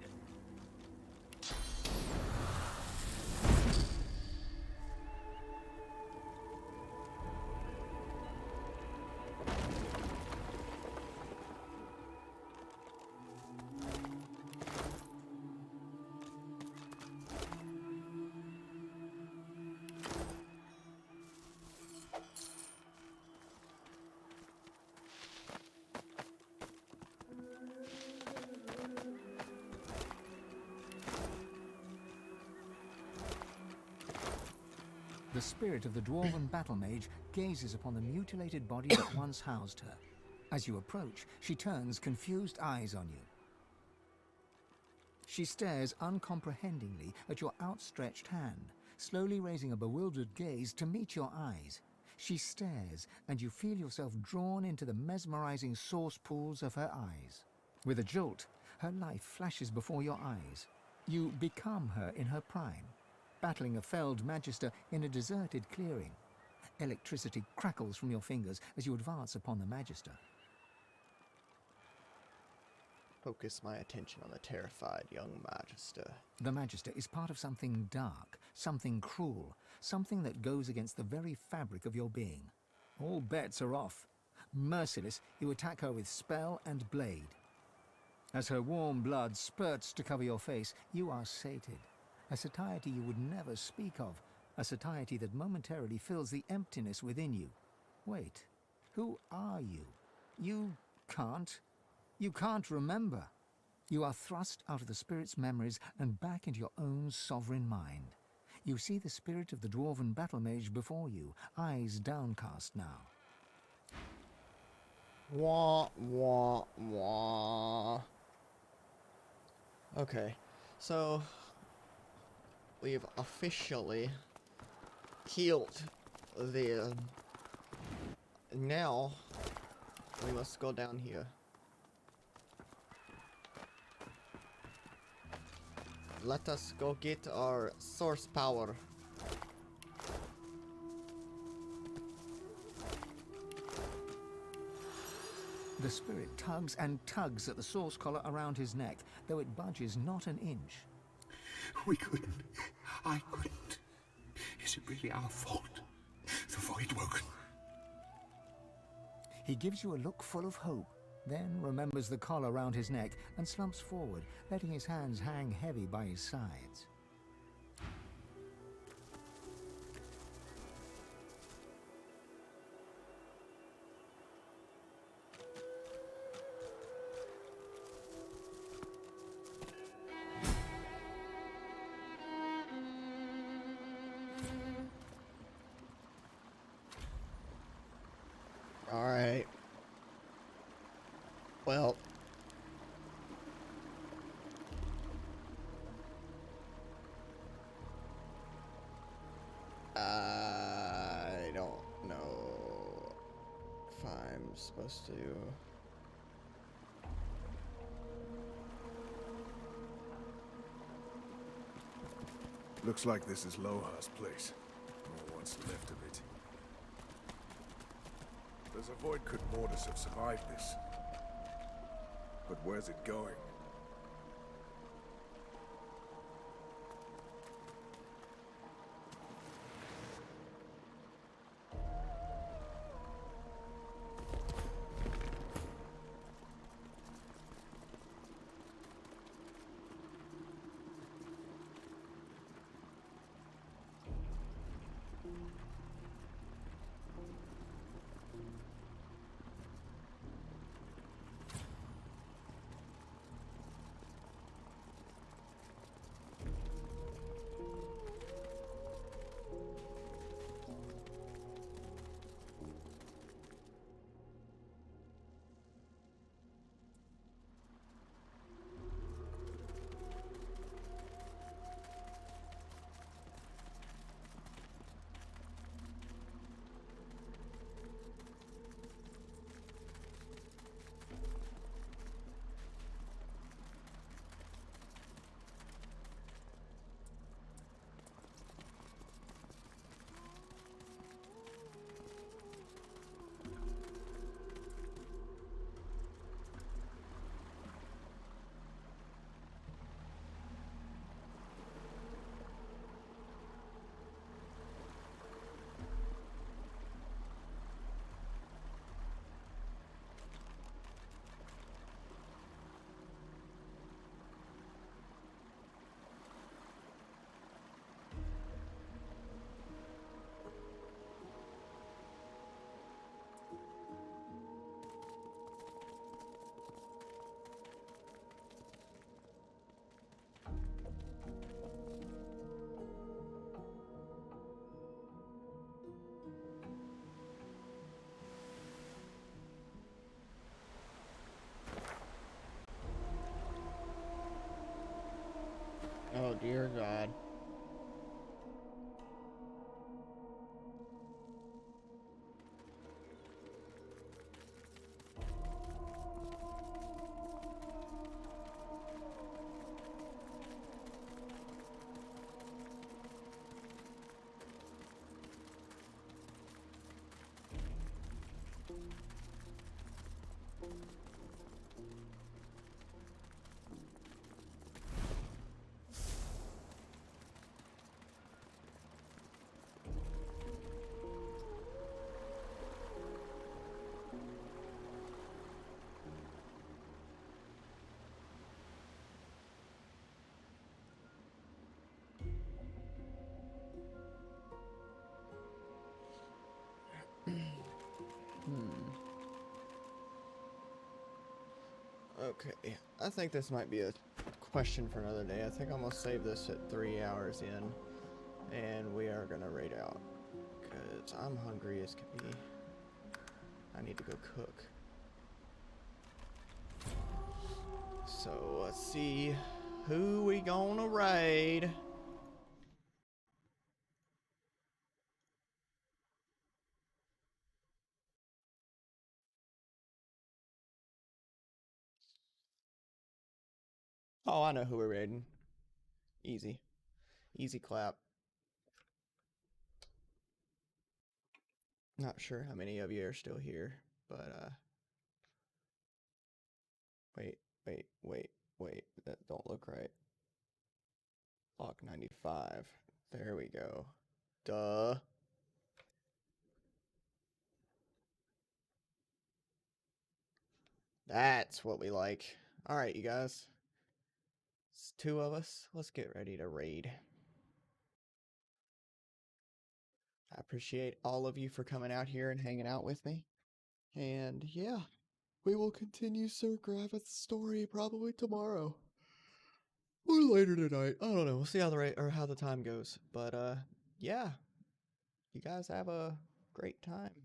The spirit of the dwarven battle mage gazes upon the mutilated body that once housed her. As you approach, she turns confused eyes on you. She stares uncomprehendingly at your outstretched hand, slowly raising a bewildered gaze to meet your eyes. She stares, and you feel yourself drawn into the mesmerizing source pools of her eyes. With a jolt, her life flashes before your eyes. You become her in her prime, battling a felled magister in a deserted clearing. Electricity crackles from your fingers as you advance upon the magister. Focus my attention on the terrified young magister. The magister is part of something dark, something cruel, something that goes against the very fabric of your being. All bets are off. Merciless, you attack her with spell and blade. As her warm blood spurts to cover your face, you are sated. A satiety you would never speak of, a satiety that momentarily fills the emptiness within you. Wait, who are you? You can't remember. You are thrust out of the spirit's memories and back into your own sovereign mind. You see the spirit of the dwarven battle mage before you, eyes downcast now. Wah, wah, wah. Okay, so we've officially killed the... Now, we must go down here. Let us go get our source power. The spirit tugs and tugs at the source collar around his neck, though it budges not an inch. We couldn't. I couldn't. Is it really our fault? The void woken. He gives you a look full of hope, then remembers the collar round his neck and slumps forward, letting his hands hang heavy by his sides. Alright. Well. I don't know if I'm supposed to... Looks like this is Loha's place, or what's left of it. There's a void could Mortis have survived this. But where's it going? dear God. Okay, I think this might be a question for another day. I think I'm gonna save this at 3 hours in, and we are gonna raid out, because I'm hungry as can be. I need to go cook. So let's see who we gonna raid. Oh, I know who we're raiding. Easy. Easy clap. Not sure how many of you are still here, but wait, that don't look right. Lock 95. There we go. Duh. That's what we like. Alright, you guys. It's 2 of us. Let's get ready to raid. I appreciate all of you for coming out here and hanging out with me. And yeah, we will continue Sir Gravith's story probably tomorrow. Or later tonight. I don't know. We'll see how the time goes. But yeah. You guys have a great time.